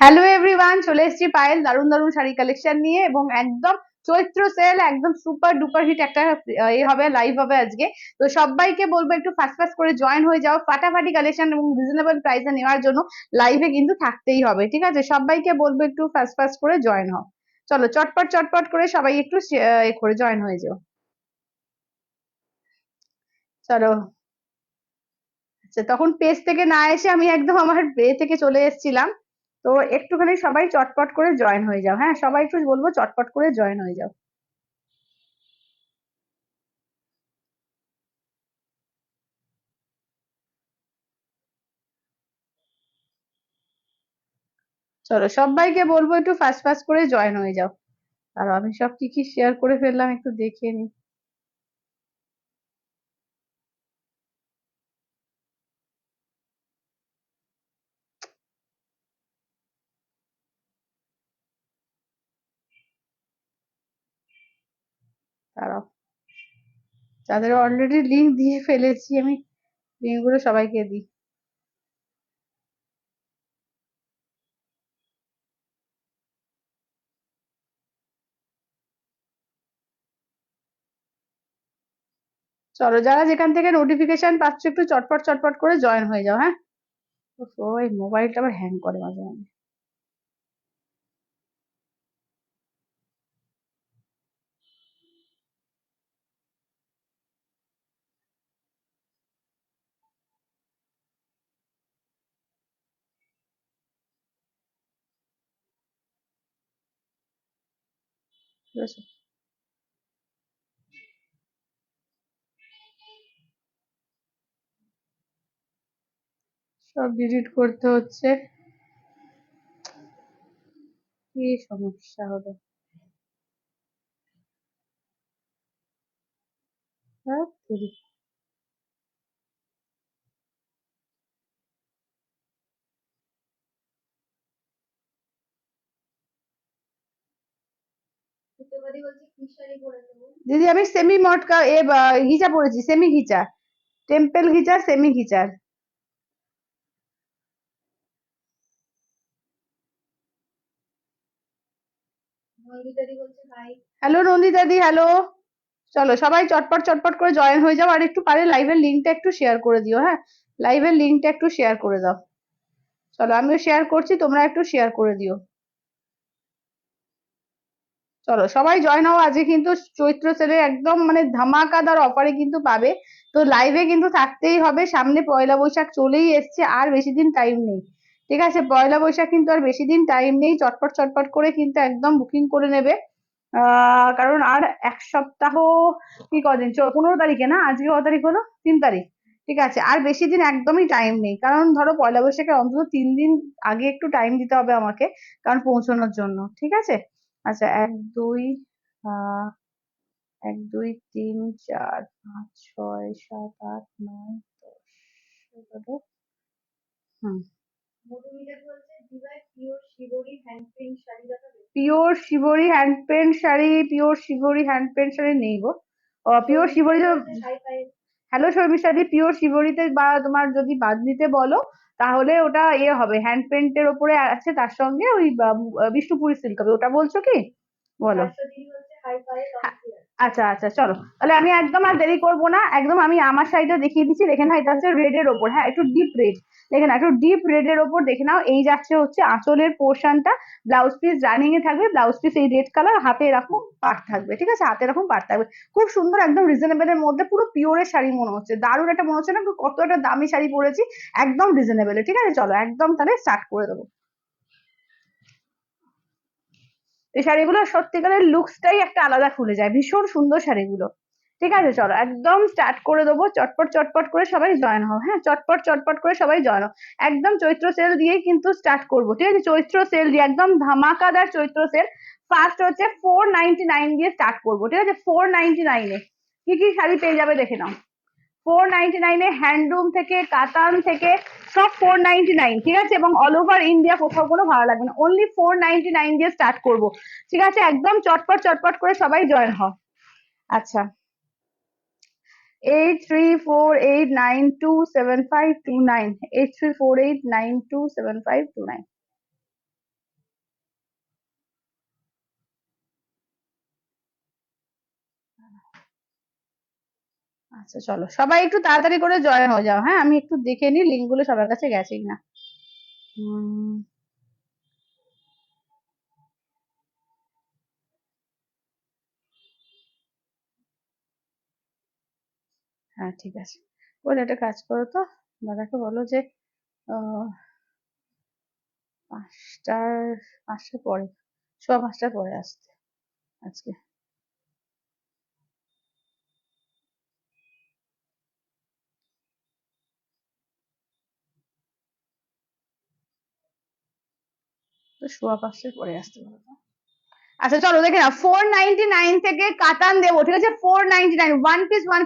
Hello everyone, চলে এসেছি পায়েল দারুন দারুন শাড়ি কালেকশন নিয়ে এবং একদম চৈত্র সেল একদম সুপার ডুপার হিট একটা হবে, লাইভ হবে আজকে। তো সবাইকে বলবো একটু ফাস্ট ফাস্ট করে জয়েন হয়ে যাও, ফাটাফাটি কালেকশন এবং রিজনেবল প্রাইসে নেওয়ার জন্য লাইভে কিন্তু থাকতেই হবে, ঠিক আছে? সবাইকে বলবো একটু ফাস্ট ফাস্ট করে জয়েন হও। চলো চটপট চটপট করে সবাই একটু করে জয়েন হয়ে যাও। চলো। আচ্ছা, তখন পেজ থেকে না এসে আমি একদম আমার থেকে চলে এসেছিলাম। তো একটুখানি সবাই চটপট করে জয়েন হয়ে যাও, হ্যাঁ সবাই একটু বলবো চটপট করে জয়েন হয়ে যাও। চলো সবাইকে বলবো একটু ফাস্ট ফাস্ট করে জয়েন হয়ে যাও। আর আমি সব কি কি শেয়ার করে ফেললাম একটু দেখে নি। তারাও যাদের অলরেডি লিংক দিয়ে ফেলেছি আমি, লিংক গুলো সবাইকে দিই। চলো যারা যেখান থেকে নোটিফিকেশন পাচ্ছ একটু চটপট চটপট করে জয়েন হয়ে যাও, হ্যাঁ। ওই মোবাইলটা আবার হ্যাং করে মাঝে মাঝে। ঠিক আছে, সব ডিলিট করতে হচ্ছে, কি সমস্যা হলো। হ্যাঁ, দিদি আমি সেমি মটকা ঘিচা পড়েছি, সেমি ঘিচা, টেম্পল ঘিচা, সেমি ঘিচার। হ্যালো নন্দিতা দি, হ্যালো। চলো সবাই চটপট চটপট করে জয়েন হয়ে যাও, আর একটু পারে লাইভের লিঙ্কটা একটু শেয়ার করে দিও, হ্যাঁ। লাইভের লিঙ্কটা একটু শেয়ার করে দাও। চলো আমিও শেয়ার করছি, তোমরা একটু শেয়ার করে দিও। চলো সবাই জয়েন হও, আজকে কিন্তু চৈত্র সেলে একদম মানে ধামাকাদার অফারে কিন্তু পাবে। তো লাইভে কিন্তু থাকতেই হবে, সামনে পয়লা বৈশাখ চলেই এসছে, আর বেশি দিন টাইম নেই। ঠিক আছে, পয়লা বৈশাখ কিন্তু আর বেশি দিন টাইম নেই, চটপট চটপট করে কিন্তু একদম বুকিং করে নেবে। কারণ আর এক সপ্তাহ, কি কদিন, 15 তারিখে না, আজকে কত তারিখ হলো, 3 তারিখ। ঠিক আছে, আর বেশি দিন একদমই টাইম নেই, কারণ ধরো পয়লা বৈশাখে অন্তত 3 দিন আগে একটু টাইম দিতে হবে আমাকে, কারণ পৌঁছানোর জন্য, ঠিক আছে। আচ্ছা, আহ 1 2 3 4 5 6 7 8 9 10 11। হুম। Pure shibori hand paint sari, pure shibori hand paint sari নেই গো। পিওর শিবরি তো, হ্যালো শর্মিষ্ঠা দি, পিওর শিবরিতে বা তোমার যদি বাঁধনিতে বলো, তাহলে ওটা ইয়ে হবে, হ্যান্ড পেন্টের ওপরে আছে, তার সঙ্গে ওই বিষ্ণুপুরি সিল্ক হবে, ওটা বলছো কি? বলো। আচ্ছা আচ্ছা, চলো তাহলে আমি একদম আর দেরি করবো না, একদম আমি আমার সাইডে দেখিয়ে দিচ্ছি, দেখে নাও, এটা হচ্ছে রেড এর ওপর, হ্যাঁ একটু ডিপ রেড, দেখে নাও একটু ডিপ রেড এর ওপর, দেখে নাও এই যাচ্ছে হচ্ছে আঁচলের পোর্শনটা, ব্লাউজ পিস রানিং এ থাকবে, ব্লাউজ পিস এই রেড কালার, হাতে এরকম পাট থাকবে, ঠিক আছে, হাতে এরকম পাট থাকবে। খুব সুন্দর, একদম রিজনেবল এর মধ্যে, পুরো পিওরের শাড়ি মনে হচ্ছে, দারুণ একটা মনে হচ্ছে না কত একটা দামি শাড়ি পরেছি, একদম রিজনেবল, ঠিক আছে। চলো একদম তাহলে স্টার্ট করে দেবো। এই শাড়িগুলো সত্যিকারের লুকসটাই একটা আলাদা খুলে যায়, ভীষণ সুন্দর শাড়িগুলো। ঠিক আছে, চলো একদম স্টার্ট করে দেবো, চটপট চটপট করে সবাই জয়েন হও, হ্যাঁ চটপট চটপট করে সবাই জয়েন হও। একদম চৈত্র সেল দিয়েই কিন্তু স্টার্ট করবো, ঠিক আছে, চৈত্র সেল দিয়ে একদম ধামাকাদার চৈত্র সেল। ফার্স্ট হচ্ছে 499 দিয়ে স্টার্ট করবো, ঠিক আছে, 499-এ কি কি শাড়ি পেয়ে যাবে দেখে নাও। 499-এ হ্যান্ডলুম থেকে, কাতান থেকে, সব 499, ঠিক আছে, এবং অল ওভার ইন্ডিয়া, কোথাও কোনো ভালো লাগবে না, অনলি 499 দিয়ে স্টার্ট করবো। ঠিক আছে, একদম চটপট চটপট করে সবাই জয়েন হও। আচ্ছা, 8348927529, 8348927529। আচ্ছা চলো সবাই একটু তাড়াতাড়ি করে জয়েন হয়ে যাও, হ্যাঁ আমি একটু দেখে নিই লিঙ্ক গুলো সবার কাছে গেছে কিনা। হুম, হ্যাঁ ঠিক আছে। বলে একটা কাজ করো তো, দাদাকে বলো যে আহ, পাঁচটার পাঁচটার পরে, সোয়া পাঁচটার পরে আসতে আজকে। তো সোয়া পাঁচটার পরে আসতে বলো তো। আচ্ছা চলো দেখে নাও, 499 থেকে কাতান দেবো, ঠিক আছে 499, ওয়ান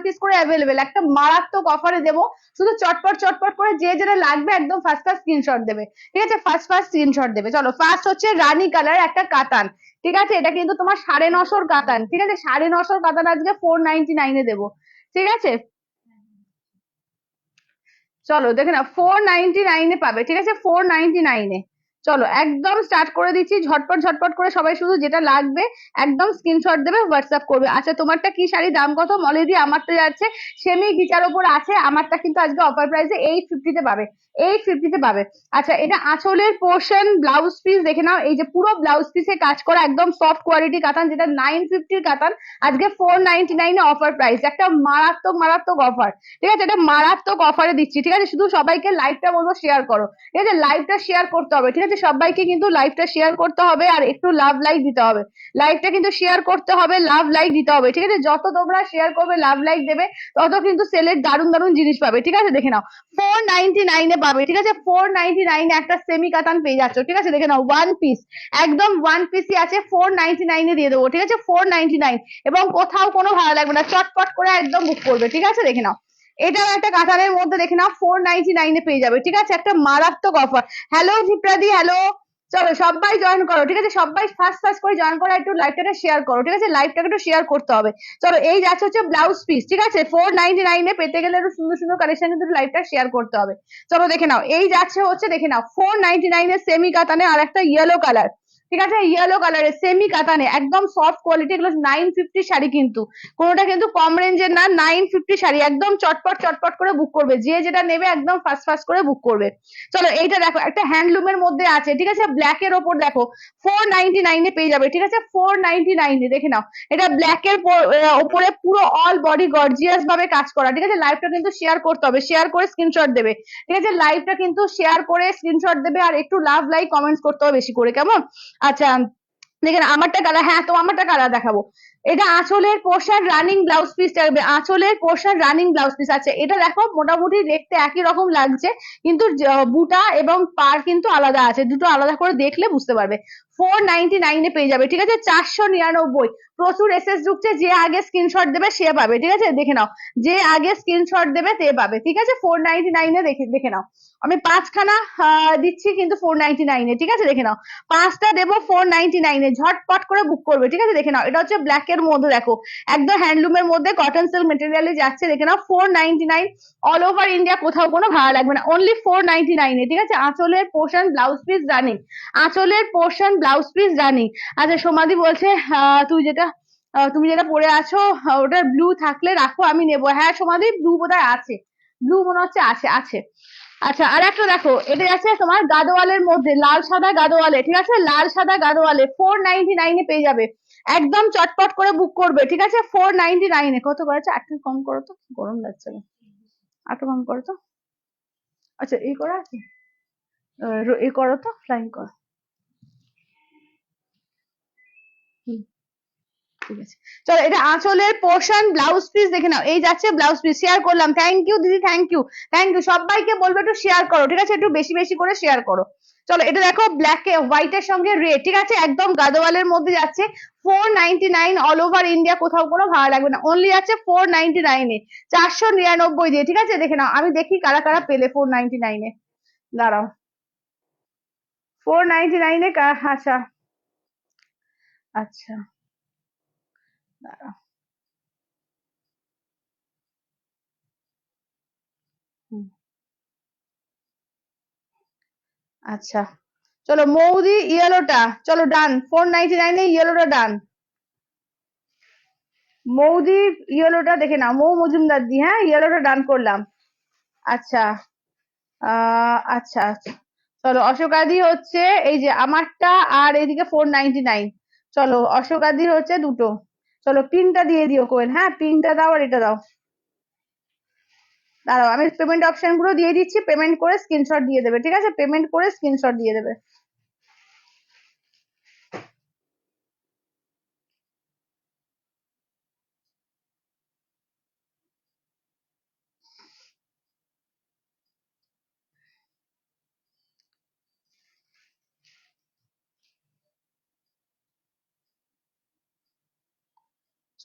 পিস করে অ্যাভেলেবেল, একটা মারাত্মক অফারে দেবো। শুধু চটপট চটপট করে যে যেটা লাগবে একদম ফার্স্ট ফার্স্ট স্ক্রিনশট দেবে, ঠিক আছে ফার্স্ট ফার্স্ট স্ক্রিনশট দেবে। চলো ফার্স্ট হচ্ছে রানী কালার একটা কাতান, ঠিক আছে এটা কিন্তু তোমার 950 কাতান, ঠিক আছে 950 কাতান আজকে 499 দেবো, ঠিক আছে। চলো দেখে নাও 499 পাবে, ঠিক আছে 499। চলো একদম স্টার্ট করে দিচ্ছি, ঝটপট ঝটপট করে সবাই শুধু যেটা লাগবে একদম স্ক্রিনশট দেবে, হোয়াটসঅ্যাপ করবে। আচ্ছা তোমারটা কি শাড়ি, দাম কত মলেদি? আমারটা যাচ্ছে সেমি ঘিচার ওপর আছে, আমারটা কিন্তু আজকে অফার প্রাইসে 850 পাবে, 850 পাবে। আচ্ছা এটা আঁচলের পোর্শন, ব্লাউজ পিস দেখে নাও, এই যে পুরো ব্লাউজ পিসে কাজ করা একদম সফট কোয়ালিটি কাতান, যেটা 950 কাতান আজকে 499 অফার প্রাইস, একটা মারাত্মক মারাত্মক অফার, ঠিক আছে এটা মারাত্মক অফারে দিচ্ছি, ঠিক আছে শুধু সবাইকে লাইভটা বলবো শেয়ার করো, ঠিক আছে লাইভটা শেয়ার করতে হবে, ঠিক আছে সবাইকে কিন্তু লাইভটা শেয়ার করতে হবে আর একটু লাভ লাইক দিতে হবে, লাইভটা কিন্তু শেয়ার করতে হবে, লাভ লাইক দিতে হবে, ঠিক আছে যত তোমরা শেয়ার করবে লাভ লাইক দেবে তত কিন্তু সেলের দারুণ দারুণ জিনিস পাবে, ঠিক আছে দেখে নাও 499 পাবে, ঠিক আছে 499 একটা সেমি কাতান পেয়ে যাচ্ছ, ঠিক আছে দেখে নাও ওয়ান পিস, একদম ওয়ান পিসই আছে 499 দিয়ে দেবো, ঠিক আছে 499, এবং কোথাও কোনো ভাড়া লাগবে না, চটপট করে একদম বুক করবে, ঠিক আছে দেখে নাও। এটাও একটা কাতানের মধ্যে দেখে নাও 499 পেয়ে যাবে, ঠিক আছে একটা মারাত্মক অফার। Hello জিপ্রাদি, hello. চলো সবাই জয়েন করো, ঠিক আছে সবাই ফার্স্ট ফার্স্ট করে জয়েন করো, একটু লাইভটাকে শেয়ার করো, ঠিক আছে লাইভটাকে একটু শেয়ার করতে হবে। চলো এই যাচ্ছে হচ্ছে ব্লাউজ পিস, ঠিক আছে 499 পেতে গেলে একটু সুন্দর সুন্দর কালেকশন কিন্তু লাইভটা শেয়ার করতে হবে। চলো দেখে নাও এই যাচ্ছে হচ্ছে দেখে নাও 499 সেমি কাতানে আর একটা ইয়েলো কালার, ঠিক আছে ইয়েলো কালারের সেমি কাতানে একদম সফট কোয়ালিটি, এগুলো 950 শাড়ি কিন্তু, কোনোটা কিন্তু কম রেঞ্জের না, 950 শাড়ি একদম চটপট চটপট করে বুক করবে, যে যেটা নেবে একদম ফার্স্ট ফার্স্ট করে বুক করবে। চলো এইটা দেখো একটা হ্যান্ডলুমের মধ্যে আছে, ঠিক আছে ব্ল্যাক এর ওপর দেখো 499 পেয়ে যাবে, ঠিক আছে 499 দেখে নাও, এটা ব্ল্যাক এর ওপরে পুরো অল বডি গর্জিয়াস ভাবে কাজ করা, ঠিক আছে লাইভটা কিন্তু শেয়ার করতে হবে, শেয়ার করে স্ক্রিনশট দেবে, ঠিক আছে লাইভটা কিন্তু শেয়ার করে স্ক্রিনশট দেবে আর একটু লাভ লাইক কমেন্টস করতে হবে বেশি করে, কেমন? আচ্ছা দেখেন আমারটা কালার, হ্যাঁ তো আমারটা কালার দেখাবো। এটা আঁচলের পোর্শন রানিং ব্লাউজ পিস থাকবে, আঁচলের পোর্শন রানিং ব্লাউজ পিস আছে, এটা দেখো মোটামুটি দেখতে একই রকম লাগছে, কিন্তু বুটা এবং পার কিন্তু আলাদা আছে, দুটো আলাদা করে দেখলে বুঝতে পারবে। 499 পেয়ে যাবে, ঠিক আছে 499। প্রচুর এসএস ঢুকছে, যে আগে স্ক্রিনশট দেবে সে পাবে, ঠিক আছে দেখে নাও, যে আগে স্ক্রিনশট দেবে সে পাবে, ঠিক আছে 499 দেখে দেখে নাও। আমি পাঁচখানা দিচ্ছি কিন্তু 499, ঠিক আছে দেখে নাও, পাঁচটা দেবো 499, ঝটপট করে বুক করবে, ঠিক আছে দেখে নাও। এটা হচ্ছে ব্ল্যাক এর মধ্যে দেখো, একদম হ্যান্ডলুমের মধ্যে কটন সিল্ক মেটেরিয়ালে যাচ্ছে, দেখে নাও 499, অল ওভার ইন্ডিয়া কোথাও কোনো ভাড়া লাগবে না, অনলি 499, ঠিক আছে আঁচলের পোর্শন ব্লাউজ পিস রানিং, আঁচলের পোর্শন ব্লাউজ পিস রানিং। আচ্ছা সমাধি বলছে তুই যেটা তুমি যেটা পরে আছো ওটার ব্লু থাকলে রাখো আমি নেবো, হ্যাঁ সমাধি ব্লু বোধহয় আছে, ব্লু মনে হচ্ছে আছে আছে। আচ্ছা আর একটা দেখো, এটা আছে তোমার গাদোয়ালের মধ্যে, লাল সাদা গাদোয়ালে, ঠিক আছে লাল সাদা গাদোয়ালে 499 পেয়ে যাবে, একদম চটপট করে বুক করবে, ঠিক আছে 499। কত করেছে, একটু কম করো তো, গরম লাগছে না, একটু কম করো তো। আচ্ছা এই করা আছে, এই করো তো, ফ্লাইং করো। হুম, ঠিক আছে। চলো এটা আঁচলের পোর্শন ব্লাউজ পিস দেখে নাও, এই যাচ্ছে ব্লাউজ পিস, শেয়ার করলাম, থ্যাংক ইউ দিদি, থ্যাংক ইউ, থ্যাংক ইউ সবাইকে বলবো একটু শেয়ার করো, ঠিক আছে একটু বেশি বেশি করে শেয়ার করো। চলো এটা দেখো ব্ল্যাক এ হোয়াইট এর সঙ্গে রেড, ঠিক আছে একদম গাদোয়ালের মধ্যে যাচ্ছে 499, অল ওভার ইন্ডিয়া কোথাও কোনো ভাড়া লাগবে না, অনলি আছে 499 499 দিয়ে, ঠিক আছে দেখে নাও। আমি দেখি কারা কারা পেলে 499, দাঁড়াও 499 আচ্ছা আচ্ছা দাঁড়াও। হুম, আচ্ছা চলো মৌদি ইয়েলোটা, চলো ডান 499 ইয়েলোটা ডান, মৌদি ইয়েলোটা দেখে নাও, মৌ মজুমদার দি, হ্যাঁ ইয়েলোটা ডান করলাম। আচ্ছা আচ্ছা আচ্ছা, চলো অশোকাদি হচ্ছে এই যে আমারটা, আর এইদিকে 499। চলো অশোকাদির হচ্ছে দুটো। চলো পিনটা দিয়ে দিও কোয়েল, হ্যাঁ পিনটা দাও আর এটা দাও। দাঁড়াও আমি পেমেন্ট অপশন গুলো দিয়ে দিচ্ছি, পেমেন্ট করে স্ক্রিনশট দিয়ে দেবে, ঠিক আছে, পেমেন্ট করে স্ক্রিনশট দিয়ে দেবে।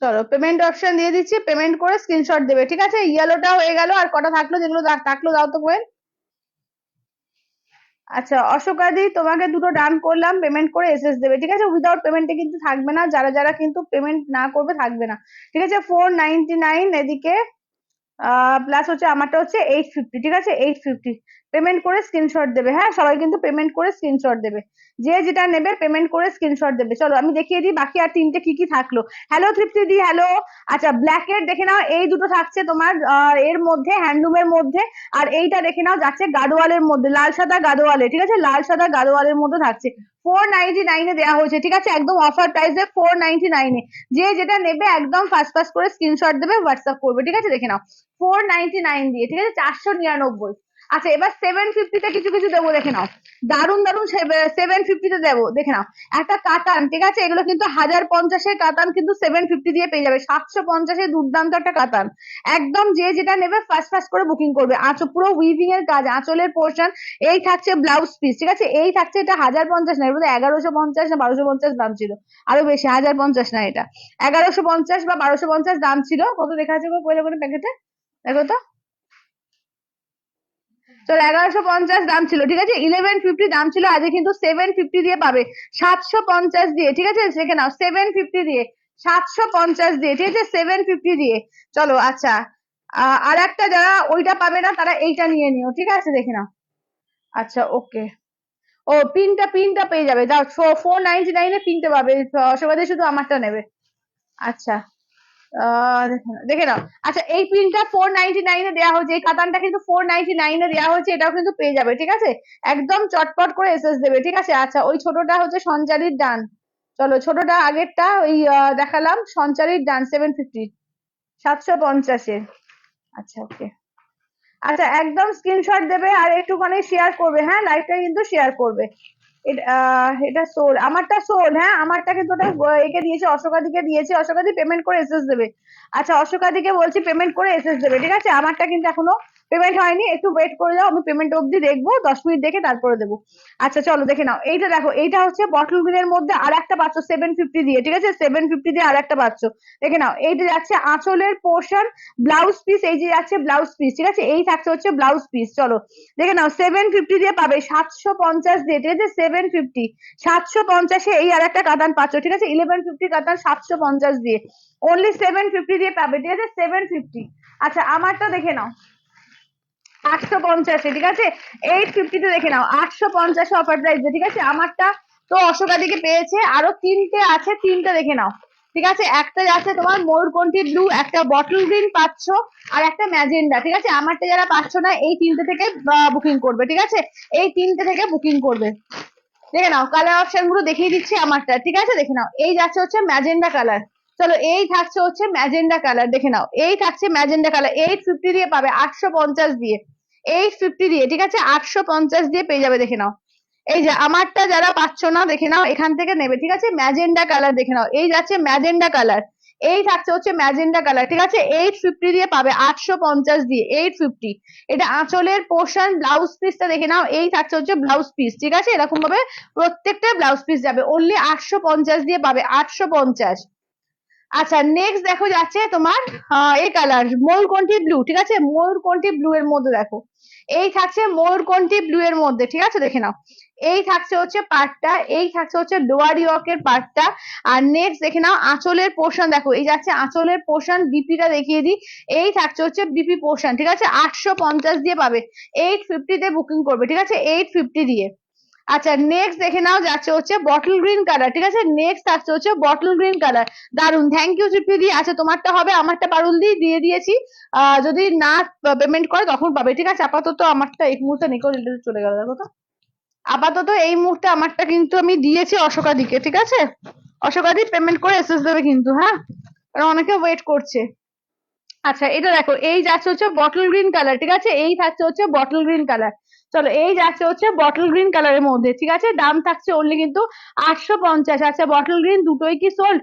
চলো পেমেন্ট অপশন দিয়ে দিচ্ছি, পেমেন্ট করে স্ক্রিনশট দেবে, ঠিক আছে। ইয়েলোটা হয়ে গেল, আর কটা থাকলো যেগুলো থাকলো দাও তো কোয়েল। আচ্ছা অশোকাদি তোমাকে দুটো ডান করলাম, পেমেন্ট করে এসএস দেবে, ঠিক আছে, উইদাউট পেমেন্টে কিন্তু থাকবে না, যারা যারা কিন্তু পেমেন্ট না করবে থাকবে না, ঠিক আছে। 499 এদিকে, প্লাস হচ্ছে আমারটা হচ্ছে 850, ঠিক আছে 850। পেমেন্ট করে স্ক্রিনশট দেবে, হ্যাঁ সবাই কিন্তু পেমেন্ট করে স্ক্রিনশট দেবে, যে যেটা নেবে পেমেন্ট করে স্ক্রিনশট দেবে। চলো আমি দেখিয়ে দিই বাকি আর তিনটে কি কি থাকলো। হ্যালো তৃপ্তি দি, হ্যালো। আচ্ছা ব্ল্যাকের দেখে নাও, এই দুটো থাকছে তোমার এর মধ্যে, হ্যান্ডলুমের মধ্যে। আর এইটা দেখে নাও যাচ্ছে গাদোয়ালের মধ্যে, লাল সাদা গাদোয়ালে, ঠিক আছে, লাল সাদা গাদোয়ালের মধ্যে থাকছে। 499 দেওয়া হয়েছে, ঠিক আছে, একদম অফার প্রাইসে 499। যে যেটা নেবে একদম ফার্স্ট ফার্স্ট করে স্ক্রিনশট দেবে, হোয়াটসঅ্যাপ করবে, ঠিক আছে, দেখে নাও 499 দিয়ে, ঠিক আছে, 499। আচ্ছা এবার 750-তে কিছু কিছু দেবো, দেখে নাও, দারুন দারুন 750-তে দেবো, দেখে নাও। একটা কাতান, ঠিক আছে, এগুলো কিন্তু 1050-এর কাতান কিন্তু 750 দিয়ে পেয়ে যাবে, 750-এর দুর্দান্ত একটা কাতান। একদম যে যেটা নেবে ফার্স্ট ফার্স্ট করে বুকিং করবে। আঁচল পুরো উইভিং এর কাজ, আঁচলের পোর্শন। এই থাকছে ব্লাউজ পিস, ঠিক আছে, এই থাকছে, এটা 1050 না, এর মধ্যে 1150 না 1250 দাম ছিল, আরো বেশি, 1050 না, এটা 1150 বা 1250 দাম ছিল। কত দেখা আছে গো পয়লা করে প্যাকেটে, দেখো তো। চলো 1150 দাম ছিল, ঠিক আছে, 1150 দাম ছিল, আজকে কিন্তু 750 দিয়ে পাবে, 750 দিয়ে, ঠিক আছে, দেখে নাও 750 দিয়ে, 750 দিয়ে, ঠিক আছে, 750 দিয়ে। চলো আচ্ছা, আর একটা যারা ওইটা পাবে না তারা এইটা নিয়ে নিও, ঠিক আছে, দেখে নাও। আচ্ছা ওকে। ও পিনটা পিনটা পেয়ে যাবে, দাও 499-এ পিনটা পাবে, সবাই শুধু আমারটা নেবে। আচ্ছা দেখে নাও। আচ্ছা এই প্রিন্টটা 499-এ দেওয়া হয়েছে, এই কাতানটা কিন্তু 499-এ দেওয়া হয়েছে, এটাও কিন্তু পেয়ে যাবে, ঠিক আছে, একদম চটপট করে এসএস দেবে, ঠিক আছে। আচ্ছা ওই ছোটটা হচ্ছে সঞ্চারীর ডান। চলো ছোটটা আগেরটা ওই দেখালাম, সঞ্চারীর ডান 750, 750-এ। আচ্ছা ওকে। আচ্ছা একদম স্ক্রিনশট দেবে আর একটুখানি শেয়ার করবে, হ্যাঁ লাইভটা কিন্তু শেয়ার করবে। এটা সোল, আমারটা সোল, হ্যাঁ আমারটা কিন্তু ওটা একে দিয়েছে, অশোকাদিকে দিয়েছে, অশোকাদি পেমেন্ট করে এসএস দেবে। আচ্ছা অশোকাদিকে বলছি পেমেন্ট করে এসএস দেবে, ঠিক আছে, আমারটা কিন্তু এখনো পেমেন্ট হয়নি, একটু ওয়েট করে যাও, আমি পেমেন্ট অবধি দেখবো, 10 মিনিট দেখে তারপরে দেবো। আচ্ছা চলো দেখে নাও, এইটা দেখো, এইটা হচ্ছে বটল গ্রিনের মধ্যে আর একটা পাচ্ছ 750 দিয়ে, ঠিক আছে, 750 দিয়ে আর একটা পাচ্ছ, দেখে নাও। এইটা যাচ্ছে আঁচলের পোর্শন, ব্লাউজ পিস, এই যে যাচ্ছে ব্লাউজ পিস, ঠিক আছে, এই থাকছে হচ্ছে ব্লাউজ পিস। চলো দেখে নাও 750 দিয়ে পাবে, 750 দিয়ে, ঠিক আছে, 750, 750-এ এই আর একটা কাতান পাচ্ছ, ঠিক আছে, 1150 কাতান 750 দিয়ে, অনলি 750 দিয়ে পাবে, ঠিক আছে, 750। আচ্ছা আমারটা দেখে নাও 850-এ, ঠিক আছে, 850-তে দেখে নাও, 850 অফার প্রাইস, ঠিক আছে, আমারটা তো অশোকাদিকে পেয়েছে, আরো তিনটে আছে, তিনটে দেখে নাও, ঠিক আছে, একটা আছে তোমার ময়ূরকণ্ঠী ব্লু, একটা বটল গ্রিন পাচ্ছ, আর একটা ম্যাজেন্ডা, ঠিক আছে, আমারটা যারা পাচ্ছ না এই তিনটে থেকে বুকিং করবে, ঠিক আছে, এই তিনটে থেকে বুকিং করবে। দেখে নাও কালার অপশন গুলো দেখিয়ে দিচ্ছি আমারটা, ঠিক আছে, দেখে নাও, এই যাচ্ছে হচ্ছে ম্যাজেন্ডা কালার। চলো এই থাকছে হচ্ছে ম্যাজেন্ডা কালার, দেখে নাও, এই থাকছে ম্যাজেন্ডা কালার, 850 দিয়ে পাবে, 850 দিয়ে, 850 দিয়ে, ঠিক আছে, 850 দিয়ে পেয়ে যাবে, দেখে নাও। এই যে আমারটা যারা পাচ্ছ না দেখে নাও, এখান থেকে নেবে, ঠিক আছে, ম্যাজেন্ডা কালার, দেখে নাও, এই যাচ্ছে ম্যাজেন্ডা কালার, এই থাকছে হচ্ছে ম্যাজেন্ডা কালার, ঠিক আছে, 850 দিয়ে পাবে, 850 দিয়ে, 850। এটা আঁচলের পোর্শন, ব্লাউজ পিসটা দেখে নাও, এই থাকছে হচ্ছে ব্লাউজ পিস, ঠিক আছে, এরকম ভাবে প্রত্যেকটা ব্লাউজ পিস যাবে, অনলি 850 দিয়ে পাবে, 850। আচ্ছা নেক্সট দেখো যাচ্ছে তোমার এই কালার ময়ূরকণ্ঠী ব্লু, ঠিক আছে, ময়ূরকণ্ঠী ব্লু এর মধ্যে দেখো, এই থাকছে ময়ূরকণ্ঠী ব্লু এর মধ্যে, ঠিক আছে, দেখে নাও, এই থাকছে হচ্ছে পার্টটা, এই থাকছে হচ্ছে ডোয়ার ইয়র্কের পার্টটা। আর নেক্সট দেখে নাও আঁচলের পোর্শন, দেখো এই যাচ্ছে আঁচলের পোর্শন, বিপিটা দেখিয়ে দিই, এই থাকছে হচ্ছে বিপি পোর্শন, ঠিক আছে, 850 দিয়ে পাবে, 850 তে বুকিং করবে, ঠিক আছে, 850 দিয়ে। আচ্ছা নেক্সট দেখে নাও, যাচ্ছে হচ্ছে বটল গ্রিন কালার, ঠিক আছে, নেক্সট থাকছে হচ্ছে বটল গ্রিন কালার। দারুন, থ্যাংক ইউ তৃপ্তি। আচ্ছা তোমারটা হবে, আমারটা পারুল দিয়ে দিয়েছি। যদি না পেমেন্ট করে তখন পাবে, ঠিক আছে। আপাতত আমারটা এই মুহূর্তে নিকো চলে গেল, দেখো তো। আপাতত এই মুহূর্তে আমারটা কিন্তু আমি দিয়েছি অশোকাদিকে, ঠিক আছে। অশোকাদি পেমেন্ট করে এসএস দেবে কিন্তু, হ্যাঁ, কারণ অনেকে ওয়েট করছে। আচ্ছা এটা দেখো, এই যাচ্ছে হচ্ছে বটল গ্রিন কালার, ঠিক আছে, এই থাকছে হচ্ছে বটল গ্রিন কালার। চলো এই যাচ্ছে হচ্ছে বটল গ্রিন কালারের মধ্যে, ঠিক আছে, দাম থাকছে অনলি কিন্তু 850। আচ্ছা বটল গ্রিন দুটোই কি সোল্ড?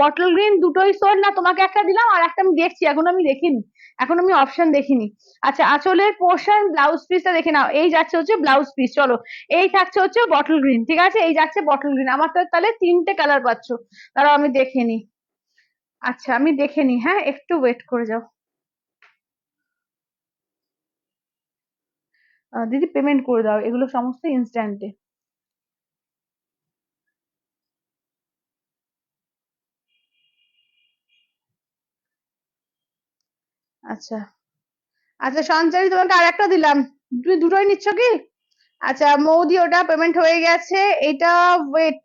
বটল গ্রিন দুটোই সোল্ড না, তোমাকে একটা দিলাম আর একটা আমি দেখছি, এখন আমি দেখিনি, এখন আমি অপশন দেখিনি। আচ্ছা আঁচলের পোর্শন ব্লাউজ পিসটা দেখে নাও, এই যাচ্ছে হচ্ছে ব্লাউজ পিস। চলো এই থাকছে হচ্ছে বটল গ্রিন, ঠিক আছে, এই যাচ্ছে বটল গ্রিন। আমার তো তাহলে 3টে কালার পাচ্ছ, তারাও আমি দেখে নি। আচ্ছা আমি দেখে নি, হ্যাঁ একটু ওয়েট করে যাও। দিদি পেমেন্ট করে দাও, এগুলো সমস্ত ইনস্ট্যান্টে। আচ্ছা আচ্ছা সঞ্চারী, তোমাকে আর একটা দিলাম, তুমি দুটোই নিচ্ছ কি? আচ্ছা মৌদি ওটা পেমেন্ট হয়ে গেছে। এটা ওয়েট,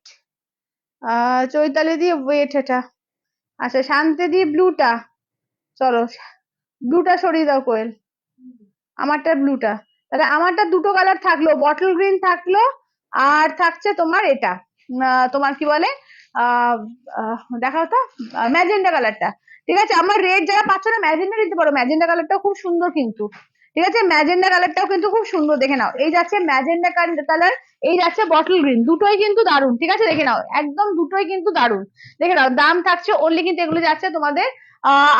চৈতালি দিয়ে ওয়েট এটা। আচ্ছা শান্তি দিয়ে ব্লুটা, চলো ব্লুটা সরিয়ে দাও কোয়েল, আমারটা ব্লুটা। তাহলে আমারটা দুটো কালার থাকলো, বটল গ্রিন থাকলো, আর থাকছে তোমার এটা, তোমার কি বলে, আহ দেখাও তো, ম্যাজেন্ডা কালারটা। ঠিক আছে, আমার রেড যারা পাচ্ছ না ম্যাজেন্ডা নিতে পারো, ম্যাজেন্ডা কালারটাও খুব সুন্দর কিন্তু, ঠিক আছে, ম্যাজেন্ডা কালারটাও কিন্তু খুব সুন্দর, দেখে নাও। এই যাচ্ছে ম্যাজেন্ডা কালার, এই যাচ্ছে বটল গ্রিন, দুটোই কিন্তু দারুন, ঠিক আছে, দেখে নাও, একদম দুটোই কিন্তু দারুন। দেখে নাও দাম থাকছে অনলি কিন্তু এগুলো যাচ্ছে তোমাদের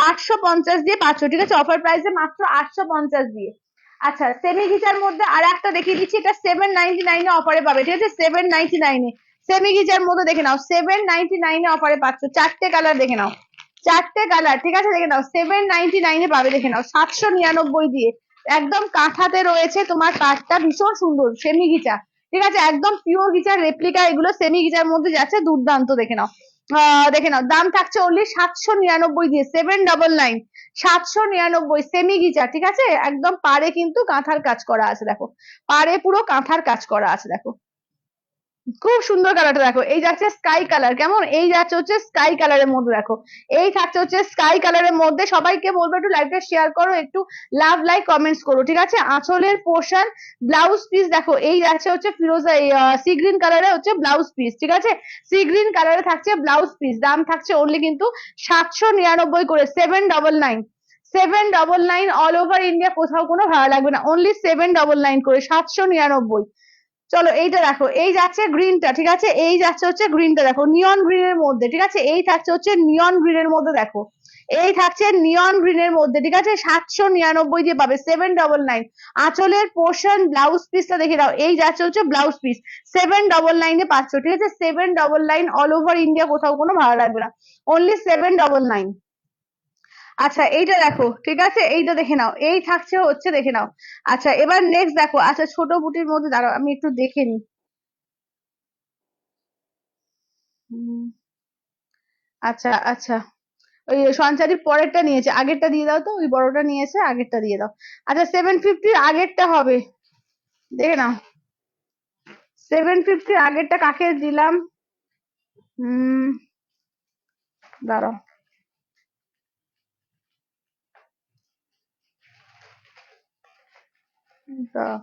850 দিয়ে পাচ্ছ, ঠিক আছে, অফার প্রাইসে মাত্র 850 দিয়ে। আচ্ছা সেমি গিজার মধ্যে আর একটা দেখিয়ে দিচ্ছি, এটা 799 এ অফারে পাবে, ঠিক আছে, 799 এ সেমি গিজার মধ্যে দেখে নাও, 799 এ অফারে পাচ্ছ, 4টে কালার দেখে নাও, 4টে কালার, ঠিক আছে, দেখে নাও, 799 এ পাবে, দেখে নাও, 799 দিয়ে। একদম কাঁথাতে রয়েছে তোমার কাঠটা, ভীষণ সুন্দর সেমি গিচা, ঠিক আছে, একদম পিওর গিচার রেপ্লিকা, এগুলো সেমি গিচার মধ্যে যাচ্ছে, দুর্দান্ত। দেখে নাও, দেখে নাও, দাম থাকছে অনলি 799 দিয়ে, 799, 799 সেমি গিচা, ঠিক আছে, একদম পাড়ে কিন্তু কাঁথার কাজ করা আছে, দেখো পাড়ে পুরো কাঁথার কাজ করা আছে, দেখো খুব সুন্দর কালারটা, দেখো এই যাচ্ছে স্কাই কালার, কেমন, এই যাচ্ছে হচ্ছে স্কাই কালারের মধ্যে, দেখো এই থাকছে হচ্ছে স্কাই কালারের মধ্যে। সবাইকে বলবো একটু লাইভটা শেয়ার করো, একটু লাভ লাইক কমেন্টস করো, ঠিক আছে। আঁচলের পোর্শন ব্লাউজ পিস দেখো, এই যাচ্ছে হচ্ছে ফিরোজা সি গ্রিন কালারে হচ্ছে ব্লাউজ পিস, ঠিক আছে, সি গ্রিন কালারে থাকছে ব্লাউজ পিস, দাম থাকছে অনলি কিন্তু 799 করে, 799, 799 অল ওভার ইন্ডিয়া, কোথাও কোনো ভাড়া লাগবে না, অনলি 799 করে, 799। চলো এইটা দেখো, এই যাচ্ছে গ্রিনটা, ঠিক আছে, এই যাচ্ছে হচ্ছে গ্রিনটা, দেখো নিয়ন গ্রিনের মধ্যে, ঠিক আছে, এই থাকছে হচ্ছে নিয়ন গ্রিনের মধ্যে, দেখো এই থাকছে নিয়ন গ্রিনের মধ্যে, ঠিক আছে, 799 দিয়ে পাবে, 799। আঁচলের পোর্শন ব্লাউজ পিসটা দেখে দাও, এই যাচ্ছে হচ্ছে ব্লাউজ পিস, 799 এ পাচ্ছ, ঠিক আছে, 799 অল ওভার ইন্ডিয়া, কোথাও কোনো ভাড়া লাগবে না, অনলি 799। আচ্ছা এইটা দেখো, ঠিক আছে, এইটা দেখে নাও, এই থাকছে হচ্ছে, দেখে নাও। আচ্ছা এবার নেক্সট দেখো, আচ্ছা ছোট বুটির মধ্যে দাঁড়াও আমি একটু দেখে নিই। আচ্ছা আচ্ছা, ওই সঞ্চারী পরেরটা নিয়েছে, আগেরটা দিয়ে দাও তো, ওই বড়টা নিয়েছে, আগেরটা দিয়ে দাও। আচ্ছা 750 আগেরটা হবে, দেখে নাও, 750 আগেরটা কাকে দিলাম, হম, দাঁড়াও, দাঁড়াও।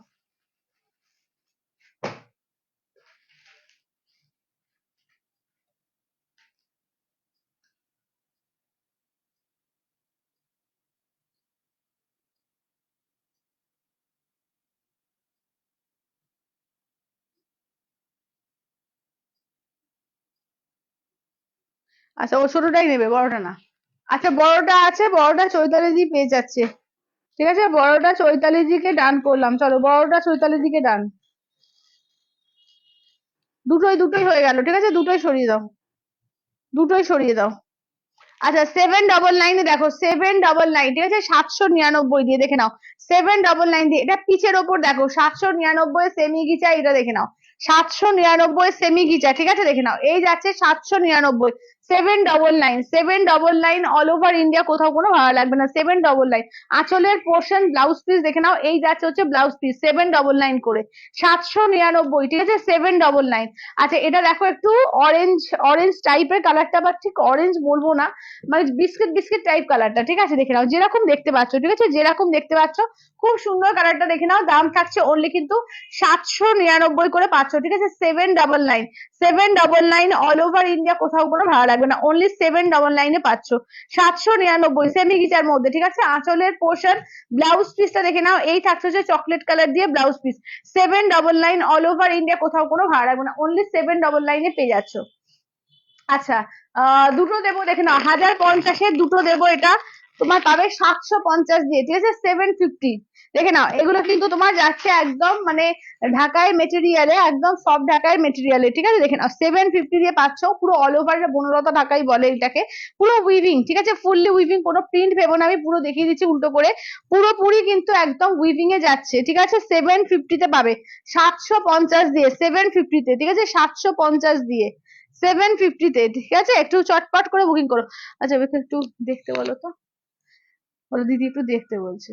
আচ্ছা ও ছোটটাই নেবে, বড়টা না। আচ্ছা বড়টা আছে, বড়টা চৈতালি দি পেয়ে যাচ্ছে, ঠিক আছে, বড়টা চৈতালি দিকে ডান করলাম, চলো বড়টা চৈতালি দিকে ডান, দুটোই দুটোই হয়ে গেল, ঠিক আছে, দুটোই সরিয়ে দাও, দুটোই সরিয়ে দাও। আচ্ছা 799 দেখো, 799, ঠিক আছে, 799 দিয়ে, দেখে নাও, 799 দিয়ে, এটা পিচের ওপর দেখো, 799 সেমি গিচা, এটা দেখে নাও, 799 সেমি গিচা, ঠিক আছে, দেখে নাও, এই যাচ্ছে 799, 799 অল ওভার ইন্ডিয়া, কোথাও কোনো ভাড়া লাগবে না, 799। আঁচলের পোর্শন ব্লাউজ পিস দেখে নাও, এই যাচ্ছে হচ্ছে ব্লাউজ পিস 799 করে, 799, ঠিক আছে, 799। আচ্ছা এটা দেখো একটু অরেঞ্জ অরেঞ্জ টাইপের কালারটা, বা ঠিক অরেঞ্জ বলবো না, মানে বিস্কিট বিস্কিট টাইপ কালারটা, ঠিক আছে, দেখে নাও যেরকম দেখতে পাচ্ছ, ঠিক আছে, যেরকম দেখতে পাচ্ছ, খুব সুন্দর কালারটা, দেখে নাও। দাম থাকছে অনলি কিন্তু 799 করে পাচ্ছ, ঠিক আছে, 799 অল ওভার ইন্ডিয়া, কোথাও কোনো ভাড়া লাগবে না, অনলি 799 এ পাচ্ছ, 799 সেমি গিটার মধ্যে, ঠিক আছে। আঁচলের পোর্শন ব্লাউজ পিসটা দেখে নাও, এই থাকছে হচ্ছে চকলেট কালার দিয়ে blouse piece, 799 all over India, কোথাও কোনো ভাড়া লাগবে না, অনলি 799 এ পেয়ে যাচ্ছ। আচ্ছা দুটো দেবো, দেখে নাও, 1050-এর দুটো দেবো, এটা তোমার পাবে 750 দিয়ে, ঠিক আছে, 750। দেখে নাও এগুলো কিন্তু তোমার যাচ্ছে একদম মানে ঢাকায় মেটেরিয়ালে, একদম সব ঢাকায় মেটেরিয়ালে, ঠিক আছে, দেখে নাও 750 দিয়ে পাচ্ছ, পুরো অল ওভার বনলতা ঢাকাই বলে এটাকে, পুরো উইভিং, ঠিক আছে, ফুললি উইভিং, কোনো প্রিন্ট ভেবো না, আমি পুরো দেখিয়ে দিচ্ছি উল্টো করে, পুরোপুরি কিন্তু একদম উইভিং এ যাচ্ছে, ঠিক আছে, 750 তে পাবে, 750 দিয়ে 750 তে, ঠিক আছে, 750 দিয়ে 750 তে, ঠিক আছে, একটু চটপট করে বুকিং করো। আচ্ছা একটু দেখতে বলো তো, বলো দিদি একটু দেখতে বলছে।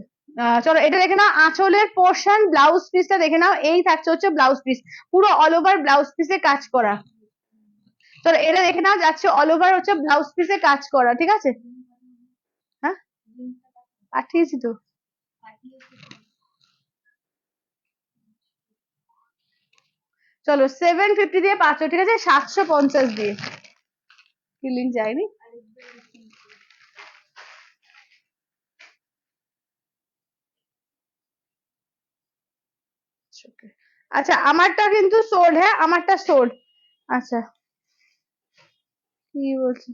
চলো এটা দেখে নাও, আঁচলের পোর্শন ব্লাউজ পিসটা দেখে নাও, এই থাকছে হচ্ছে ব্লাউজ পিস, পুরো অল ওভার ব্লাউজ পিসে কাজ করা। চলো এটা দেখে নাও, যাচ্ছে অল ওভার হচ্ছে ব্লাউজ পিসে কাজ করা, ঠিক আছে। হ্যাঁ পাঠিয়েছি তো। চলো 750 দিয়ে পাচ্ছ, ঠিক আছে, 750 দিয়ে, কি লিঙ্ক যায়নি। আচ্ছা আমারটা কিন্তু সোল্ড, হ্যাঁ আমারটা সোল্ড। আচ্ছা কি বলছি,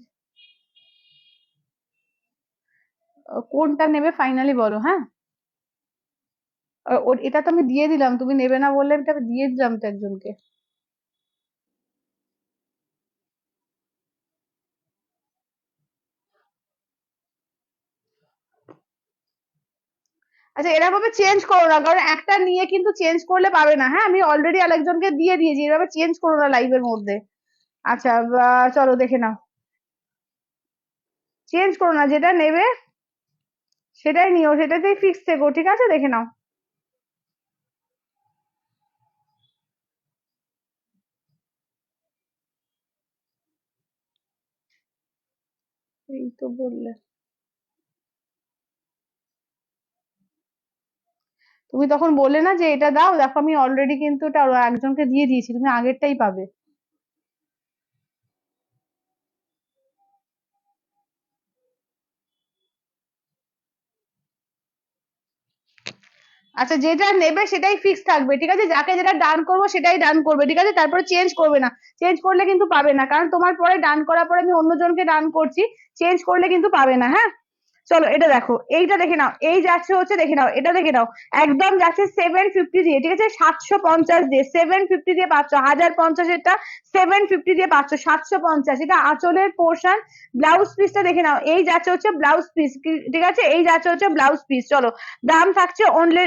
কোনটা নেবে ফাইনালি বলো, হ্যাঁ। এটা তো আমি দিয়ে দিলাম, তুমি নেবে না বললে, এটা আমি দিয়ে দিলাম তো একজনকে। আচ্ছা এরকম ভাবে চেঞ্জ করো না, কারণ একটা নিয়ে কিন্তু চেঞ্জ করলে পাবে না, হ্যাঁ, আমি অলরেডি আরেকজনকে দিয়ে দিয়েছি, এভাবে চেঞ্জ করো না লাইভের মধ্যে। আচ্ছা চলো দেখে নাও, চেঞ্জ করো না, যেটা নেবে সেটাই নিও, সেটাতেই ফিক্স থেকো, ঠিক আছে, দেখে নাও। এই তো বললে, তুমি তখন বললে না যে এটা দাও, দেখো আমি অলরেডি কিন্তু এটা একজনকে দিয়ে দিয়েছি, তুমি আগেরটাই পাবে। আচ্ছা যেটা নেবে সেটাই ফিক্স থাকবে, ঠিক আছে, যাকে যেটা ডান করবো সেটাই ডান করবে, ঠিক আছে, তারপরে চেঞ্জ করবে না, চেঞ্জ করলে কিন্তু পাবে না, কারণ তোমার পরে ডান করার পরে আমি অন্যজনকে ডান করছি, চেঞ্জ করলে কিন্তু পাবে না, হ্যাঁ। চলো এটা দেখো, এইটা দেখে নাও, এই যাচ্ছে হচ্ছে, দেখে নাও এটা দেখে নাও, একদম যাচ্ছে 750 দিয়ে, ঠিক আছে, 750 দিয়ে 750 দিয়ে পাচ্ছ, 1050-এরটা 750 দিয়ে পাচ্ছ, 750। এটা আঁচলের পোর্শন ব্লাউজ পিসটা দেখে নাও, এই যাচ্ছে হচ্ছে ব্লাউজ পিস, ঠিক আছে, এই যাচ্ছে হচ্ছে ব্লাউজ পিস। চলো দাম থাকছে অনলি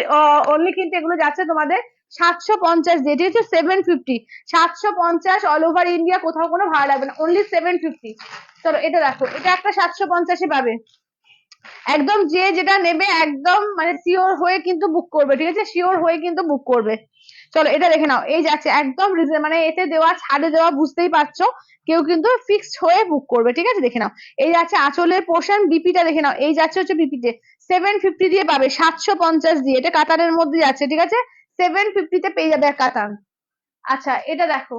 অনলি কিন্তু এগুলো যাচ্ছে তোমাদের 750 দিয়ে, ঠিক আছে, 750, 750 অল ওভার ইন্ডিয়া, কোথাও কোনো ভাড়া লাগবে না, অনলি 750। চলো এটা দেখো, এটা একটা 750-এ পাবে, একদম যে যেটা নেবে একদম মানে শিওর হয়ে কিন্তু বুক করবে, ঠিক আছে, শিওর হয়ে কিন্তু বুক করবে। চলো এটা দেখে নাও, এই যাচ্ছে একদম মানে এতে দেওয়া ছাড়ে দেওয়া, বুঝতেই পারছো, কেউ কিন্তু ফিক্সড হয়ে বুক করবে, ঠিক আছে, দেখে নাও, এই যাচ্ছে আঁচলের পোর্শন, বিপিটা দেখে নাও, এই যাচ্ছে হচ্ছে বিপিতে, 750 দিয়ে পাবে, 750 দিয়ে, এটা কাতানের মধ্যে যাচ্ছে, ঠিক আছে, 750 তে পেয়ে যাবে কাতান। আচ্ছা এটা দেখো,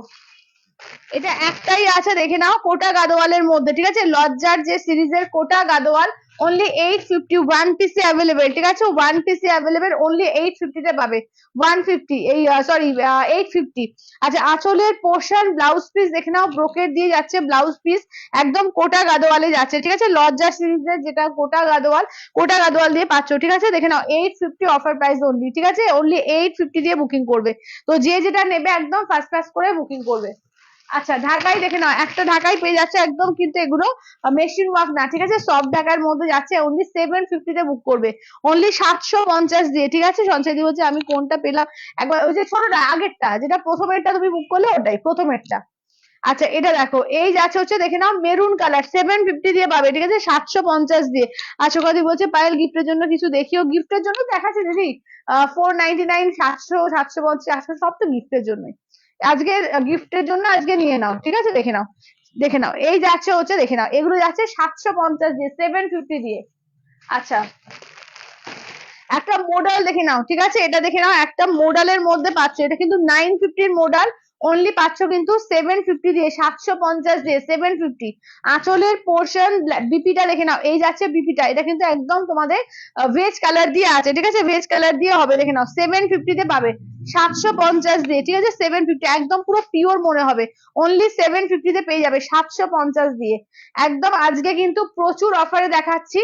এটা একটাই আছে, দেখে নাও, কোটা গাদোয়ালের মধ্যে, ঠিক আছে, লজ্জার যে সিরিজের কোটা গাদোয়াল, অনলি 850, ওয়ান পিসে অ্যাভেলেবেল, ঠিক আছে, ওয়ান পিসে অ্যাভেলেবেল, অনলি 850 তে পাবে, 150 এই সরি 850। আচ্ছা আঁচলের পোর্শন ব্লাউজ পিস দেখে নাও, ব্রোকেট দিয়ে যাচ্ছে ব্লাউজ পিস, একদম কোটা গাদোয়ালে যাচ্ছে, ঠিক আছে, লজ্জা সিরিজের যেটা কোটা গাদোয়াল, কোটা গাদোয়াল দিয়ে পাচ্ছ, ঠিক আছে, দেখে নাও 850 অফার প্রাইস অনলি, ঠিক আছে, অনলি 850 দিয়ে বুকিং করবে। তো যে যেটা নেবে একদম ফার্স্ট ফার্স্ট করে বুকিং করবে। আচ্ছা ঢাকাই দেখে নাও, একটা ঢাকাই পেয়ে যাচ্ছে একদম, কিন্তু এগুলো মেশিন ওয়ার্ক না, ঠিক আছে, সব ঢাকার মধ্যে যাচ্ছে, অনলি 750 তে বুক করবে, অনলি 750 দিয়ে, ঠিক আছে। সঞ্চয় দিয়ে বলছে আমি কোনটা পেলাম, একবার ওই যে ছোটটা আগেরটা, যেটা প্রথমেরটা তুমি বুক করলে, ওটাই প্রথমেরটা। আচ্ছা এটা দেখো, এই যাচ্ছে হচ্ছে দেখে নাও মেরুন কালার, 750 দিয়ে পাবে, ঠিক আছে, 750 দিয়ে। আচ্ছা কথা বলছে পায়েল গিফটের জন্য কিছু দেখিও, গিফটের জন্য দেখাচ্ছে দিদি। 499, 700, 750, 800 সব তো গিফটের জন্যই। আজকে গিফটের জন্য আজকে নিয়ে নাও, ঠিক আছে, দেখে নাও, দেখে নাও, এই যাচ্ছে হচ্ছে দেখে নাও, এগুলো যাচ্ছে 750 দিয়ে, 750 দিয়ে। আচ্ছা একটা মোডাল দেখে নাও, ঠিক আছে, এটা দেখে নাও, একটা মোডালের মধ্যে পাচ্ছ, এটা কিন্তু 950 মোডাল, অনলি পাচ্ছ কিন্তু 750 দিয়ে, 750 দিয়ে 750। আঁচলের পোর্শন বিপিটা দেখে নাও, এই যাচ্ছে বিপিটা, এটা কিন্তু একদম তোমাদের ভেজ কালার দিয়ে আছে, ঠিক আছে, ভেজ কালার দিয়ে হবে, দেখে নাও 750 তে পাবে, 750 দিয়ে, ঠিক আছে, 750 একদম পুরো পিওর মনে হবে, অনলি 750 তে পেয়ে যাবে 750 দিয়ে। একদম আজকে কিন্তু প্রচুর অফারে দেখাচ্ছি,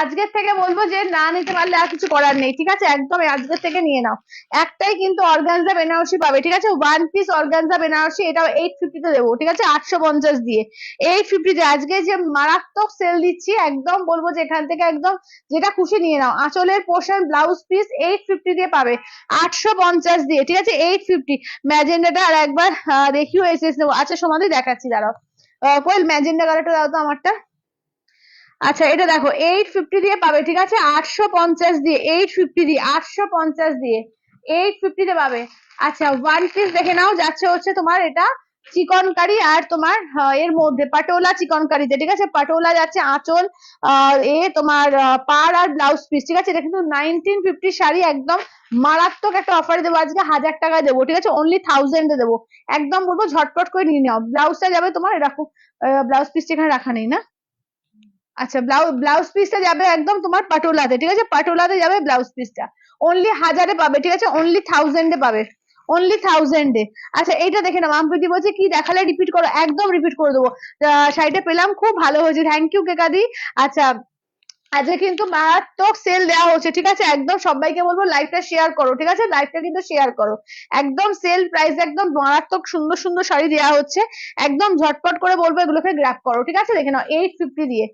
আজকের থেকে বলবো যে না নিতে পারলে আর কিছু করার নেই, ঠিক আছে, একদম আজকের থেকে নিয়ে নাও। একটাই কিন্তু অর্গানজা বেনারসি পাবে, ঠিক আছে, ওয়ান পিস অর্গানজা বেনারসি, এটাও 850 তে দেবো, ঠিক আছে, 850 দিয়ে, 850 তে আজকে যে মারাত্মক সেল দিচ্ছি, একদম বলবো যে এখান থেকে একদম যেটা খুশি নিয়ে নাও। আঁচলের পোর্শন ব্লাউজ পিস 850 দিয়ে পাবে, 850 দিয়ে, ঠিক আছে, 850। ম্যাজেন্ডাটা আর একবার দেখিও এসএস নেবো। আচ্ছা সমাধি দেখাচ্ছি, দাঁড়াও, কোয়েল ম্যাজেন্ডা কালারটা দাও তো আমারটা। আচ্ছা এটা দেখো 850 দিয়ে পাবে, ঠিক আছে, 850 দিয়ে, 850 দিয়ে, 850 দিয়ে, 850 তে পাবে। আচ্ছা ওয়ান পিস দেখে নাও, যাচ্ছে হচ্ছে তোমার এটা চিকনকারি, আর তোমার এর মধ্যে পাটোলা চিকনকারিতে, ঠিক আছে, পাটোলা যাচ্ছে আঁচল, এ তোমার পার আর ব্লাউজ পিস, ঠিক আছে, এটা কিন্তু 1950 শাড়ি, একদম মারাত্মক একটা অফারে দেবো আজকে, 1000 টাকায় দেবো, ঠিক আছে, অনলি 1000 এ দেবো, একদম বলবো ঝটপট করে নিয়ে নাও। ব্লাউজটা যাবে তোমার এরকম, ব্লাউজ পিসটা এখানে রাখা নেই না। আচ্ছা ব্লাউজ পিসটা যাবে একদম তোমার পাটোলাতে, ঠিক আছে, পাটোলাতে যাবে ব্লাউজ পিসটা, অনলি 1000 এ পাবে, ঠিক আছে, অনলি 1000 এ পাবে, অনলি 1000 এ। আচ্ছা এইটা দেখে নাও, আমপ্রীতি বলছে কি দেখালে রিপিট করো, একদম রিপিট করে দেবো। শাড়িটা পেলাম, খুব ভালো হয়েছে, থ্যাংক ইউ কেকাদি। আচ্ছা আজকে কিন্তু মারাত্মক সেল দেওয়া হচ্ছে, ঠিক আছে, একদম সবাইকে বলবো লাইভটা শেয়ার করো, ঠিক আছে, লাইভটা কিন্তু শেয়ার করো, একদম সেল প্রাইস, একদম মারাত্মক সুন্দর সুন্দর শাড়ি দেওয়া হচ্ছে, একদম ঝটপট করে বলবো এগুলোকে গ্র্যাব করো, ঠিক আছে, দেখে নাও 850 দিয়ে,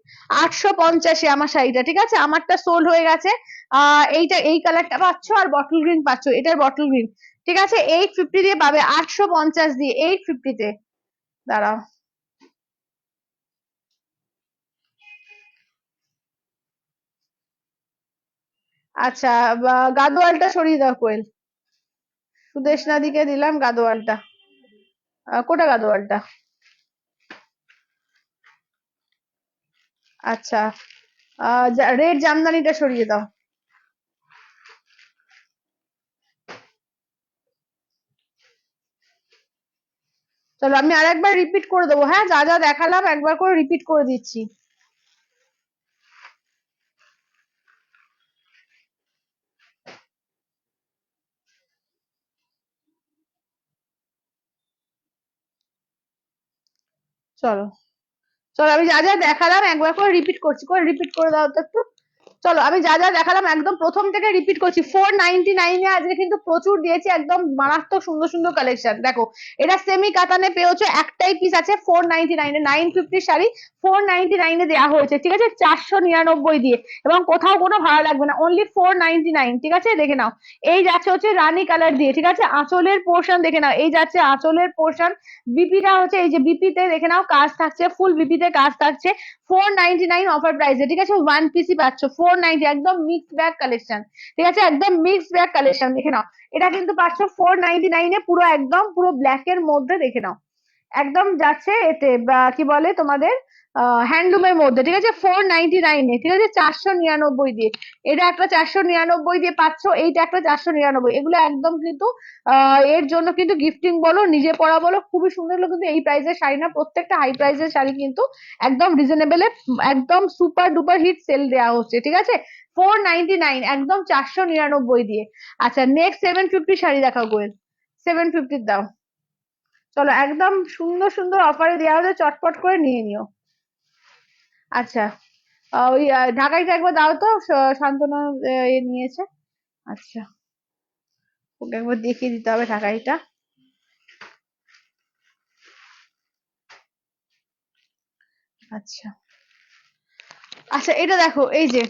850 আমার শাড়িটা, ঠিক আছে, আমারটা সোল্ড হয়ে গেছে। এইটা এই কালারটা পাচ্ছ, আর বটল গ্রিন পাচ্ছ, এটার বটল গ্রিন, ঠিক আছে, 850 দিয়ে পাবে, 850 দিয়ে, 850 তে। দাঁড়াও, আচ্ছা গাদোয়ালটা সরিয়ে দাও কোয়েল, সুদেশনা দিকে দিলাম গাদোয়ালটা, কোটা গাদোয়ালটা। আচ্ছা রেড জামদানিটা সরিয়ে দাও। চলো আমি আর একবার রিপিট করে দেবো, হ্যাঁ, যা যা দেখালাম একবার করে রিপিট করে দিচ্ছি। চলো, চলো আমি যা যা দেখালাম একবার করে রিপিট করছি, করে রিপিট করে দাও তো একটু। চলো আমি যা যা দেখালাম একদম প্রথম থেকে রিপিট করছি। 499 এ আজকে কিন্তু প্রচুর দিয়েছি, একদম মারাত্মক সুন্দর সুন্দর কালেকশন। দেখো এটা সেমি কাতানে পেয়েছো, একটাই পিস আছে 499 এ, 950 শাড়ি 499 এ দেওয়া হয়েছে, ঠিক আছে, 499 দিয়ে, এবং কোথাও কোনো ভাড়া লাগবে না, অনলি 499, ঠিক আছে, দেখে নাও। এই যাচ্ছে হচ্ছে রানী কালার দিয়ে, ঠিক আছে, আঁচলের পোর্শন দেখে নাও, এই যাচ্ছে আঁচলের পোর্শন, বিপিটা হচ্ছে এই যে বিপিতে দেখে নাও কাজ থাকছে, ফুল বিপিতে কাজ থাকছে, 499 অফার প্রাইসে, ঠিক আছে, ওয়ান পিসি পাচ্ছ 490, একদম মিক্স ব্যাগ কালেকশন, ঠিক আছে, একদম মিক্স ব্যাগ কালেকশন, দেখে নাও, এটা কিন্তু পাচ্ছ 499 এ, পুরো একদম পুরো ব্ল্যাক এর মধ্যে, দেখে নাও, একদম যাচ্ছে এতে কি বলে তোমাদের হ্যান্ডলুমের মধ্যে, ঠিক আছে, 499 এ, ঠিক আছে, 499 দিয়ে, এটা একটা 499 দিয়ে পাচ্ছ, এইটা একটা 499, এগুলো একদম কিন্তু এর জন্য কিন্তু গিফটিং বলো নিজে পরা বলো খুবই সুন্দর, এগুলো কিন্তু এই প্রাইসের শাড়ি না, প্রত্যেকটা হাই প্রাইসের শাড়ি কিন্তু একদম রিজনেবল, একদম সুপার ডুপার হিট সেল দেওয়া হচ্ছে, ঠিক আছে, 499 একদম 499 দিয়ে। আচ্ছা নেক্সট 750 শাড়ি দেখাও গোয়েল, 750 দাও। চলো একদম সুন্দর সুন্দর অফারে দেওয়া হচ্ছে, চটপট করে নিয়ে নিও। আচ্ছা ওই ঢাকাইটা একবার দাও তো, শান্তনা নিয়েছে। আচ্ছা ওকে একবার দেখিয়ে দিতে হবে ঢাকাইটা। আচ্ছা আচ্ছা এটা দেখো, এই যে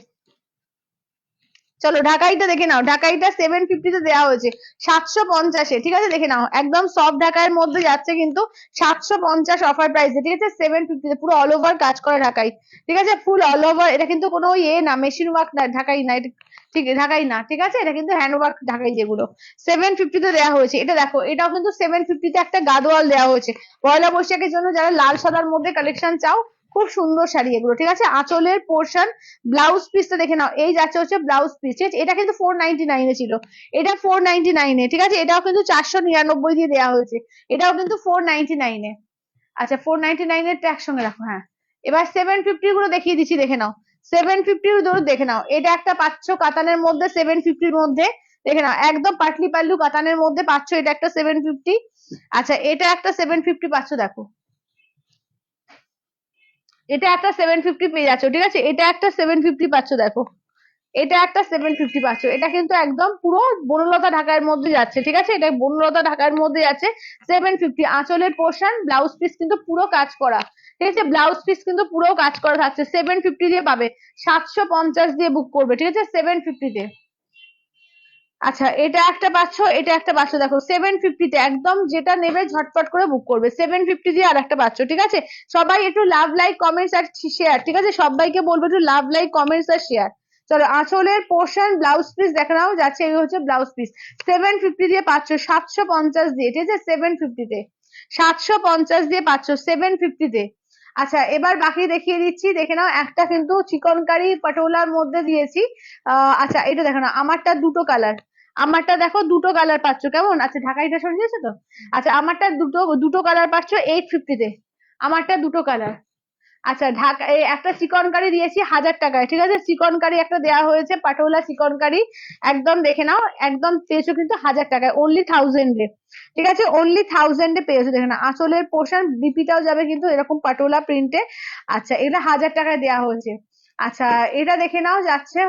চলো ঢাকাইটা দেখে নাও, ঢাকাইটা 750 তে দেওয়া হয়েছে 750-এ, ঠিক আছে দেখে নাও, একদম সফট ঢাকাইয়ের মধ্যে যাচ্ছে কিন্তু 750 অফার প্রাইসে, ঠিক আছে 750-তে, পুরো অল ওভার কাজ করা ঢাকাই, ঠিক আছে ফুল অল ওভার, এটা কিন্তু কোনো ইয়ে না, মেশিন ওয়ার্ক না, ঢাকাই না এটা, ঠিক ঢাকাই না, ঠিক আছে এটা কিন্তু হ্যান্ড ওয়ার্ক ঢাকাই যেগুলো 750-তে দেওয়া হয়েছে। এটা দেখো, এটাও কিন্তু 750-তে একটা গাদোয়াল দেওয়া হয়েছে পয়লা বৈশাখের জন্য, যারা লাল সাদার মধ্যে কালেকশন চাও, খুব সুন্দর শাড়ি এগুলো, ঠিক আছে। আঁচলের পোর্শন, ব্লাউজ পিসটা দেখে নাও, এই যাচ্ছে হচ্ছে ব্লাউজ পিস, ঠিক আছে, এটা কিন্তু 499-এ ছিল, এটা 499-এ, ঠিক আছে, এটাও কিন্তু 499 দিয়ে দেওয়া হয়েছে, এটাও কিন্তু 499-এ। আচ্ছা 499-এর একসঙ্গে রাখো, হ্যাঁ। এবার 750 গুলো দেখিয়ে দিচ্ছি, দেখে নাও, 750 ধরো দেখে নাও, এটা একটা পাচ্ছ কাতানের মধ্যে 750-র মধ্যে, দেখে নাও একদম পাটলি পাল্লু কাতানের মধ্যে পাচ্ছ, এটা একটা 750। আচ্ছা এটা একটা 750 পাচ্ছ, দেখো এটা একটা 750 পেয়ে যাচ্ছ, ঠিক আছে, এটা একটা 750 পাচ্ছ, দেখো এটা একটা 750 পাচ্ছ, এটা কিন্তু একদম পুরো বনলতা ঢাকার মধ্যে যাচ্ছে, ঠিক আছে, এটা বনলতা ঢাকার মধ্যে যাচ্ছে 750। আঁচলের পোর্শন, ব্লাউজ পিস কিন্তু পুরো কাজ করা, ঠিক আছে, ব্লাউজ পিস কিন্তু পুরো কাজ করা থাকছে, 750 দিয়ে পাবে, 750 দিয়ে বুক করবে, ঠিক আছে 750-তে। আচ্ছা এটা একটা পাচ্ছ, এটা একটা পাচ্ছ, দেখো 750-তে, একদম যেটা নেবে ঝটপট করে বুক করবে, 750 দিয়ে আর একটা পাচ্ছ, ঠিক আছে। সবাই একটু লাভ, লাইক, কমেন্টস আর শেয়ার, ঠিক আছে, সবাইকে বলবো একটু লাভ, লাইক, কমেন্টস আর শেয়ার। চলো আঁচলের পোর্শন, ব্লাউজ পিস দেখে নাও, যাচ্ছে এই হচ্ছে ব্লাউজ পিস, 750 দিয়ে পাচ্ছ, 750 দিয়ে, ঠিক আছে 750-তে, 750 দিয়ে পাচ্ছ 750-তে। আচ্ছা এবার বাকি দেখিয়ে দিচ্ছি, দেখে নাও, একটা কিন্তু চিকনকারি পাটোলার মধ্যে দিয়েছি। আচ্ছা এটা দেখো না, আমারটা দুটো কালার, আমারটা দেখো দুটো কালার পাচ্ছ, কেমন, আচ্ছা ঢাকাইটা সরিয়েছে তো। আচ্ছা আমারটা দুটো দুটো কালার পাচ্ছ 850-তে, আমারটা দুটো কালার। আচ্ছা ঢাকা একটা চিকন কারি দিয়েছি 1000 টাকায়, ঠিক আছে, চিকন কারি একটা দেওয়া হয়েছে পাটোলা চিকন কারি, একদম দেখে নাও, একদম পেয়েছো কিন্তু 1000 টাকায়, অনলি 1000-এ, ঠিক আছে অনলি 1000-এ পেয়েছো, দেখে না আঁচলের পোর্শন, বিপিটাও যাবে কিন্তু এরকম পাটোলা প্রিন্টে। আচ্ছা এটা 1000 টাকায় দেওয়া হয়েছে। আচ্ছা এটা দেখে নাও, যাচ্ছে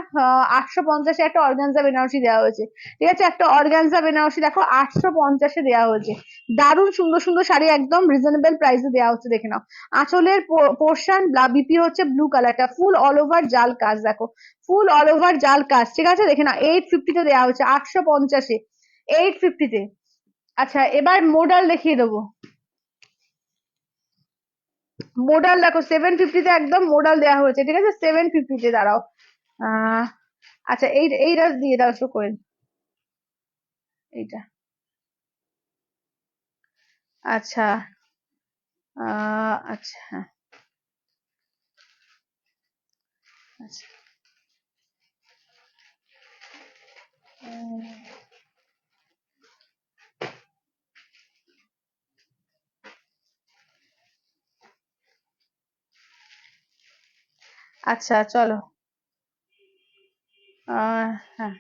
850-এ একটা অর্গানজা বেনারসি দেওয়া হয়েছে, ঠিক আছে, একটা অর্গানজা বেনারসি দেখো 850-এ দেওয়া হয়েছে, দারুণ সুন্দর সুন্দর শাড়ি, একদম রিজনেবল প্রাইসে দেওয়া হচ্ছে, দেখে নাও। আঁচলের পোর্শন, বিপি হচ্ছে ব্লু কালারটা, ফুল অল ওভার জাল কাজ, দেখো ফুল অল ওভার জাল কাজ, ঠিক আছে, দেখে নাও 850-তে দেওয়া হচ্ছে, 850-এ, 850-তে। আচ্ছা এবার মোডাল দেখিয়ে দেবো, মোডাল দেখো 750-তে একদম মোডাল দেওয়া হয়েছে, ঠিক আছে 750-তে, দাঁড়াও। আহ আচ্ছা এইটা দিয়ে দাও শো করেন, এইটা। আচ্ছা আচ্ছা হ্যাঁ, আচ্ছা উম, আচ্ছা চলো হ্যাঁ,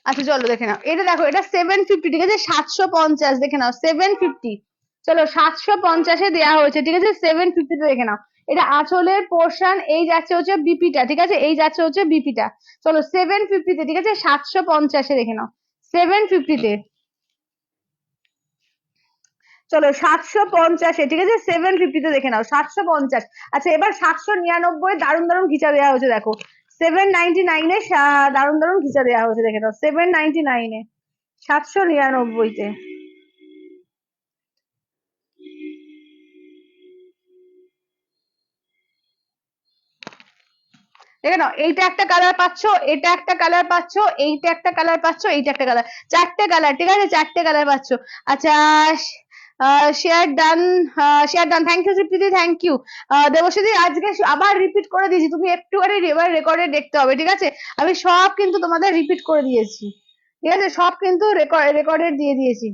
আচ্ছা চলো দেখে নাও, এটা দেখো, এটা 750, ঠিক আছে 750, দেখে নাও 750, চলো 750-এ দেওয়া হয়েছে, ঠিক আছে 750-তে দেখে নাও। এটা আঁচলের পোর্শন, এই যাচ্ছে হচ্ছে বিপিটা, ঠিক আছে, এই যাচ্ছে হচ্ছে বিপিটা, চলো 750-তে, ঠিক আছে 750-এ দেখে নাও, 750-তে, চলো 750-এ, ঠিক আছে 750-তে দেখে নাও 750। আচ্ছা এবার 799 দারুন দারুন ঘিচা দেওয়া হয়েছে, দেখো 799-এ দারুন দারুন ঘিচা দেওয়া হয়েছে, দেখে নাও 799-এ, 799-তে, দেখে নাও, এইটা একটা কালার পাচ্ছ, এটা একটা কালার পাচ্ছ, এইটা একটা কালার পাচ্ছ, এইটা একটা কালার, চারটে কালার, ঠিক আছে চারটে কালার পাচ্ছ। আচ্ছা share done, share done, thank you Dipti, thank you. Debashree আজকে আবার রিপিট করে দিয়েছি, তুমি একটুখানি এবার রেকর্ডে দেখতে হবে, ঠিক আছে, আমি সব কিন্তু তোমাদের রিপিট করে দিয়েছি, ঠিক আছে, সব কিন্তু রেকর্ডে দিয়ে দিয়েছি।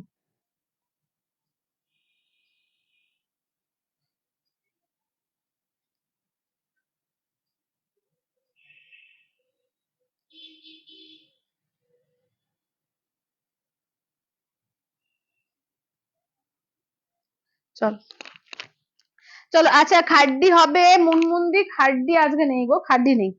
চল চলো আচ্ছা, খাড্ডি হবে মুনমুন্দি। খাড্ডি আজকে নেই গো, খাড্ডি নেই।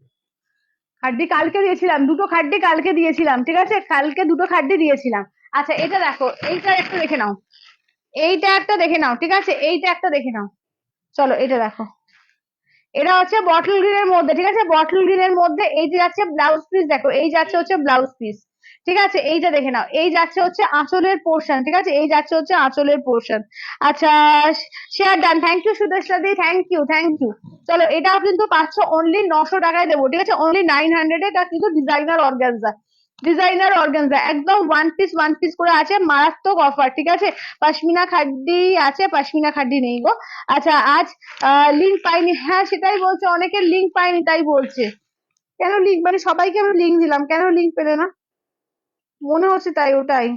খাড্ডি কালকে দিয়েছিলাম, দুটো খাড্ডি কালকে দিয়েছিলাম, ঠিক আছে, কালকে দুটো খাড্ডি দিয়েছিলাম। আচ্ছা এটা দেখো, এইটা একটু দেখে নাও, এইটা একটা দেখে নাও, ঠিক আছে, এইটা একটা দেখে নাও। চলো এটা দেখো, এটা হচ্ছে বটল গ্রিনের মধ্যে, ঠিক আছে, বটল গ্রিনের মধ্যে এই যে যাচ্ছে ব্লাউজ পিস, দেখো এই যাচ্ছে হচ্ছে ব্লাউজ পিস, ঠিক আছে, এইটা দেখে নাও, এই যাচ্ছে হচ্ছে আঁচলের পোর্শন, ঠিক আছে, এই যাচ্ছে হচ্ছে আঁচলের পোর্শন। আচ্ছা, শেয়ার ডান, থ্যাংক ইউ সুদেশলা দি, থ্যাংক ইউ থ্যাংক ইউ। চলো এটাও কিন্তু পাচ্ছ অনলি 900 টাকায় দেবো, ঠিক আছে, অনলি 900 এটা কিন্তু ডিজাইনার অর্গানজা, ডিজাইনার অর্গানজা একদম ওয়ান পিস করে আছে, মারাত্মক অফার, ঠিক আছে। পশমিনা খাড্ডি আছে, পশমিনা খাড্ডি নেই গো। আচ্ছা আজ লিঙ্ক পাইনি, হ্যাঁ সেটাই বলছে, অনেকের লিঙ্ক পাইনি তাই বলছে। কেন লিঙ্ক, মানে সবাইকে আমি লিঙ্ক দিলাম, কেন লিঙ্ক পেলে না? মনে হচ্ছে তাই, ওটাই।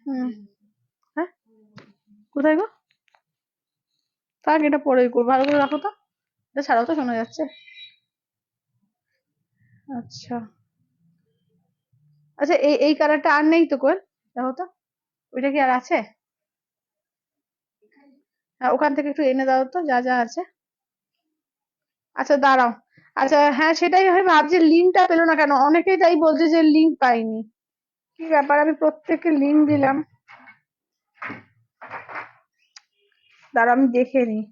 হুম। হ্যাঁ, কোথায় গো? থাক, এটা পরেই করবো, ভালো করে রাখো তো, এটা ছাড়াও তো শোনা যাচ্ছে। আচ্ছা আচ্ছা, এই এই কালারটা আর নেই তো কোয়েল, দেখো তো, ওইটা কি আর আছে? হ্যাঁ, ওখান থেকে একটু এনে দাও তো যা যা আছে। আচ্ছা দাঁড়াও, আচ্ছা হ্যাঁ সেটাই আমি ভাবছি, লিঙ্কটা পেলো না কেন, অনেকেই তাই বলছে যে লিঙ্ক পাইনি। কি ব্যাপার, আমি প্রত্যেককে লিঙ্ক দিলাম, দাঁড়া আমি দেখে নিই।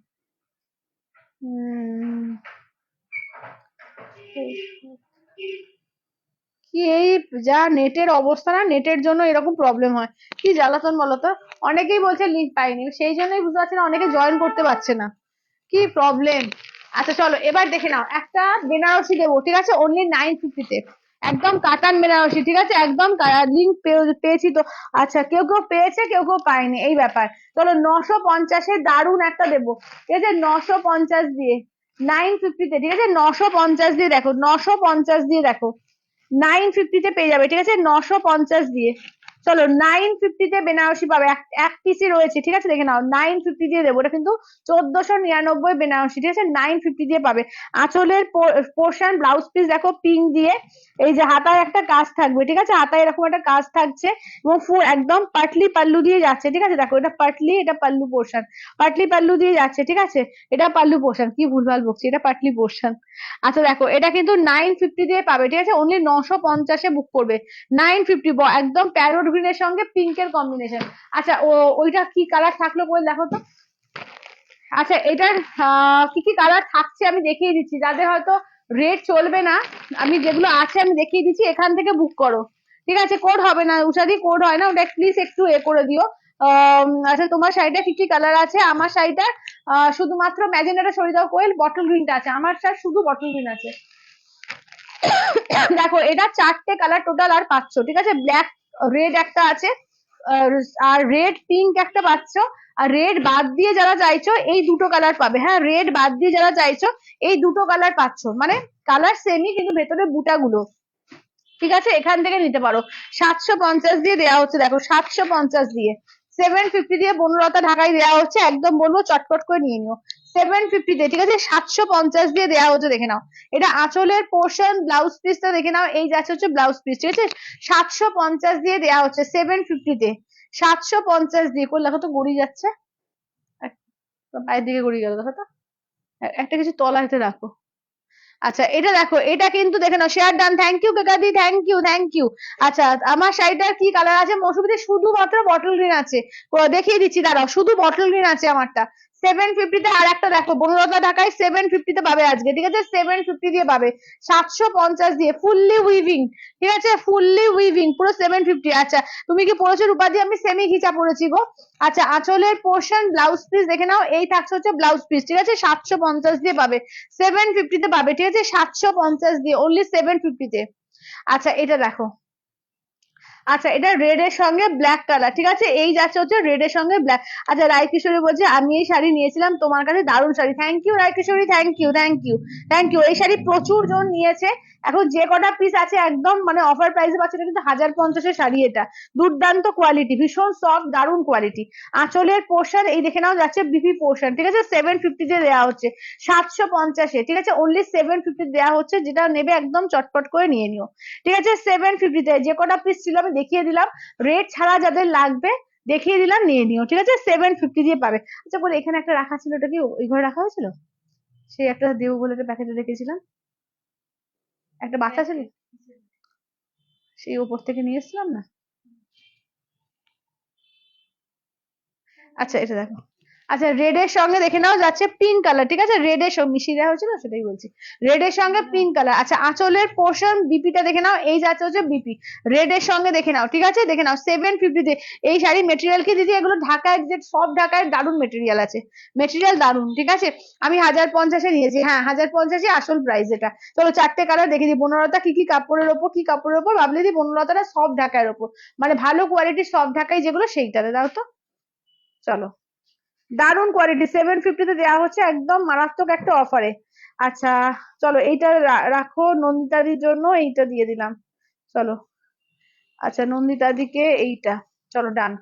কি এই যা নেটের অবস্থা না, নেটের জন্য এরকম প্রবলেম হয়, কি জ্বালাতন বলতো। অনেকেই বলছে লিঙ্ক পাইনি, সেই জন্যই বুঝতে পারছি না, অনেকে জয়েন করতে পারছে না, কি প্রবলেম। আচ্ছা চলো এবার দেখে নাও, একটা বেনারসি দেবো, ঠিক আছে, অনলি 950-তে, একদম কাতান বেনারসি, ঠিক আছে, একদম লিঙ্ক পেয়েছি তো। আচ্ছা কেউ কেউ পেয়েছে, কেউ কেউ পায়নি, এই ব্যাপার। চলো 950-এ দারুন একটা দেবো, ঠিক আছে, 950 দিয়ে, 950-তে, ঠিক আছে, 950 দিয়ে দেখো, 950 দিয়ে দেখো, 950-তে পেয়ে যাবে, ঠিক আছে, 950 দিয়ে। চলো 950-তে বেনারসি পাবে, এক পিসই রয়েছে, ঠিক আছে, দেখে নাও, 950 দিয়ে দেবো, ওটা কিন্তু 1499 বেনারসি, ঠিক আছে, 950 দিয়ে পাবে। আঁচলের পোর্শন ব্লাউজ পিস দেখো পিঙ্ক দিয়ে, এই যে হাতায় একটা কাজ থাকবে, ঠিক আছে, হাতায় এরকম একটা কাজ থাকছে, এবং ফুল একদম পাটলি পাল্লু দিয়ে যাচ্ছে, ঠিক আছে, দেখো এটা পাটলি, এটা পাল্লু পোর্শন, পাটলি পাল্লু দিয়ে যাচ্ছে, ঠিক আছে, এটা পাল্লু পোর্শন, কি ভুলভাল বকছি, এটা পাটলি পোর্শন। আচ্ছা দেখো, এটা কিন্তু 950 দিয়ে পাবে, ঠিক আছে, অনলি 950-এ বুক করবে, 950, একদম প্যারোট গ্রিনের সঙ্গে পিঙ্কের কম্বিনেশন। আচ্ছা ওইটা কি কালার থাকলো বলে দেখো তো। আচ্ছা এটার কি কি কালার থাকছে আমি দেখিয়ে দিচ্ছি, যাদের হয়তো রেট চলবে না, আমি যেগুলো আছে আমি দেখিয়ে দিচ্ছি, এখান থেকে বুক করো, ঠিক আছে, কোড হবে না উষাদি, কোড হয় না ওটা, প্লিজ একটু এ করে দিও। আচ্ছা তোমার শাড়িটা কি কি কালার আছে? আমার শাড়িটা শুধুমাত্র ম্যাজেন্ডাটা সরিয়ে দাও কোয়েল, বটল গ্রিনটা আছে, আমার শাড়ি শুধু বটল গ্রিন আছে। দেখো এটা 4টে কালার টোটাল আর পাচ্ছ, ঠিক আছে, ব্ল্যাক রেড একটা আছে, আর রেড পিঙ্ক একটা পাচ্ছ, আর রেড বাদ দিয়ে যারা চাইছো এই দুটো কালার পাবে, হ্যাঁ রেড বাদ দিয়ে যারা চাইছো এই দুটো কালার পাচ্ছ, মানে কালার সেমই কিন্তু ভেতরে বুটাগুলো, ঠিক আছে, এখান থেকে নিতে পারো। 750 দিয়ে দেওয়া হচ্ছে, দেখো 750 দিয়ে, 750 দিয়ে বনলতা ঢাকায় দেওয়া হচ্ছে, একদম বলবো চটপট করে নিয়ে নিও, 750 দিয়ে, ঠিক আছে, 750 দিয়ে দেওয়া হচ্ছে, দেখে নাও, এটা আঁচলের পোর্শন ব্লাউজ পিসটা দেখে নাও, এই যাচ্ছে হচ্ছে ব্লাউজ পিস, ঠিক আছে, 750 দিয়ে দেওয়া হচ্ছে, 750-তে, 750 দিয়ে, করলে দেখো তো গড়িয়ে যাচ্ছে, বাইরের দিকে গড়িয়ে গেল, দেখো তো, একটা কিছু তলাতে রাখো। আচ্ছা এটা দেখো, এটা কিন্তু দেখে নাও, শেয়ার ডান, থ্যাংক ইউ কাকাদি, থ্যাংক ইউ থ্যাংক ইউ। আচ্ছা আমার শাড়িটার কি কালার আছে মৌসুমীতে, শুধুমাত্র বটল গ্রিন আছে, দেখিয়ে দিচ্ছি দাঁড়াও, শুধু বটল গ্রিন আছে আমারটা, 750-তে, আর একটা দেখো বনলতা ঢাকায় 750-তে পাবে আজকে, ঠিক আছে, 750 দিয়ে পাবে, 750 দিয়ে, ফুললি উইভিং, ঠিক আছে, ফুললি উইভিং পুরো 750। আচ্ছা তুমি কি পড়েছো রূপাদি? আমি সেমি ঘিচা পড়েছি গো। আচ্ছা আঁচলের পোর্শন ব্লাউজ পিস দেখে নাও, এই থাকছে হচ্ছে ব্লাউজ পিস, ঠিক আছে, 750 দিয়ে পাবে, 750-তে পাবে, ঠিক আছে, 750 দিয়ে, অনলি 750-তে। আচ্ছা এটা দেখো, আচ্ছা এটা রেড এর সঙ্গে ব্ল্যাক কালার, ঠিক আছে, এই যাচ্ছে হচ্ছে রেড এর সঙ্গে ব্ল্যাক। আচ্ছা রায়কিশোরী বলছে আমি এই শাড়ি নিয়েছিলাম তোমার কাছে, দারুণ sari, thank you Raikishori, thank you thank you thank you. এই শাড়ি প্রচুর জন নিয়েছে, এখন যে কটা পিস আছে একদম মানে অফার প্রাইসে পাচ্ছে, এটা কিন্তু 1050-এর শাড়ি, এটা দুর্দান্ত কোয়ালিটি, ভীষণ সফট, দারুণ কোয়ালিটি। আঁচলের পোর্শন এই দেখে নাও যাচ্ছে বিপি পোর্শন, ঠিক আছে, 750-তে দেওয়া হচ্ছে, 750-এ, ঠিক আছে, অনলি 750 দেওয়া হচ্ছে, যেটা নেবে একদম চটপট করে নিয়ে নিও, ঠিক আছে, 750-তে যে কটা পিস ছিল আমি দেখিয়ে দিলাম, রেট ছাড়া যাদের লাগবে দেখিয়ে দিলাম, নিয়ে নিও, ঠিক আছে? 750 দিয়ে পাবে। আচ্ছা বলে এখানে একটা রাখা ছিল, ওটা কি ওই ঘরে রাখা হয়েছিল? সেই একটা দেবো বলে একটা প্যাকেটে রেখেছিলাম, একটা বাচ্চা ছিল, সেই উপর থেকে নিয়ে এসেছিলাম না। আচ্ছা এটা দেখো, আচ্ছা রেড এর সঙ্গে দেখে নাও যাচ্ছে পিঙ্ক কালার, ঠিক আছে? রেড এর সঙ্গে মিশিয়ে দেওয়া হয়েছিল, সেটাই বলছি। রেড এর সঙ্গে পিঙ্ক কালার। আচ্ছা আঁচলের পোর্শন বিপিটা দেখে নাও, এই যাচ্ছে হচ্ছে বিপি রেড এর সঙ্গে, দেখে নাও, ঠিক আছে? দেখে নাও 750 তে এই শাড়ি। মেটেরিয়াল কি দিদি এগুলো ঢাকায়, যে সব ঢাকায় দারুণ মেটেরিয়াল আছে, মেটেরিয়াল দারুণ, ঠিক আছে? আমি 1050-এ নিয়েছি, হ্যাঁ 1050-ই আসল প্রাইস এটা। চলো চারটে কালার দেখে দিই। বনলতা কি কি কাপড়ের ওপর, কি কাপড়ের ওপর ভাবলে দি? বনলতাটা সব ঢাকার ওপর, মানে ভালো কোয়ালিটির সব ঢাকাই যেগুলো, সেইটাতে দাও তো। চলো, দারুণ কোয়ালিটি, 750-তে দেওয়া হচ্ছে একদম মারাত্মক একটা অফারে। আচ্ছা চলো এইটা রাখো, নন্দিতাদির জন্য এইটা দিয়ে দিলাম। চলো, আচ্ছা নন্দিতাদিকে এইটা, চলো ডান।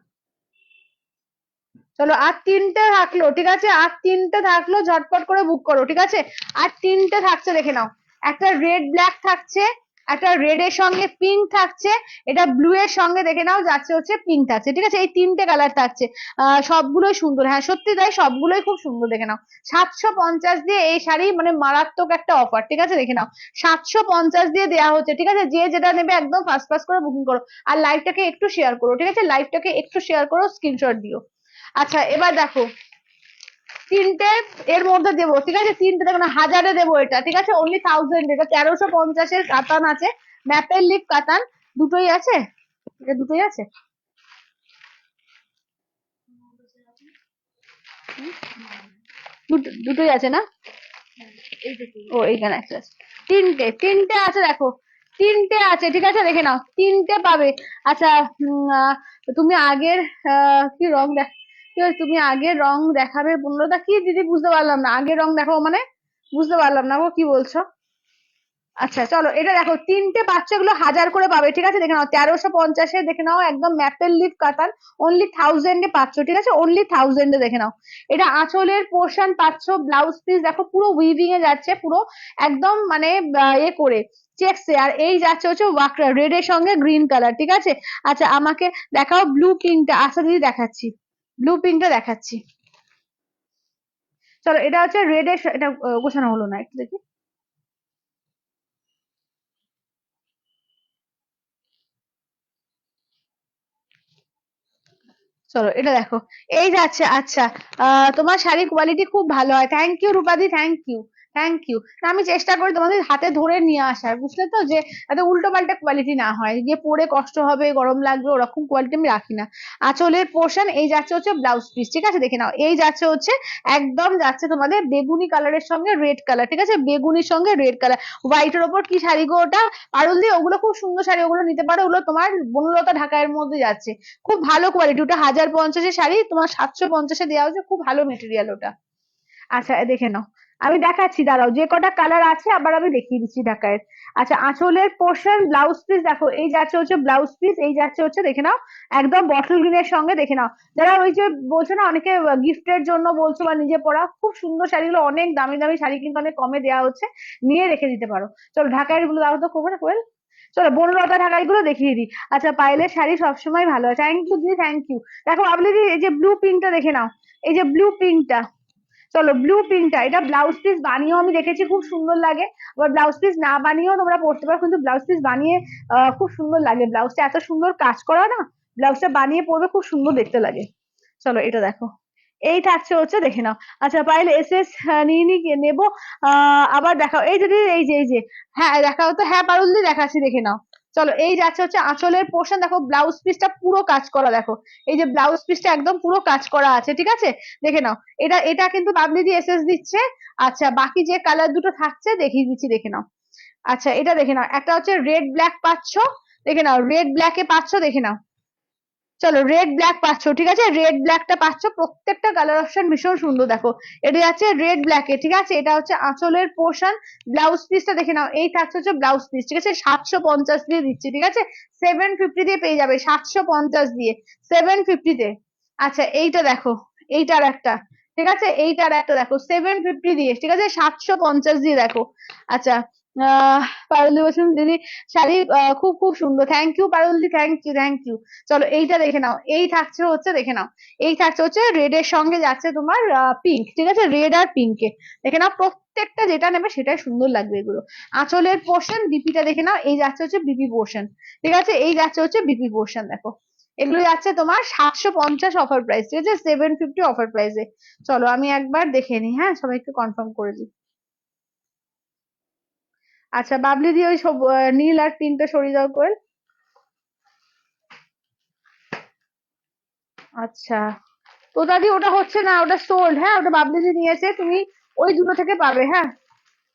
চলো আর তিনটে থাকলো, ঠিক আছে? আর তিনটে থাকলো, ঝটপট করে বুক করো, ঠিক আছে? আর তিনটে থাকছে, দেখে নাও। একটা রেড ব্ল্যাক থাকছে, একটা রেড এর সঙ্গে পিঙ্ক থাকছে, এটা ব্লু এর সঙ্গে দেখে নাও যাচ্ছে হচ্ছে পিঙ্ক থাকছে, ঠিক আছে? এই তিনটে কালার থাকছে। সবগুলোই সুন্দর, হ্যাঁ সত্যি তাই, সবগুলোই খুব সুন্দর, দেখে নাও। 750 দিয়ে এই শাড়ি, মানে মারাত্মক একটা অফার, ঠিক আছে? দেখে নাও 750 দিয়ে দেওয়া হচ্ছে, ঠিক আছে? যে যেটা নেবে একদম ফার্স্ট ফার্স্ট করে বুকিং করো। আর লাইভটাকে একটু শেয়ার করো, ঠিক আছে? লাইভটাকে একটু শেয়ার করো, স্ক্রিনশট দিও। আচ্ছা এবার দেখো, তিনটে এর মধ্যে দেবো, ঠিক আছে? তিনটে দেখো না, 1000-এ দেবো এটা, ঠিক আছে? অনলি 1000, এটা 1350-এর কাতান আছে, ম্যাপের লিপ কাতান, দুটোই আছে, এটা দুটোই আছে। দুটোই আছে না? ও এইখানে একটা আছে, তিনটে তিনটে আছে দেখো, তিনটে আছে, ঠিক আছে? দেখে নাও, তিনটে পাবে। আচ্ছা তুমি আগের কি রং দেখ, কি বলছো? তুমি আগের রং দেখাবে পনেরোটা, কি দিদি বুঝতে পারলাম না, আগের রং দেখাবো মানে? বুঝতে পারলাম না গো, কি বলছো? আচ্ছা চলো এটা দেখো, তিনটে বাচ্চাগুলো 1000 করে পাবে, ঠিক আছে? দেখে নাও 1350-এ, দেখে নাও একদম ম্যাপেল লিফ কাতান, অনলি 1000-এ পাচ্ছ, ঠিক আছে? অনলি 1000-এ, দেখে নাও। এটা আঁচলের পোর্শন পাচ্ছ, ব্লাউজ পিস দেখো পুরো উইভিং এ যাচ্ছে, পুরো একদম মানে এ করে চেকসে, আর এই যাচ্ছে হচ্ছে ওয়াকরা রেড এর সঙ্গে গ্রিন কালার, ঠিক আছে? আচ্ছা আমাকে দেখাও ব্লু পিঙ্কটা, আচ্ছা দিদি দেখাচ্ছি, ব্লু পিঙ্কটা দেখাচ্ছি। চলো এটা হচ্ছে রেড এর, এটা গোছানো হলো না, একটু দেখি। চলো এটা দেখো, এই যাচ্ছে। আচ্ছা তোমার শাড়ির কোয়ালিটি খুব ভালো হয়, থ্যাংক ইউ রূপাদি, থ্যাংক ইউ, থ্যাংক ইউ। আমি চেষ্টা করি তোমাদের হাতে ধরে নিয়ে আসার, বুঝলে তো, যে এত উল্টো পাল্টা কোয়ালিটি না হয়, গিয়ে পরে কষ্ট হবে, গরম লাগবে, ওরকম কোয়ালিটি আমি রাখি না। আঁচলের পোর্শন এই যাচ্ছে হচ্ছে ব্লাউজ পিস, ঠিক আছে? দেখে নাও এই যাচ্ছে হচ্ছে, একদম যাচ্ছে তোমাদের বেগুনি কালারের সঙ্গে রেড কালার, ঠিক আছে? বেগুনির সঙ্গে রেড কালার, হোয়াইটের ওপর কি শাড়ি গো ওটা, পারুল দি? ওগুলো খুব সুন্দর শাড়ি, ওগুলো নিতে পারো, ওগুলো তোমার বনলতা ঢাকাইয়ের মধ্যে যাচ্ছে, খুব ভালো কোয়ালিটি। ওটা 1050-এর শাড়ি, তোমার 750-এ দেওয়া হচ্ছে, খুব ভালো মেটেরিয়াল ওটা। আচ্ছা দেখে নাও, আমি দেখাচ্ছি, দাঁড়াও, যে কটা কালার আছে আবার আমি দেখিয়ে দিচ্ছি ঢাকায়। আচ্ছা আঁচলের পোর্শন ব্লাউজ পিস দেখো, এই যাচ্ছে হচ্ছে ব্লাউজ পিস, এই যাচ্ছে হচ্ছে, দেখে নাও একদম বটল গ্রিনের সঙ্গে, দেখে নাও। যারা ওই যে বলছো না অনেকে গিফটের জন্য বলছো বা নিজে পরা, খুব সুন্দর শাড়িগুলো, অনেক দামি দামি শাড়ি কিন্তু অনেক কমে দেওয়া হচ্ছে, নিয়ে রেখে দিতে পারো। চলো ঢাকাইয়ের গুলো দাও তো, কোয়েল। চলো বনলতা ঢাকাই গুলো দেখিয়ে দিই। আচ্ছা পায়েলের শাড়ি সবসময় ভালো হয়, থ্যাংক ইউ দিদি, থ্যাংক ইউ। দেখো আপনি এই যে ব্লু পিঙ্কটা দেখে নাও, এই যে ব্লু পিঙ্কটা, চলো ব্লু পিঙ্কটা, এটা ব্লাউজ পিস বানিয়েও আমি দেখেছি, খুব সুন্দর লাগে। আবার ব্লাউজ পিস না বানিয়েও তোমরা পড়তে পারো, কিন্তু ব্লাউজ পিস বানিয়ে খুব সুন্দর লাগে, ব্লাউজটা এত সুন্দর কাজ করা না, ব্লাউজটা বানিয়ে পরবে খুব সুন্দর দেখতে লাগে। চলো এটা দেখো, এই থাকছে হচ্ছে, দেখে নাও। আচ্ছা পাইলে এস এস নিয়ে নিয়ে নেবো। আবার দেখাও, এই যে দিদি, এই যে হ্যাঁ দেখাও তো, হ্যাঁ পারুল দি দেখাচ্ছি, দেখে নাও। চলো এই যাচ্ছে হচ্ছে আঁচলের পোর্শন, দেখো ব্লাউজ পিসটা পুরো কাজ করা, দেখো এই যে ব্লাউজ পিসটা একদম পুরো কাজ করা আছে, ঠিক আছে? দেখে নাও, এটা এটা কিন্তু বাবলি দি এস এস দিচ্ছে। আচ্ছা বাকি যে কালার দুটো থাকছে দেখিয়ে দিচ্ছি, দেখে নাও। আচ্ছা এটা দেখে নাও, একটা হচ্ছে রেড ব্ল্যাক পাচ্ছ, দেখে নাও রেড ব্ল্যাকে পাচ্ছ, দেখে নাও। চলো রেড ব্ল্যাক পাচ্ছ, ঠিক আছে? রেড ব্ল্যাকটা পাচ্ছ, প্রত্যেকটা কালার অপশন ভীষণ সুন্দর, দেখো এটা যাচ্ছে রেড ব্ল্যাকে, ঠিক আছে? এটা হচ্ছে আঁচলের পোর্শন, ব্লাউজ পিসটা দেখে নাও, এই থাকছে হচ্ছে ব্লাউজ পিস, ঠিক আছে? 750 দিয়ে দিচ্ছি, ঠিক আছে? 750 দিয়ে পেয়ে যাবে, 750 দিয়ে 750-তে। আচ্ছা এইটা দেখো, এইটার একটা, ঠিক আছে? এইটার একটা দেখো 750 দিয়ে, ঠিক আছে? 750 দিয়ে দেখো। আচ্ছা পারুলদি বলছেন দিদি শাড়ি খুব খুব সুন্দর, থ্যাংক ইউ পারুলদি, থ্যাংক ইউ থ্যাংক ইউ। চলো এইটা দেখে নাও, এই থাকছে হচ্ছে দেখে নাও, এই থাকছে হচ্ছে রেড এর সঙ্গে যাচ্ছে তোমার পিঙ্ক, ঠিক আছে, রেড আর পিঙ্কে দেখে নাও, প্রত্যেকটা যেটা নেবে সেটাই সুন্দর লাগবে এগুলো। আঁচলের পোর্শন বিপিটা দেখে নাও, এই যাচ্ছে হচ্ছে বিপি পোর্শন, ঠিক আছে, এই যাচ্ছে হচ্ছে বিপি পোর্শন, দেখো এগুলো যাচ্ছে তোমার 750 অফার প্রাইস, ঠিক আছে, 750 অফার প্রাইসে। চলো আমি একবার দেখে নিই, হ্যাঁ সবাইকে কনফার্ম করে দিই। আচ্ছা বাবলি দিয়ে ওই সব নীল আর পিঙ্কটা সরিয়ে দাও করে। আচ্ছা তো দাদি ওটা হচ্ছে না, ওটা সোল্ড, হ্যাঁ ওটা বাবলি দিয়ে নিয়েছে, তুমি ওই দুটো থেকে পাবে, হ্যাঁ।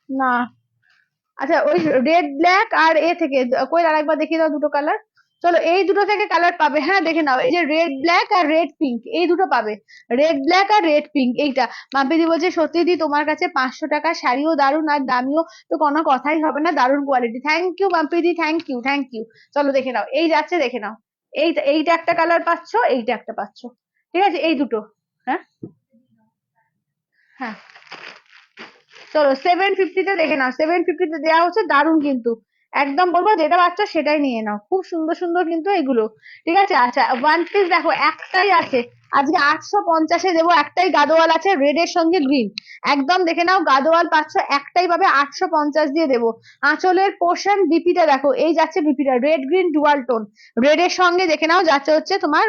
না, আচ্ছা ওই রেড ব্ল্যাক আর এ থেকে কই আরেকবার দেখিয়ে দাও দুটো কালার। চলো এই দুটো থেকে কালার পাবে, হ্যাঁ দেখে নাও, এই যে রেড ব্ল্যাক আর রেড পিঙ্ক এই দুটো পাবে, রেড ব্ল্যাক আর রেড পিঙ্ক এইটা। মাম্পিদি বলছে সত্যি দি তোমার কাছে 500 টাকা শাড়িও দারুণ আর দামিও তো কোনো কথাই হবে না, দারুণ কোয়ালিটি, থ্যাংক ইউ মাম্পিদি, থ্যাংক ইউ থ্যাংক ইউ। চলো দেখে নাও, এই যাচ্ছে দেখে নাও, এইটা এইটা একটা কালার পাচ্ছ, এইটা একটা পাচ্ছ, ঠিক আছে, এই দুটো। হ্যাঁ হ্যাঁ চলো 750-তে দেখে নাও, 750-তে দেওয়া হচ্ছে, দারুণ কিন্তু, একদম বলবো যেটা বাচ্চা সেটাই নিয়ে নাও, খুব সুন্দর সুন্দর কিন্তু এগুলো, ঠিক আছে। আচ্ছা ওয়ান পিস দেখো একটাই আছে, আজকে 850-এ দেবো, একটাই গাদোয়াল আছে রেড এর সঙ্গে গ্রিন, একদম দেখে নাও গাদোয়াল পাচ্ছ একটাই পাবে, 850 দিয়ে দেবো। আঁচলের পোর্শন বিপিটা দেখো, এই যাচ্ছে বিপিটা red green dual tone, red এর সঙ্গে দেখে নাও যাচ্ছে হচ্ছে তোমার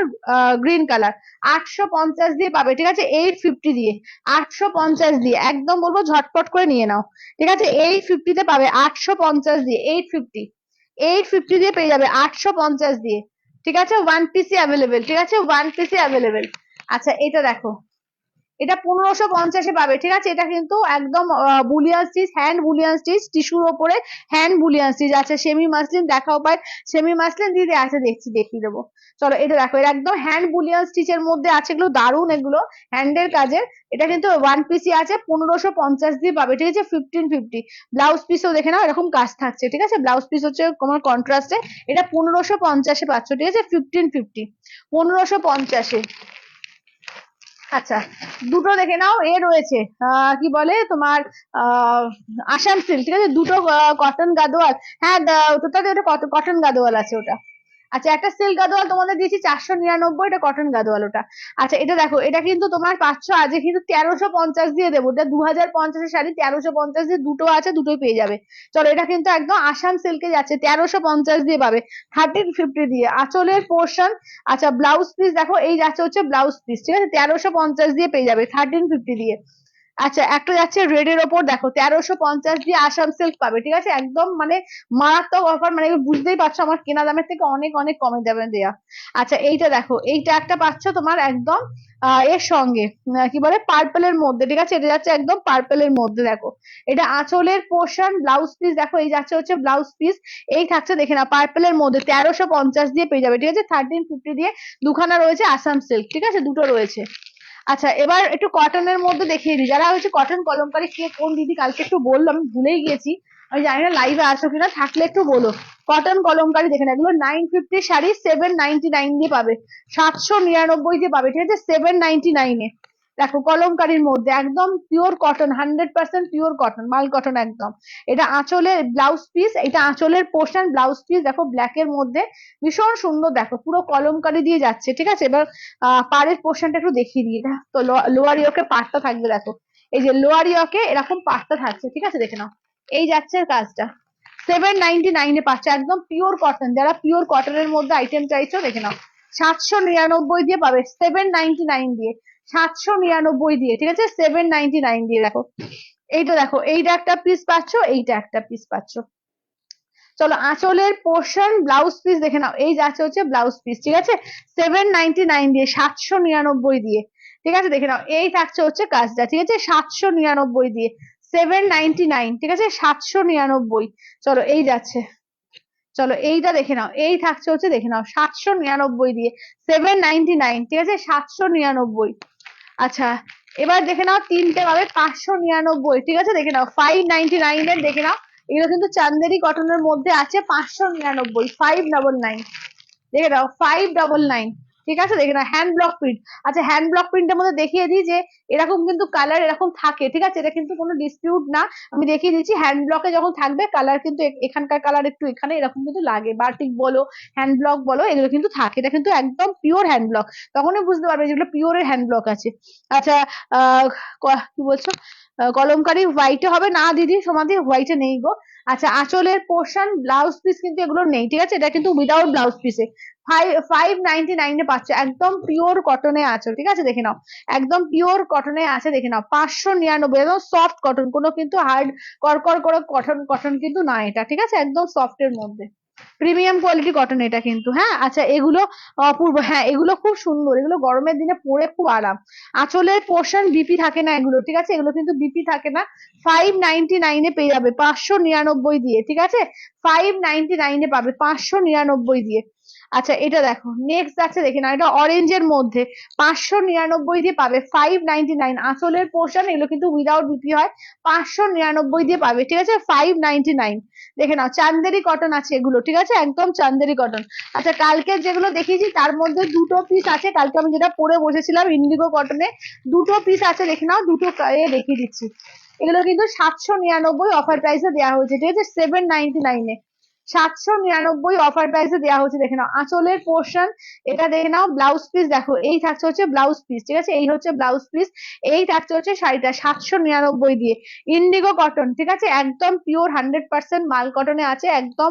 গ্রিন কালার, 850 দিয়ে পাবে, ঠিক আছে, 850 দিয়ে, 850 দিয়ে একদম বলবো ঝটপট করে নিয়ে নাও, ঠিক আছে, 850-তে পাবে, 850 দিয়ে, 850, 850 দিয়ে পেয়ে যাবে, 850 দিয়ে, ঠিক আছে, ওয়ান পিসি অ্যাভেলেবেল, ঠিক আছে, ওয়ান পিসি অ্যাভেলেবেল। আচ্ছা এটা দেখো, এটা 1550-এ পাবে, ঠিক আছে, এটা কিন্তু একদম Boolean stitch, hand Boolean stitch, টিস্যুর ওপরে হ্যান্ড বুলিয়ান স্টিচ আছে, সেমি মাসলিন দেখাও পায়, সেমি মাসলিন দিদি আছে, দেখছি দেখিয়ে দেবো। চলো এটা দেখো, এটা একদম হ্যান্ড বুলিয়ান স্টিচের মধ্যে আছে, এগুলো দারুণ, এগুলো হ্যান্ডের কাজের, এটা কিন্তু ওয়ান পিসি আছে, 1550 দিয়ে পাবে, ঠিক আছে, 1550। ব্লাউজ পিসও দেখে নাও এরকম কাজ থাকছে, ঠিক আছে, ব্লাউজ পিস হচ্ছে তোমার কন্ট্রাস্টে, এটা 1550-এ পাচ্ছ, ঠিক আছে, 1550, 1550-এ। আচ্ছা দুটো দেখে নাও, এ রয়েছে কি বলে তোমার আহ আসাম সিল্ক, ঠিক আছে, দুটো কটন গাদোয়াল, হ্যাঁ ওটাতে ওটা কটন গাদোয়াল আছে ওটা। আচ্ছা একটা সিল্ক গাদোয়াল তোমাদের দিয়েছি 499, এটা কটন গাদোয়াল ওটা। আচ্ছা এটা দেখো, এটা কিন্তু তোমার 500, আজকে কিন্তু 1350 দিয়ে দেবো, এটা 2050-এর শাড়ি, 1350 দিয়ে দুটো আছে, দুটোই পেয়ে যাবে। চলো এটা কিন্তু একদম আসাম সিল্কে যাচ্ছে, 1350 দিয়ে পাবে, 1350 দিয়ে। আঁচলের পোর্শন, আচ্ছা ব্লাউজ পিস দেখো, এই যাচ্ছে হচ্ছে ব্লাউজ পিস, ঠিক আছে, 1350 দিয়ে পেয়ে যাবে, 1350 দিয়ে। আচ্ছা একটা যাচ্ছে রেড এর ওপর দেখো, 1350 দিয়ে আসাম সিল্ক পাবে, ঠিক আছে, একদম মানে মারাত্মক অফার, মানে বুঝতেই পারছো আমার কেনা দামের থেকে অনেক অনেক কমে দামে দেয়া। আচ্ছা এইটা দেখো, এইটা একটা পাচ্ছ তোমার একদম এর সঙ্গে কি বলে পার্পেলের মধ্যে, ঠিক আছে, এটা যাচ্ছে একদম পার্পেলের মধ্যে, দেখো এটা আঁচলের পোর্শন, ব্লাউজ পিস দেখো, এই যাচ্ছে হচ্ছে ব্লাউজ পিস, এই থাকছে দেখে না পার্পেলের মধ্যে, 1350 দিয়ে পেয়ে যাবে, ঠিক আছে, 1350 দিয়ে। দুখানা রয়েছে আসাম সিল্ক, ঠিক আছে, দুটো রয়েছে। আচ্ছা এবার একটু কটনের মধ্যে দেখিয়ে দিই, যারা হচ্ছে কটন কলমকারী, কে কোন দিদি কালকে একটু বললো, আমি ভুলেই গিয়েছি, আমি জানি না লাইভে আসো কিনা, থাকলে একটু বলো। কটন কলমকারী দেখে না, এগুলো 950 শাড়ি 799 দিয়ে পাবে, 799 দিয়ে পাবে, ঠিক আছে, 799-এ। দেখো কলমকারীর মধ্যে একদম পিওর কটন, 100% পিওর কটন, মাল কটন একদম। এটা আঁচলের ব্লাউজ পিস, এটা আঁচলের পোর্শন, ব্লাউজ পিস দেখো ব্ল্যাক এর মধ্যে, ভীষণ সুন্দর, দেখো পুরো কলমকারী দিয়ে যাচ্ছে, ঠিক আছে। এবার পাড়ের পোর্শনটা একটু দেখিয়ে দিই, এটা তো লোয়ার ইয়োকে পাড়টা থাকবে, দেখো এই যে লোয়ার ইয়োকে এরকম পাড়টা থাকছে, ঠিক আছে, দেখে নাও, এই যাচ্ছে কাজটা, 799-এ পাচ্ছে, একদম পিওর কটন, যারা পিওর কটনের মধ্যে আইটেম চাইছো দেখে নাও, 799 দিয়ে পাবে, 799 দিয়ে, 799 দিয়ে, ঠিক আছে, 799 দিয়ে। দেখো এইটা দেখো, এইটা একটা পিস পাচ্ছ, এইটা একটা পিস পাচ্ছ। চলো আঁচলের পোর্শন ব্লাউজ পিস দেখে নাও, এই যাচ্ছে হচ্ছে ব্লাউজ পিস, ঠিক আছে, 799 দিয়ে, 799 দিয়ে, ঠিক আছে, দেখে নাও, এই থাকছে হচ্ছে কাজটা, ঠিক আছে, 799 দিয়ে, 799, ঠিক আছে, 799। চলো এই যাচ্ছে, চলো এইটা দেখে নাও, এই থাকছে হচ্ছে দেখে নাও 799 দিয়ে, 799, ঠিক আছে, 799। আচ্ছা এবার দেখে নাও তিনটে পাবে 599, ঠিক আছে, দেখে নাও 599-এর দেখে নাও, এগুলো কিন্তু চান্দেরি কটনের মধ্যে আছে, 599, 599, দেখে নাও 599, ঠিক আছে, দেখে না হ্যান্ড ব্লক প্রিন্ট। আচ্ছা হ্যান্ড ব্লক প্রিন্টের মধ্যে দেখিয়ে দিই যে এরকম কিন্তু কালার এরকম থাকে, ঠিক আছে, এটা কিন্তু কোনো ডিসপিউট না। আমি দেখিয়ে দিচ্ছি হ্যান্ড ব্লকে যখন থাকবে কালার কিন্তু এখানকার কালার একটু এখানে এরকম কিন্তু লাগে, বাটিক বলো হ্যান্ড ব্লক বলো এগুলো কিন্তু থাকে, এটা কিন্তু একদম পিওর হ্যান্ড ব্লক, তখনই বুঝতে পারবে যেগুলো পিওরের হ্যান্ড ব্লক আছে। আচ্ছা আহ কি বলছো, কলমকারি হোয়াইটে হবে না দিদি, সমাধি হোয়াইটে নেই গো। আচ্ছা আঁচলের পোর্শন ব্লাউজ পিস কিন্তু এগুলো নেই, ঠিক আছে, এটা কিন্তু উইদাউট ব্লাউজ পিসে 599 পাচ্ছ, একদম পিওর কটনে আঁচল, ঠিক আছে, দেখে নাও একদম পিওর কটনে আছে, দেখে নাও 599, একদম সফট কটন, কোনো কিন্তু হার্ড করকর করে কটন কটন কিন্তু না এটা, ঠিক আছে, একদম সফট এর মধ্যে প্রিমিয়াম কোয়ালিটি কটন এটা কিন্তু। হ্যাঁ আচ্ছা এগুলো অপূর্ব, হ্যাঁ এগুলো খুব সুন্দর, এগুলো গরমের দিনে পরে খুব আরাম। আঁচলের পোর্শন বিপি থাকে না এগুলো, ঠিক আছে, এগুলো কিন্তু বিপি থাকে না। 599 পেয়ে যাবে 599 দিয়ে, ঠিক আছে, 599 পাবে 599 দিয়ে। আচ্ছা এটা দেখো নেক্সট আছে, দেখে না এটা অরেঞ্জের মধ্যে 599 দিয়ে পাবে 599, আঁচলের পোর্শন এগুলো কিন্তু উইদাউট বিপি হয়, 599 দিয়ে পাবে, ঠিক আছে, 599। দেখে নাও চান্দেরি কটন আছে এগুলো, ঠিক আছে, একদম চান্দেরি কটন। আচ্ছা কালকে যেগুলো দেখিয়েছি তার মধ্যে দুটো পিস আছে, কালকে আমি যেটা পরে বসেছিলাম ইন্ডিগো কটনে দুটো পিস আছে, দেখে নাও দুটো দেখিয়ে দিচ্ছি। এগুলো কিন্তু 799 অফার প্রাইসে দেওয়া হয়েছে, ঠিক আছে, 799-এ 799 অফার প্রাইসে দেওয়া হচ্ছে, দেখে নাও আঁচলের পোর্শন এটা দেখে নাও, ব্লাউজ পিস দেখো এই থাকছে হচ্ছে ব্লাউজ পিস, ঠিক আছে, এই হচ্ছে ব্লাউজ পিস, এই থাকছে হচ্ছে শাড়িটা 799 দিয়ে, ইন্ডিগো কটন, ঠিক আছে, একদম পিওর 100% মাল কটনে আছে, একদম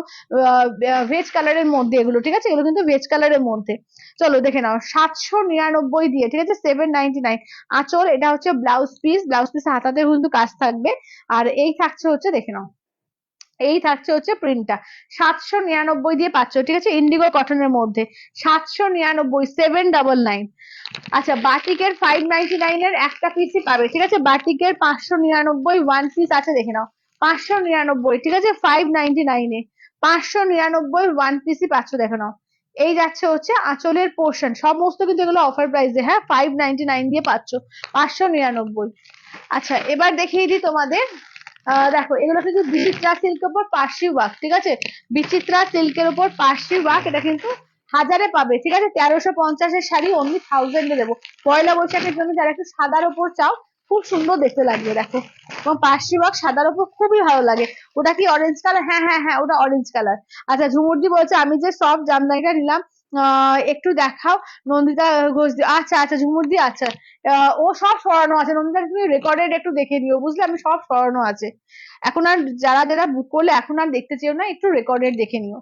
ভেজ কালারের মধ্যে এগুলো, ঠিক আছে, এগুলো কিন্তু ভেজ কালারের মধ্যে। চলো দেখে নাও 799 দিয়ে, ঠিক আছে, 799 আঁচল, এটা হচ্ছে ব্লাউজ পিস, ব্লাউজ পিস হাতাতে কিন্তু কাজ থাকবে, আর এই থাকছে হচ্ছে দেখে নাও এই থাকছে হচ্ছে প্রিন্টটা 799 দিয়ে পাচ্ছ, ঠিক আছে, ইন্ডিগো কটনের মধ্যে 799, 799। আচ্ছা বাটিকের 599 এর একটা পিসই পাবে, ঠিক আছে, বাটিকের 599 ওয়ান পিস আছে, দেখে নাও 599, ঠিক আছে, 599-এ 599 ওয়ান পিসই পাচ্ছ, দেখে নাও। এই যাচ্ছে হচ্ছে আঁচলের পোর্শন, সমস্ত কিন্তু এগুলো অফার প্রাইসে, হ্যাঁ 599 দিয়ে পাচ্ছ 599। আচ্ছা এবার দেখিয়ে দিই তোমাদের, দেখো এগুলো কিন্তু বিচিত্রা সিল্কের উপর পার্সি ওয়ার্ক, ঠিক আছে, বিচিত্রা সিল্কের উপর পার্সি ওয়ার্ক, এটা কিন্তু হাজারে পাবে, ঠিক আছে, 1350-এর শাড়ি অনলি 1000-এ দেবো। পয়লা বৈশাখের জন্য যারা একটু সাদার উপর চাও, খুব সুন্দর দেখতে লাগবে দেখো, এবং পার্সি ওয়ার্ক সাদার উপর খুবই ভালো লাগে। ওটা কি অরেঞ্জ কালার? হ্যাঁ হ্যাঁ হ্যাঁ ওটা অরেঞ্জ কালার। আচ্ছা ঝুমুরজি বলছে আমি যে সব জামদানিটা নিলাম একটু দেখাও, নন্দিতা ঘোষ আচ্ছা আচ্ছা ঝুমুরদি আচ্ছা, ও সব সরানো আছে, নন্দিতা তুমি রেকর্ডেড একটু দেখে নিও বুঝলে, আমি সব সরানো আছে, এখন আর যারা যারা বুক করলে এখন আর দেখতে চেও না, একটু রেকর্ডেড দেখে নিও।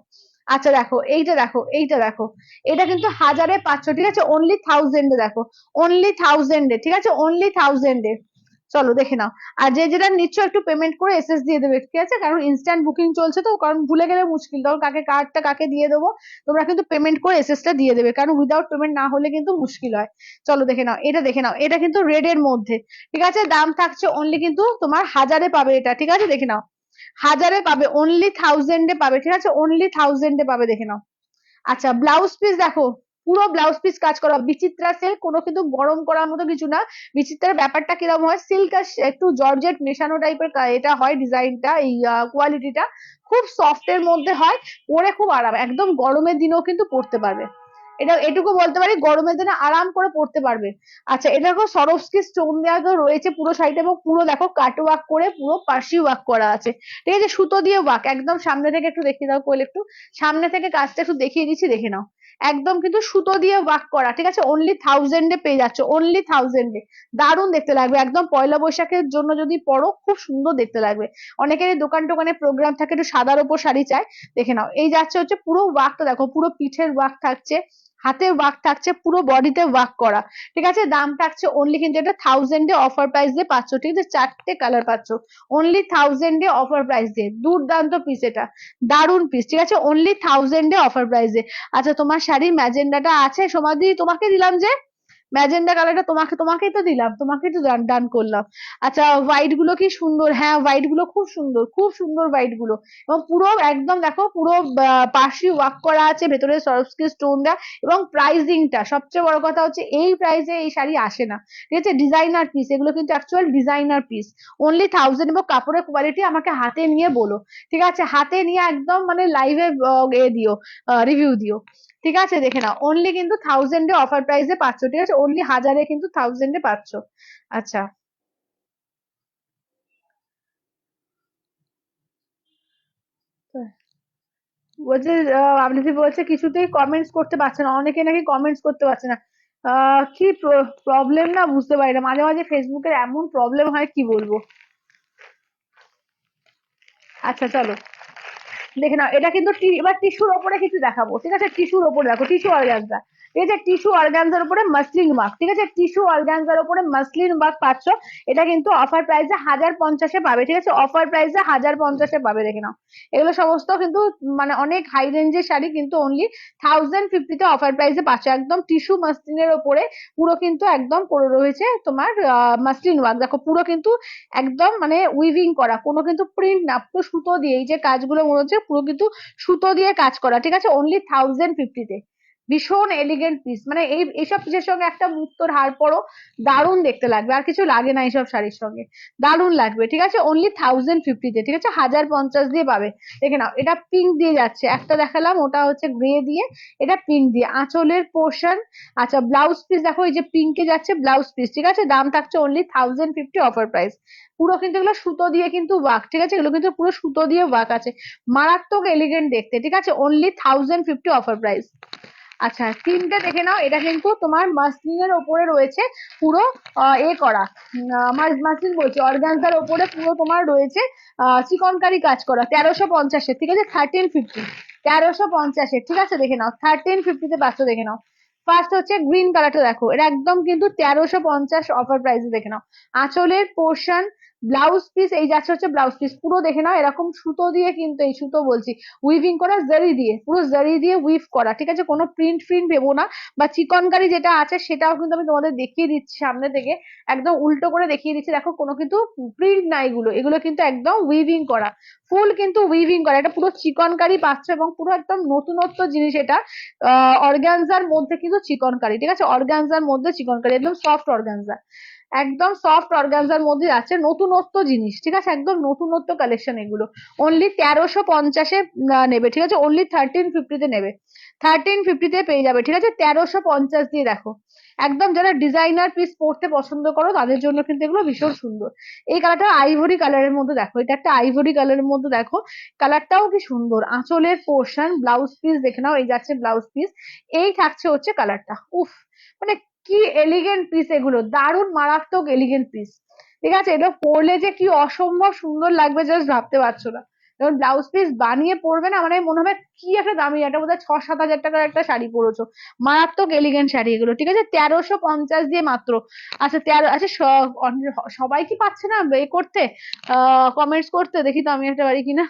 আচ্ছা দেখো এইটা দেখো, এইটা দেখো, এটা কিন্তু হাজারে পাচ্ছ, ঠিক আছে, অনলি 1000-এ দেখো, অনলি 1000-এ, ঠিক আছে, অনলি 1000-এ। চলো দেখে নাও, আর যে যেটা নিচ্ছ একটু পেমেন্ট করে এসএস দিয়ে দেবে, ঠিক আছে, কারণ ইনস্ট্যান্ট বুকিং চলছে তো, কারণ ভুলে গেলে মুশকিল, তখন কাকে কার্ডটা কাকে দিয়ে দেবো, তোমরা কিন্তু পেমেন্ট করে এসএসটা দিয়ে দেবে, কারণ উইদাউট পেমেন্ট না হলে কিন্তু মুশকিল হয়। চলো দেখে নাও, এটা দেখে নাও, এটা কিন্তু রেড এর মধ্যে, ঠিক আছে, দাম থাকছে অনলি কিন্তু তোমার হাজারে পাবে এটা, ঠিক আছে, দেখে নাও হাজারে পাবে, অনলি 1000-এ পাবে, ঠিক আছে, অনলি 1000-এ পাবে, দেখে নাও। আচ্ছা ব্লাউজ পিস দেখো, পুরো ব্লাউজ পিস কাজ করা, বিচিত্রা সিল্ক, কোনো কিন্তু গরম করার মতো কিছু না, বিচিত্রার ব্যাপারটা কিরকম হয়, সিল্ক আর একটু জর্জেট মেশানো টাইপের এটা হয়, ডিজাইনটা এই কোয়ালিটিটা খুব সফট এর মধ্যে হয়, পরে খুব আরাম, একদম গরমের দিনেও কিন্তু পরতে পারবে, এটা এটুকু বলতে পারি গরমের দিনে আরাম করে পরতে পারবে। আচ্ছা এটা দেখো সরোস্কি স্টোন দেওয়া তো রয়েছে পুরো শাড়িটা, এবং পুরো দেখো কাট ওয়ার্ক করে পুরো পার্সি ওয়ার্ক করা আছে, ঠিক আছে, সুতো দিয়ে ওয়ার্ক, একদম সামনে থেকে একটু দেখিয়ে দাও কোয়েল, একটু সামনে থেকে কাজটা একটু দেখিয়ে দিচ্ছি, দেখে নাও একদম কিন্তু সুতো দিয়ে ওয়ার্ক করা, ঠিক আছে, অনলি 1000-এ পেয়ে যাচ্ছে, অনলি 1000-এ, দারুণ দেখতে লাগবে, একদম পয়লা বৈশাখের জন্য যদি পরো খুব সুন্দর দেখতে লাগবে। অনেকের দোকান টোকানে প্রোগ্রাম থাকে একটু সাদার উপর শাড়ি চায়, দেখে নাও এই যাচ্ছে হচ্ছে পুরো ওয়ার্কটা দেখো, পুরো পিঠের ওয়ার্ক থাকছে, হাতে ওয়ার্ক থাকছে, পুরো বডিতে ওয়ার্ক করা, ঠিক আছে, দাম থাকছে অনলি কিন্তু এটা 1000-এ অফার প্রাইস দিয়ে পাচ্ছ, ঠিক আছে, 4টে কালার পাচ্ছ, অনলি 1000-এ অফার প্রাইস দিয়ে, দুর্দান্ত পিস এটা, দারুন পিস, ঠিক আছে, অনলি 1000-এ অফার প্রাইস দিয়ে। আচ্ছা তোমার শাড়ি ম্যাজেন্ডাটা আছে সমাধি, তোমাকে দিলাম যে ম্যাজেন্ডা কালারটা, তোমাকেই তো দিলাম, তোমাকেই তো ডান করলাম। আচ্ছা হোয়াইট গুলো কি সুন্দর, হ্যাঁ হোয়াইট গুলো খুব সুন্দর, খুব সুন্দর হোয়াইট গুলো, এবং পুরো একদম দেখো পুরো পার্সি ওয়ার্ক করা আছে, ভেতরে সরস্কি স্টোন দেওয়া, এবং প্রাইজিংটা সবচেয়ে বড় কথা হচ্ছে এই প্রাইসে এই শাড়ি আসে না, ঠিক আছে, ডিজাইনার পিস এগুলো কিন্তু অ্যাকচুয়াল ডিজাইনার পিস, অনলি 1000, এবং কাপড়ের কোয়ালিটি আমাকে হাতে নিয়ে বলো, ঠিক আছে, হাতে নিয়ে একদম মানে লাইভে দিও, রিভিউ দিও, ঠিক আছে দেখে নাও, অনলি কিন্তু 1000 এ অফার প্রাইসে পাচ্ছ, ঠিক আছে, অনলি 1000 কিন্তু 1000 এ পাচ্ছ। আচ্ছা, বলছে আপনি বলছে কিছুতেই কমেন্টস করতে পারছে না, অনেকে নাকি কমেন্টস করতে পারছে না। কি প্রবলেম না বুঝতে পারি না, মাঝে মাঝে ফেসবুকের এমন প্রবলেম হয় কি বলবো। আচ্ছা চলো দেখে নাও, এটা কিন্তু এবার টিস্যুর ওপরে কিছু দেখাবো, ঠিক আছে, টিস্যুর ওপরে দেখো, টিস্যু অর্গানজা, ঠিক আছে, টিস্যু অর্গানজার উপরে মাসলিন ওয়ার্ক, ঠিক আছে, টিস্যু অর্গানজার উপরে মাসলিন ওয়ার্ক পাচ্ছ। এটা কিন্তু অফার প্রাইসে 1050-এ পাবে, ঠিক আছে, অফার প্রাইসে 1050-এ পাবে, দেখে নাও। এগুলো সমস্ত কিন্তু মানে অনেক হাই রেঞ্জের শাড়ি, কিন্তু অনলি 1050-তে অফার প্রাইসে পাচ্ছ, একদম টিস্যু মাসলিনের ওপরে পুরো কিন্তু একদম করে রয়েছে তোমার মাসলিন ওয়ার্ক, দেখো পুরো কিন্তু একদম মানে উইভিং করা, কোনো কিন্তু প্রিন্ট না, পুরো সুতো দিয়ে, এই যে কাজগুলো মনে হচ্ছে পুরো কিন্তু সুতো দিয়ে কাজ করা, ঠিক আছে, অনলি 1050-তে। ভীষণ এলিগেন্ট পিস, মানে এইসব পিসের সঙ্গে একটা মুক্তোর হার পরো, দারুণ দেখতে লাগবে, আর কিছু লাগে না এইসব শাড়ির সঙ্গে, দারুণ লাগবে, ঠিক আছে, অনলি 1050-তে, ঠিক আছে, 1050 দিয়ে পাবে। দেখে নাও, এটা পিঙ্ক দিয়ে যাচ্ছে, একটা দেখালাম ওটা হচ্ছে গ্রে দিয়ে, এটা পিঙ্ক দিয়ে, আঁচলের পোর্শন। আচ্ছা ব্লাউজ পিস দেখো, এই যে পিঙ্কে যাচ্ছে ব্লাউজ পিস, ঠিক আছে, দাম থাকছে অনলি 1050 অফার প্রাইস। পুরো কিন্তু এগুলো সুতো দিয়ে কিন্তু ওয়ার্ক, ঠিক আছে, এগুলো কিন্তু পুরো সুতো দিয়ে ওয়ার্ক আছে, মারাত্মক এলিগেন্ট দেখতে, ঠিক আছে, অনলি 1050 অফার প্রাইস। আচ্ছা তিনটে দেখে নাও, এটা কিন্তু তোমার মাসলিনের ওপরে রয়েছে পুরো এ করা, মাসলিন বলছি, অর্গানজার ওপরে পুরো তোমার রয়েছে চিকনকারি কাজ করা, 1350-এর, ঠিক আছে, 1350, 1350-এর, ঠিক আছে, দেখে নাও 1350-তে পাচ্ছ, দেখে নাও। ফার্স্ট হচ্ছে গ্রিন কালারটা দেখো, এটা একদম কিন্তু 1350 অফার প্রাইসে, দেখে নাও, আঁচলের পোর্শন, ব্লাউজ পিস, এই যাচ্ছে হচ্ছে ব্লাউজ পিস, পুরো দেখে নাও এরকম সুতো দিয়ে কিন্তু, এই সুতো বলছি, উইভিং করা, জারি দিয়ে, পুরো জারি দিয়ে উইভ করা, ঠিক আছে, কোনো প্রিন্ট ফ্রিন্ট ভেবো না, বা চিকনকারি যেটা আছে সেটাও কিন্তু আমি তোমাদের দেখিয়ে দিচ্ছি সামনে থেকে, একদম উল্টো করে দেখিয়ে দিচ্ছি, দেখো কোনো কিন্তু প্রিন্ট না, এগুলো এগুলো কিন্তু একদম উইভিং করা, ফুল কিন্তু উইভিং করা, এটা পুরো চিকনকারি পাচ্ছ, এবং পুরো একদম নতুনত্ব জিনিস এটা, অর্গানজার মধ্যে কিন্তু চিকনকারি, ঠিক আছে, অর্গানজার মধ্যে চিকনকারি, একদম সফট অর্গানজা, একদম সফট অর্গানজার মধ্যে আছে, নতুনত্ব জিনিস, ঠিক আছে, একদম নতুনত্ব কালেকশন এগুলো, অনলি 1350-এ নেবে, ঠিক আছে, অনলি 1350-তে নেবে, 1350-তে পেয়ে যাবে, ঠিক আছে, 1350 দিয়ে দেখো, একদম যারা ডিজাইনার পিস পরতে পছন্দ করো তাদের জন্য কিন্তু এগুলো ভীষণ সুন্দর। এই কালারটা আইভরি কালারের মধ্যে দেখো, এটা একটা আইভরি কালারের মধ্যে দেখো, কালারটাও কি সুন্দর, আঁচলের পোর্শন, ব্লাউজ পিস দেখে নাও, এই যাচ্ছে ব্লাউজ পিস, এই থাকছে হচ্ছে কালারটা, উফ, মানে কি এলিগেন্ট পিস এগুলো, দারুণ মারাত্মক এলিগেন্ট পিস, ঠিক আছে, এটা পরলে যে কি অসম্ভব সুন্দর লাগবে জাস্ট ভাবতে পারছো না, যখন ব্লাউজ পিস বানিয়ে পরবে না, মানে মনে হবে কি একটা দামি, একটা বোধহয় 6-7 হাজার টাকার একটা শাড়ি পরেছো, মারাত্মক এলিগেন্ট শাড়ি এগুলো, ঠিক আছে, 1350 দিয়ে মাত্র। আচ্ছা আচ্ছা সবাই কি পাচ্ছে না এ করতে, কমেন্টস করতে, দেখি তো আমি একটা বাড়ি কিনা,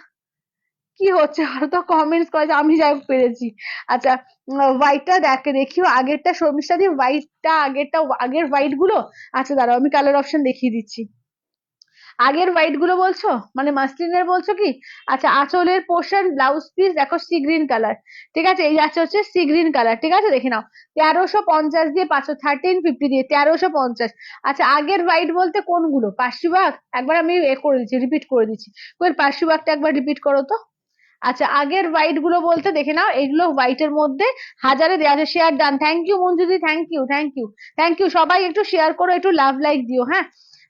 কি হচ্ছে আর তো কমেন্টস করে, আমি যাই হোক পেরেছি। আচ্ছা হোয়াইটটা দেখিও, আগেরটা শর্মিষ্ঠা দিয়ে হোয়াইটটা, আগের হোয়াইট গুলো, আচ্ছা দাঁড়াও আমি কালার অপশন দেখিয়ে দিচ্ছি, আগের হোয়াইট গুলো বলছো, মানে মাসলিনের বলছো কি, আচ্ছা আঁচলের পোর্শন, ব্লাউজ পিস দেখো সি গ্রিন কালার, ঠিক আছে, এই যাচ্ছে হচ্ছে সি গ্রিন কালার, ঠিক আছে, দেখে নাও 1350 দিয়ে 1350 দিয়ে 1350। আচ্ছা আগের হোয়াইট বলতে কোনগুলো, পার্সিবাগ, একবার আমি এ করে দিচ্ছি, রিপিট করে দিচ্ছি, পার্সিবাগটা একবার রিপিট করো তো। আচ্ছা আগের হোয়াইট গুলো বলতে দেখে নাও, এগুলো হোয়াইট এর মধ্যে 1000-এ দেওয়া আছে, শেয়ার ডান, থ্যাংক ইউ মঞ্জুদি, thank you, thank you, thank you, সবাই একটু শেয়ার করো, একটু লাভ লাইক দিও, হ্যাঁ।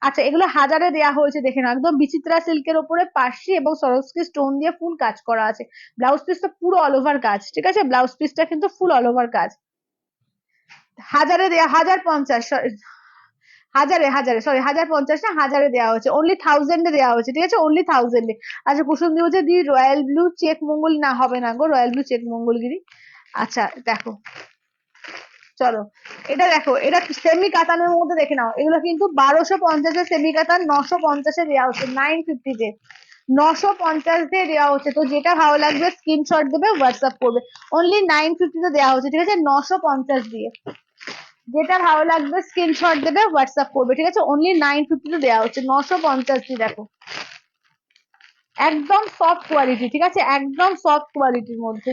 আচ্ছা এগুলো 1000-এ দেওয়া হয়েছে, দেখে নাও একদম বিচিত্রা সিল্কের ওপরে পার্সি এবং সরস্কি স্টোন দিয়ে ফুল কাজ করা আছে, ব্লাউজ পিসটা পুরো অল ওভার কাজ, ঠিক আছে, ব্লাউজ পিসটা কিন্তু ফুল অল ওভার কাজ, 1000-এ দেওয়া, 1050, হাজারে সরি, 1050 না, 1000-এ দেওয়া হয়েছে, অনলি 1000-এ দেওয়া হয়েছে, ঠিক আছে, অনলি 1000-এ। আচ্ছা কুসুম দি বলছে দি রয়্যাল ব্লু চেক মঙ্গল, না হবে না গো, রয়্যাল ব্লু চেক মঙ্গলগিরি। আচ্ছা দেখো, চলো এটা দেখো, এটা সেমি কাতানের মধ্যে দেখে নাও, এগুলো কিন্তু 1250-এ সেমি কাতান, 950-এ দেওয়া হচ্ছে, 950-তে, 950 দিয়ে দেওয়া হচ্ছে, তো যেটা ভালো লাগবে স্ক্রিনশট দেবে, হোয়াটসঅ্যাপ করবে, অনলি 950-তে দেওয়া হচ্ছে, ঠিক আছে, 950 দিয়ে, যেটা ভালো লাগবে স্ক্রিনশট দেবে, হোয়াটসঅ্যাপ করবে, ঠিক আছে, অনলি 950-তে দেওয়া হচ্ছে, 950 দিয়ে দেখো, একদম সফট কোয়ালিটি, ঠিক আছে, একদম সফট কোয়ালিটির মধ্যে,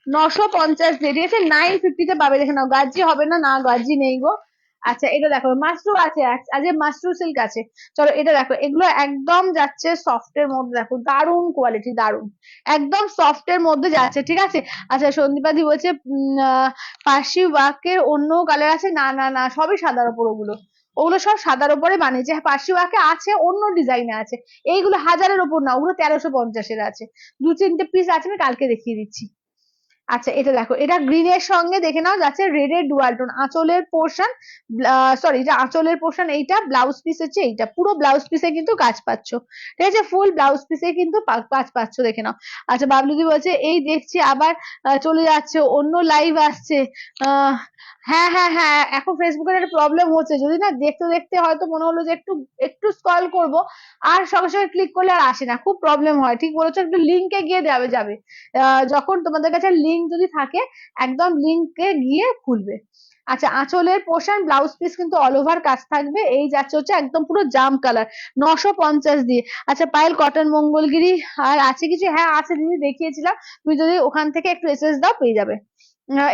950 দিয়ে, ঠিক আছে, 950-তে পাবে, দেখে নাও, গাজি হবে না, না গাজি নেই গো। আচ্ছা এটা দেখো মাশরু আছে, আজ মাশরু সিল্ক আছে। চলো এটা দেখো, এগুলো একদম যাচ্ছে সফট এর মধ্যে, দেখো দারুন কোয়ালিটি, দারুন একদম সফট এর মধ্যে যাচ্ছে, ঠিক আছে। আচ্ছা সন্দীপাদি বলছে পার্সি ওয়ার্কের অন্য কালার আছে, না না না, সবই সাদার উপর ওগুলো, ওগুলো সব সাদার উপরে বানিয়েছে। হ্যাঁ পার্সি ওয়ার্কে আছে, অন্য ডিজাইনে আছে, এইগুলো 1000-এর উপর না, ওগুলো 1350-এর আছে। 2-3টে পিস আছে, আমি কালকে দেখিয়ে দিচ্ছি। আচ্ছা এটা দেখো, এটা গ্রিন এর সঙ্গে দেখে নাও যাচ্ছে রেড এর ডুয়াল টোন, আঁচলের পোর্শন, সরি এটা আঁচলের পোর্শন, এইটা ব্লাউজ পিস হচ্ছে, এইটা পুরো ব্লাউজ পিসে কিন্তু কাজ পাচ্ছ, ঠিক আছে, ফুল ব্লাউজ পিসে কিন্তু কাজ পাচ্ছ, দেখে নাও। আচ্ছা বাবলুদি বলছে এই দেখছি আবার চলে যাচ্ছে, অন্য লাইভ আসছে। আহ হ্যাঁ হ্যাঁ হ্যাঁ, এখন ফেসবুকের একটা প্রবলেম হচ্ছে, যদি না দেখতে দেখতে হয়তো মনে হলো যে একটু একটু স্ক্রল করব, আর সঙ্গে সঙ্গে ক্লিক করলে আর আসে না, খুব প্রবলেম হয়, ঠিক বলেছো, একটু লিঙ্কে গিয়ে যাবে যাবে। যখন তোমাদের কাছে লিঙ্ক যদি থাকে, একদম লিঙ্কে গিয়ে খুলবে। আচ্ছা আঁচলের পোর্শন ব্লাউজ পিস কিন্তু অল ওভার কাজ থাকবে, এই যাচ্ছে হচ্ছে একদম পুরো জাম কালার, 950 দিয়ে। আচ্ছা পায়েল কটন মঙ্গলগিরি আর আছে কিছু, হ্যাঁ আছে দিদি, দেখিয়েছিলাম, তুমি যদি ওখান থেকে একটু এসএস দাও পেয়ে যাবে,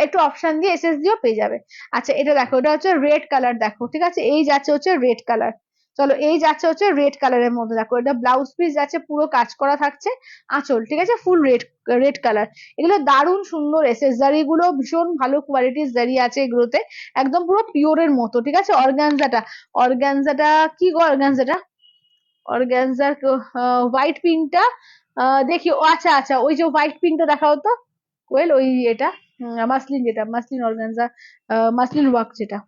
একটু অপশন দিয়ে এসএস দিও পেয়ে যাবে। আচ্ছা এটা দেখো, এটা হচ্ছে রেড কালার, দেখো ঠিক আছে, এই যাচ্ছে হচ্ছে রেড কালার। চলো এই যাচ্ছে হচ্ছে রেড কালারের মধ্যে, দেখো এটা ব্লাউজ পিস যাচ্ছে পুরো কাজ করা থাকছে, আঁচল ঠিক আছে ফুল রেড, রেড কালার। এগুলো দারুণ সুন্দর এসেস, জারি গুলো ভীষণ ভালো কোয়ালিটির জারি আছে এগুলোতে, একদম পুরো পিওরের মতো, ঠিক আছে। অর্গানজাটা, অর্গানজাটা কি গো, অর্গানজাটা, অর্গানজার হোয়াইট পিঙ্কটা দেখি, ও আচ্ছা আচ্ছা, ওই যে হোয়াইট পিঙ্কটা দেখাও তো কোয়েল, ওই এটা মাসলিন, যেটা মাসলিন অর্গানজা, মাসলিন ওয়ার্ক যেটা।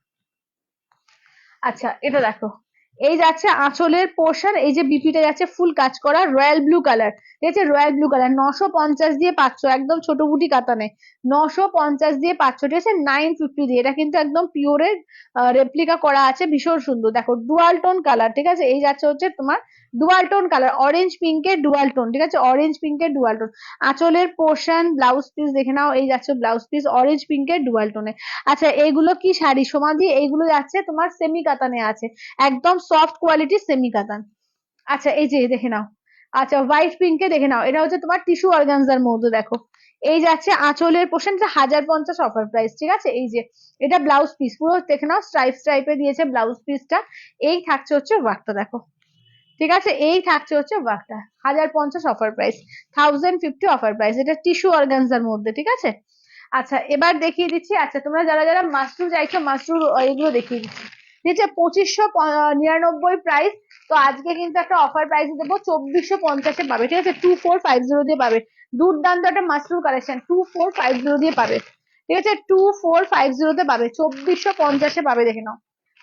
আচ্ছা এটা দেখো, এই যাচ্ছে আঁচলের পোর্শন, এই যে বিপিটা যাচ্ছে ফুল কাজ করা রয়্যাল ব্লু কালার, ঠিক আছে, রয়্যাল ব্লু কালার 950 দিয়ে পাচ্ছ, একদম ছোট বুটি কাতানে 950 দিয়ে পাচ্ছ, ঠিক আছে, 950 দিয়ে। এটা কিন্তু একদম পিওরের রেপ্লিকা করা আছে, ভীষণ সুন্দর, দেখো ডুয়াল টোন কালার, ঠিক আছে, এই যাচ্ছে হচ্ছে তোমার ডুয়াল টোন কালার, অরেঞ্জ পিঙ্কের ডুয়াল টোন, ঠিক আছে, অরেঞ্জ পিঙ্কের ডুয়াল টোন। আঁচলের পোর্শন ব্লাউজ পিস দেখে নাও, এই যাচ্ছে ব্লাউজ পিস অরেঞ্জ পিঙ্কের ডুয়াল টোনে। আচ্ছা এইগুলো কি শাড়ি সমাধি, এইগুলো যাচ্ছে তোমার সেমি কাতানে আছে, একদম সফট কোয়ালিটির সেমি কাতান। আচ্ছা এই যে দেখে নাও, আচ্ছা হোয়াইট পিঙ্কে দেখে নাও, এটা হচ্ছে তোমার টিস্যু অর্গানজার মধ্যে, দেখো এই যাচ্ছে আঁচলের পোর্শন, 1050 অফার প্রাইস, ঠিক আছে। এই যে এটা ব্লাউজ পিস পুরো দেখে নাও, স্ট্রাইপ স্ট্রাইপে দিয়েছে ব্লাউজ পিসটা, এই থাকছে হচ্ছে ওয়ার্কটা, দেখো ঠিক আছে, এই থাকছে হচ্ছে ওয়ার্কটা, 1050 অফার প্রাইস, 1050 অফার প্রাইস, এটা টিস্যু অর্গানজার মধ্যে, ঠিক আছে। আচ্ছা এবার দেখিয়ে দিচ্ছি, আচ্ছা তোমরা যারা যারা মাশরু চাইছো, মাশরু এগুলো দেখিয়ে দিচ্ছি, ঠিক আছে, 2599 প্রাইস। তো আজকে কিন্তু একটা অফার প্রাইস দেবো, 2450-এ পাবে, ঠিক আছে, 2450 দিয়ে পাবে, দুর্দান্ত একটা মাশরু কালেকশন, 2450 দিয়ে পাবে, ঠিক আছে, 2450-তে পাবে, 2450-এ পাবে, দেখে নাও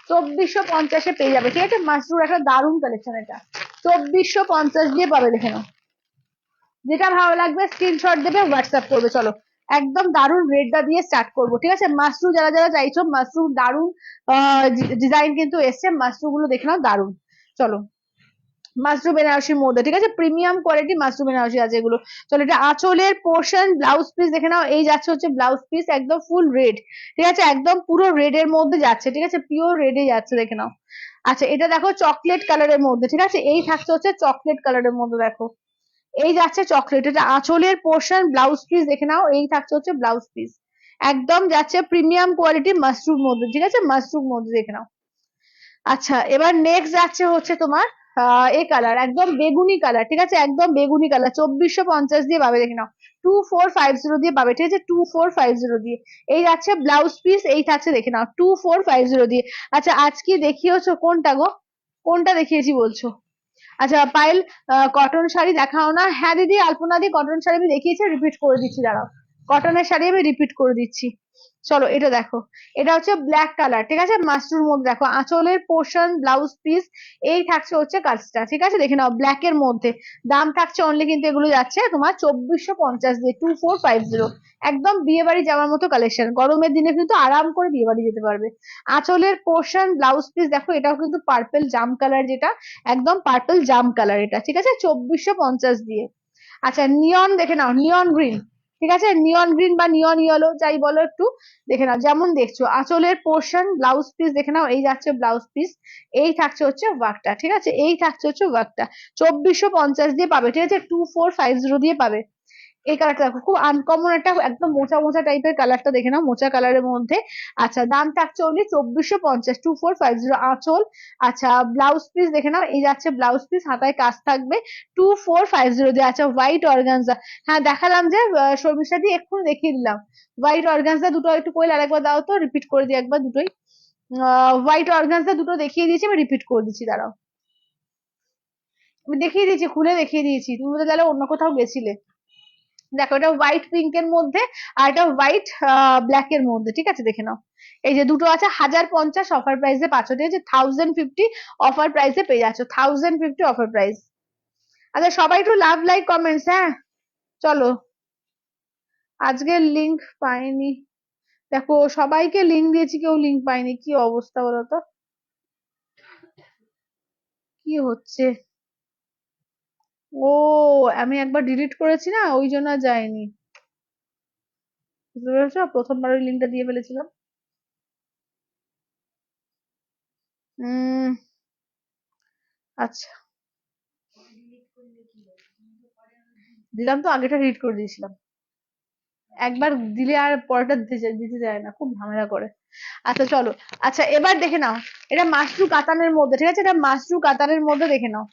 2450-এ পেয়ে যাবে, ঠিক আছে, মাশরুর একটা দারুণ কালেকশন এটা, 2450 দিয়ে পাবে, দেখে নাও। যেটা ভালো লাগবে স্ক্রিনশট দেবে, হোয়াটসঅ্যাপ করবে। চলো একদম দারুন রেটটা দিয়ে স্টার্ট করবো, ঠিক আছে। মাশরু যারা যারা চাইছো, মাশরু দারুন ডিজাইন কিন্তু এসছে, মাশরু গুলো দেখে নাও দারুন। চলো মাশরু বেনারসির মধ্যে, ঠিক আছে, প্রিমিয়াম কোয়ালিটি মাশরু বেনারসি আছে এগুলো। চলো এটা আঁচলের পোর্শন ব্লাউজ পিস দেখে নাও, এই যাচ্ছে হচ্ছে ব্লাউজ পিস একদম ফুল রেড, ঠিক আছে, একদম পুরো রেড এর মধ্যে যাচ্ছে, ঠিক আছে, পিওর রেডে যাচ্ছে, দেখে নাও। আচ্ছা এটা দেখো চকলেট কালারের মধ্যে, ঠিক আছে, এই থাকছে হচ্ছে চকলেট কালারের মধ্যে, দেখো এই যাচ্ছে চকলেট, এটা আঁচলের পোর্শন ব্লাউজ পিস দেখে নাও, এই থাকছে হচ্ছে ব্লাউজ পিস, একদম যাচ্ছে প্রিমিয়াম কোয়ালিটি মাশরুর মধ্যে, ঠিক আছে, মাশরুর মধ্যে দেখে নাও। আচ্ছা এবার নেক্সট যাচ্ছে হচ্ছে তোমার এই কালার, একদম বেগুনি কালার, ঠিক আছে, একদম বেগুনি কালার, 2450 দিয়ে পাবে, দেখে নাও 2450 দিয়ে পাবে, ঠিক আছে, 2450 দিয়ে। এই যাচ্ছে ব্লাউজ পিস, এই থাকছে দেখে নাও 2450 দিয়ে। আচ্ছা আজকে দেখিয়েছো কোনটা গো, কোনটা দেখিয়েছি বলছো? আচ্ছা পায়েল কটন শাড়ি দেখাও না, হ্যাঁ দিদি আলপনা দি কটন শাড়ি আমি দেখিয়েছি, রিপিট করে দিচ্ছি, দাঁড়াও কটনের শাড়ি আমি রিপিট করে দিচ্ছি। চলো এটা দেখো, এটা হচ্ছে ব্ল্যাক কালার, ঠিক আছে, মাশরুর মধ্যে, দেখো আঁচলের পোর্শন ব্লাউজ পিস, এই থাকছে হচ্ছে কাজটা, ঠিক আছে, দেখে নাও ব্ল্যাক এর মধ্যে। দাম থাকছে অনলি কিন্তু এগুলো যাচ্ছে তোমার 2450 দিয়ে, 2450, একদম বিয়ে বাড়ি যাওয়ার মতো কালেকশন, গরমের দিনে কিন্তু আরাম করে বিয়ে বাড়ি যেতে পারবে। আঁচলের পোর্শন ব্লাউজ পিস দেখো, এটাও কিন্তু পার্পল জাম কালার, যেটা একদম পার্পল জাম কালার এটা, ঠিক আছে, 2450 দিয়ে। আচ্ছা নিয়ন দেখে নাও, নিয়ন গ্রিন, ঠিক আছে, নিয়ন গ্রিন বা নিয়ন ইয়েলো যাই বলো একটু, দেখে নাও যেমন দেখছো, আঁচলের পোর্শন ব্লাউজ পিস দেখে নাও, এই যাচ্ছে ব্লাউজ পিস, এই থাকছে হচ্ছে ওয়ার্কটা, ঠিক আছে, এই থাকছে হচ্ছে ওয়ার্কটা, 2450 দিয়ে পাবে, ঠিক আছে, 2450 দিয়ে পাবে। এই কালারটা দেখো, খুব আনকমন একটা একদম মোচা মোচা টাইপের কালারটা, দেখে নাও, মোচা কালারের মধ্যে। আচ্ছা, দাম থাকছে অনলি 2450, 2450 আঁচল। আচ্ছা, ব্লাউজ পিস দেখে নাও, এই যাচ্ছে ব্লাউজ পিস, হাতায় কাজ থাকবে, 2450 দিয়ে। আচ্ছা, হোয়াইট অর্গানজা, হ্যাঁ দেখালাম যে শর্মিষ্ঠা দিয়ে এক্ষুনি দেখিয়ে দিলাম। হোয়াইট অর্গানজা দুটো একটু কইলে আরেকবার দাও তো, রিপিট করে দিই একবার দুটোই। হোয়াইট অর্গানজা দুটো দেখিয়ে দিয়েছি, আমি রিপিট করে দিচ্ছি, দাঁড়াও। আমি দেখিয়ে দিয়েছি, খুলে দেখিয়ে দিয়েছি, তুমি বোধহয় তাহলে অন্য কোথাও গেছিলে। দেখো, এটা হোয়াইট পিঙ্কের মধ্যে, আর এটা হোয়াইট ব্ল্যাক এর মধ্যে, ঠিক আছে, দেখে নাও। এই যে দুটো আছে, 1050 অফার প্রাইসে পাচ্ছ, ঠিক আছে, 1050 অফার প্রাইসে পেয়ে যাচ্ছ, 1050 অফার প্রাইস। আচ্ছা, সবাই একটু লাভ লাইক কমেন্টস, হ্যাঁ চলো। আজকের লিংক পাইনি, দেখো সবাইকে লিংক দিয়েছি, কেউ লিংক পাইনি, কি অবস্থা বলো তো, কি হচ্ছে? ও, আমি একবার ডিলিট করেছি না, ওই জন্য আর যায়নি, বুঝতে পেরেছো, প্রথমবার ওই লিঙ্কটা দিয়ে ফেলেছিলাম। উম আচ্ছা, দিলাম তো, আগেটা রিড করে দিয়েছিলাম, একবার দিলে আর পরেরটা দিতে যায় না, খুব ঝামেলা করে। আচ্ছা চলো। আচ্ছা, এবার দেখে নাও, এটা মাশরু কাতানের মধ্যে, ঠিক আছে, এটা মাশরু কাতানের মধ্যে, দেখে নাও।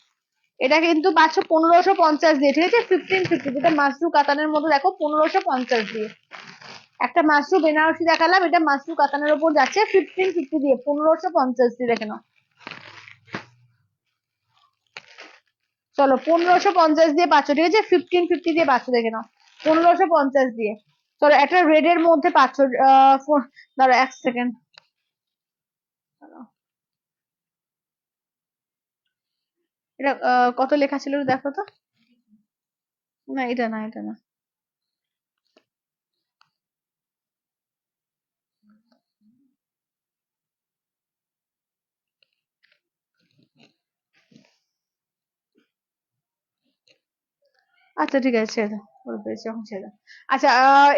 এটা কিন্তু পাচ্ছ 1550 দিয়ে, ঠিক আছে, 1550, যেটা মাশরু কাতানের মধ্যে দেখো, 1550 দিয়ে। একটা মাশরু বেনারসি দেখালাম, এটা মাশরু কাতানের উপর যাচ্ছে 1550 দিয়ে, 1550 দিয়ে, দেখে নাও। চলো, 1550 দিয়ে পাচ্ছ, ঠিক আছে, 1550 দিয়ে পাচ্ছ, দেখে নাও, 1550 দিয়ে। চলো, একটা রেড এর মধ্যে পাচ্ছ, দাঁড়া এক সেকেন্ড, এটা কত লেখা ছিল একটু দেখো তো। না, এটা না, এটা না। আচ্ছা ঠিক আছে, ছেড়ে দাও, বলে পেয়েছি, এখন ছেড়ে দাও। আচ্ছা,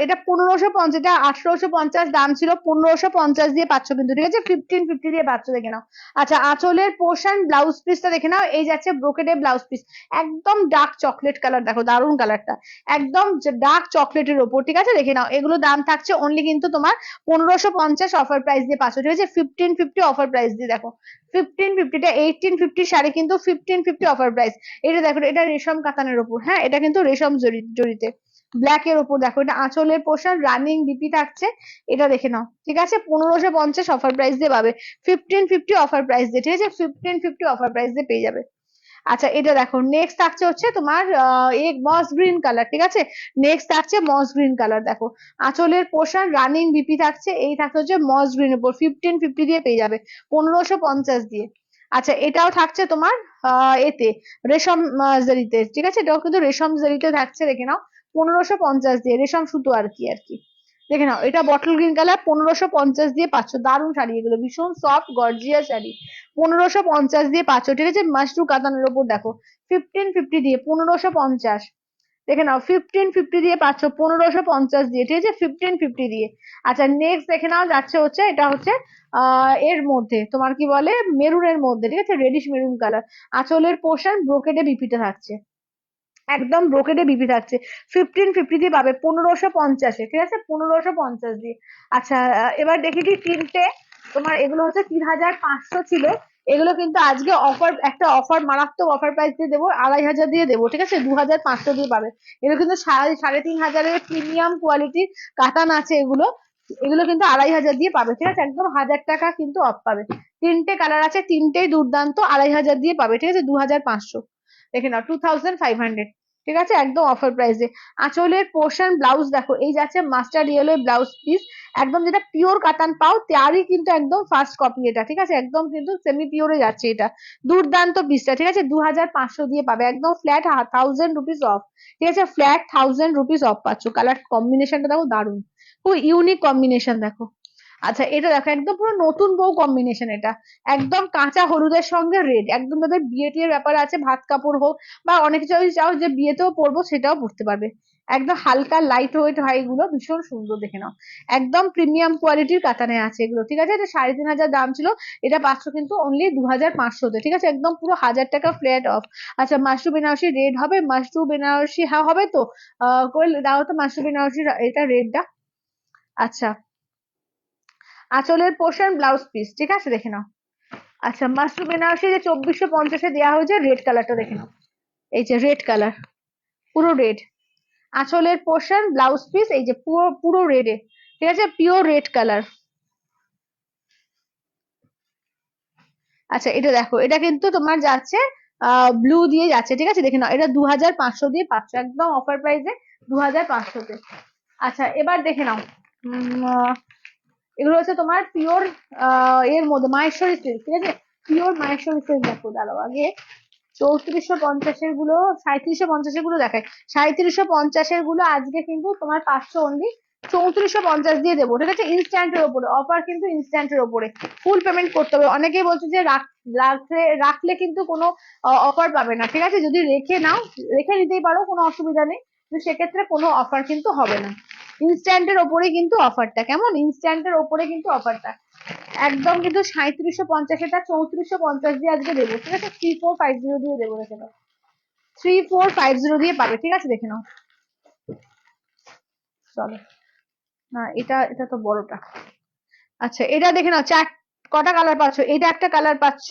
এটা 1550, এটা 1850 দাম ছিল, 1550 দিয়ে পাচ্ছ কিন্তু, ঠিক আছে, 1550 দিয়ে পাচ্ছ, দেখে নাও। আচ্ছা, আঁচলের পোর্শন ব্লাউজ পিসটা দেখে নাও, এই যাচ্ছে ব্রোকেডের ব্লাউজ পিস, একদম ডার্ক চকলেট কালার, দেখো দারুন কালারটা, একদম ডার্ক চকলেটের ওপর, ঠিক আছে, দেখে নাও। এগুলো দাম থাকছে অনলি কিন্তু তোমার 1550 অফার প্রাইস দিয়ে পাচ্ছ, ঠিক আছে, 1550 অফার প্রাইস দিয়ে, দেখো 1550, 1850 শাড়ি কিন্তু 1550 অফার প্রাইস। এটা দেখো, এটা রেশম কাতানের ওপর, হ্যাঁ, এটা কিন্তু রেশম জড়িতে, ব্ল্যাক এর ওপর, দেখো এটা আঁচলের পোর্শন, রানিং বিপি থাকছে, এটা দেখে নাও, ঠিক আছে, 1550 অফার প্রাইস দিয়ে পাবে, 1550 অফার প্রাইস দিয়ে, ঠিক আছে, 1550 অফার প্রাইস দিয়ে পেয়ে যাবে। আচ্ছা, এটা দেখো, নেক্সট থাকছে হচ্ছে তোমার এই মস গ্রিন কালার, ঠিক আছে, নেক্সট থাকছে মস গ্রিন কালার, দেখো আঁচলের পোর্শন, রানিং বিপি থাকছে, এই থাকছে হচ্ছে মস গ্রিন উপর, 1550 দিয়ে পেয়ে যাবে, 1550 দিয়ে। আচ্ছা, এটাও থাকছে তোমার এতে রেশম জারিতে, ঠিক আছে, এটাও কিন্তু রেশম জারিতে থাকছে, দেখে নাও, 1550 দিয়ে, রেশম সুতো আর কি আর কি। দেখে নাও, এটা বটল গ্রিন কালার, 1550 দিয়ে পাচ্ছ, দারুণ শাড়ি, এগুলো ভীষণ সফট গর্জিয়াস শাড়ি, 1550 দিয়ে পাচ্ছ, ঠিক আছে, মাশরু কাতানের উপর, দেখো 1550 দিয়ে, 1550, দেখে নাও, 1550 দিয়ে পাচ্ছ, 1550 দিয়ে, ঠিক আছে, 1550 দিয়ে। আচ্ছা, নেক্সট দেখে নাও, যাচ্ছে হচ্ছে, এটা হচ্ছে এর মধ্যে তোমার কি বলে, মেরুনের মধ্যে, ঠিক আছে, রেডিশ মেরুন কালার, আঁচলের পোর্শন ব্রোকেডে বিপিটা থাকছে, একদম ব্রোকেডে বিপি থাকছে, 1550 দিয়ে পাবে, 1550-এ, ঠিক আছে, 1550 দিয়ে। আচ্ছা, এবার দেখি কি তিনটে, তোমার এগুলো হচ্ছে 3500 ছিল, এগুলো কিন্তু আজকে অফার, একটা অফার, মারাত্মক অফার প্রাইস দিয়ে দেবো, 2500 দিয়ে দেবো, ঠিক আছে, 2500 দিয়ে পাবে। এগুলো কিন্তু 3500-এর প্রিমিয়াম কোয়ালিটির কাতান আছে এগুলো, এগুলো কিন্তু 2500 দিয়ে পাবে, ঠিক আছে, একদম 1000 টাকা কিন্তু অফ পাবে। তিনটে কালার আছে, তিনটেই দুর্দান্ত, 2500 দিয়ে পাবে, ঠিক আছে, 2500, দেখে নাও, 2500, ঠিক আছে, একদম অফার প্রাইসে। আঁচলের পোর্শন ব্লাউজ দেখো, এই যাচ্ছে মাস্টার্ড ইয়েলো ব্লাউজ পিস, একদম যেটা পিওর কাতান পাও তারই কিন্তু একদম ফার্স্ট কপি এটা, ঠিক আছে, একদম কিন্তু সেমি পিওরে যাচ্ছে এটা, দুর্দান্ত পিসটা, ঠিক আছে, 2500 দিয়ে পাবে, একদম ফ্ল্যাট 1000 রুপিস অফ, ঠিক আছে, ফ্ল্যাট 1000 রুপিস অফ পাচ্ছ, কালার কম্বিনেশনটা দেখো দারুন, খুব ইউনিক কম্বিনেশন দেখো। আচ্ছা এটা দেখো একদম পুরো নতুন বউ কম্বিনেশন, এটা একদম কাঁচা হলুদের সঙ্গে রেড, একদম তাদের বিয়ে টিয়ের ব্যাপার আছে, ভাত কাপড় হোক বা অনেক কিছু যদি চাও যে বিয়েতেও পরবো সেটাও পরতে পারবে। একদম হালকা লাইট ওয়েট হয় এগুলো, ভীষণ সুন্দর দেখে নাও। একদম প্রিমিয়াম কোয়ালিটির কাতানে আছে এগুলো, ঠিক আছে। এটা 3,500 দাম ছিল, এটা পাচ্ছ কিন্তু অনলি 2,500-তে, ঠিক আছে। একদম পুরো 1,000 টাকা ফ্ল্যাট অফ। আচ্ছা মাশরু বেনারসি রেড হবে, মাশরু বেনারসি হ্যাঁ হবে তো। কই দাও তো মাশরু বেনারসি, এটা রেডটা। আচ্ছা আঁচলের পোর্শন ব্লাউজ পিস, ঠিক আছে দেখে নাও। আচ্ছা মাশরু বেনারসি যে 2,450-এ দেওয়া হয়েছে, রেড কালারটা দেখে নাও, এই যে রেড কালার, পুরো রেড। আঁচলের পোর্শন ব্লাউজ পিস এই যে পুরো পুরো রেডে, ঠিক আছে, পিওর রেড কালার। আচ্ছা এটা দেখো, এটা কিন্তু তোমার যাচ্ছে ব্লু দিয়ে যাচ্ছে, ঠিক আছে দেখে নাও। এটা 2,500 দিয়ে পাচ্ছ, একদম অফার প্রাইসে 2,500-তে। আচ্ছা এবার দেখে নাও, এগুলো হচ্ছে তোমার পিওর এর মধ্যে মাহেশ্বরী সিল্ক, ঠিক আছে, পিওর মাহেশ্বরী সিল্ক। দেখো দাঁড়াও আগে 3450-এর গুলো, 3750-এর গুলো দেখায়। 3750-এর গুলো আজকে কিন্তু তোমার 500 অনলি 3450 দিয়ে দেবো, ঠিক আছে, ইনস্ট্যান্টের ওপরে অফার, কিন্তু ইনস্ট্যান্টের ওপরে ফুল পেমেন্ট করতে হবে। অনেকেই বলছে যে রাখলে কিন্তু কোনো অফার পাবে না, ঠিক আছে, যদি রেখে নাও রেখে নিতেই পারো, কোনো অসুবিধা নেই, কিন্তু সেক্ষেত্রে কোনো অফার কিন্তু হবে না। ইনস্ট্যান্টের ওপরে কিন্তু অফারটা, কেমন, ইনস্ট্যান্টের ওপরে কিন্তু অফারটা একদম কিন্তু 3750, এটা 3450 দিয়ে আজকে দেবো, ঠিক আছে, 3450 দিয়ে দেবো, দেখে নাও 3450 দিয়ে পাবে, ঠিক আছে দেখে নাও। চলো না, এটা এটা তো বড়টা। আচ্ছা এটা দেখে নাও, কটা কালার পাচ্ছ, এটা একটা কালার পাচ্ছ।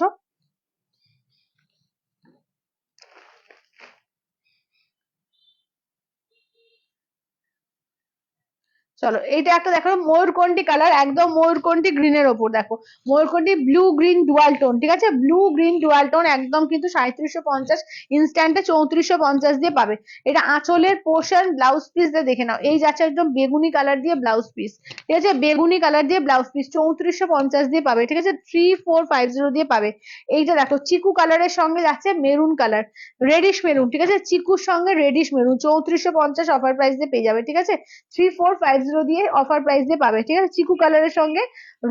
চলো এইটা একটা দেখো, ময়ূরকণ্ঠী কালার, একদম ময়ূরকণ্ঠী গ্রিনের ওপর দেখো, ময়ূরকণ্ঠী ব্লু গ্রিন ডুয়াল টোন, ঠিক আছে, ব্লু গ্রিন ডুয়াল টোন, একদম কিন্তু 3750, ইনস্ট্যান্টে 3450 দিয়ে পাবে। এটা আঁচলের পোর্শন ব্লাউজ পিস দিয়ে দেখে নাও, এই যাচ্ছে একদম বেগুনি কালার দিয়ে ব্লাউজ পিস, ঠিক আছে, বেগুনি কালার দিয়ে ব্লাউজ পিস 3450 দিয়ে পাবে, ঠিক আছে, 3450 দিয়ে পাবে। এইটা দেখো চিকু কালারের সঙ্গে যাচ্ছে মেরুন কালার, রেডিশ মেরুন, ঠিক আছে, চিকুর সঙ্গে রেডিশ মেরুন 3450 অফার প্রাইস দিয়ে পেয়ে যাবে, ঠিক আছে, 3450 দিয়ে অফার প্রাইস দিয়ে পাবে, ঠিক আছে। চিকু কালারের সঙ্গে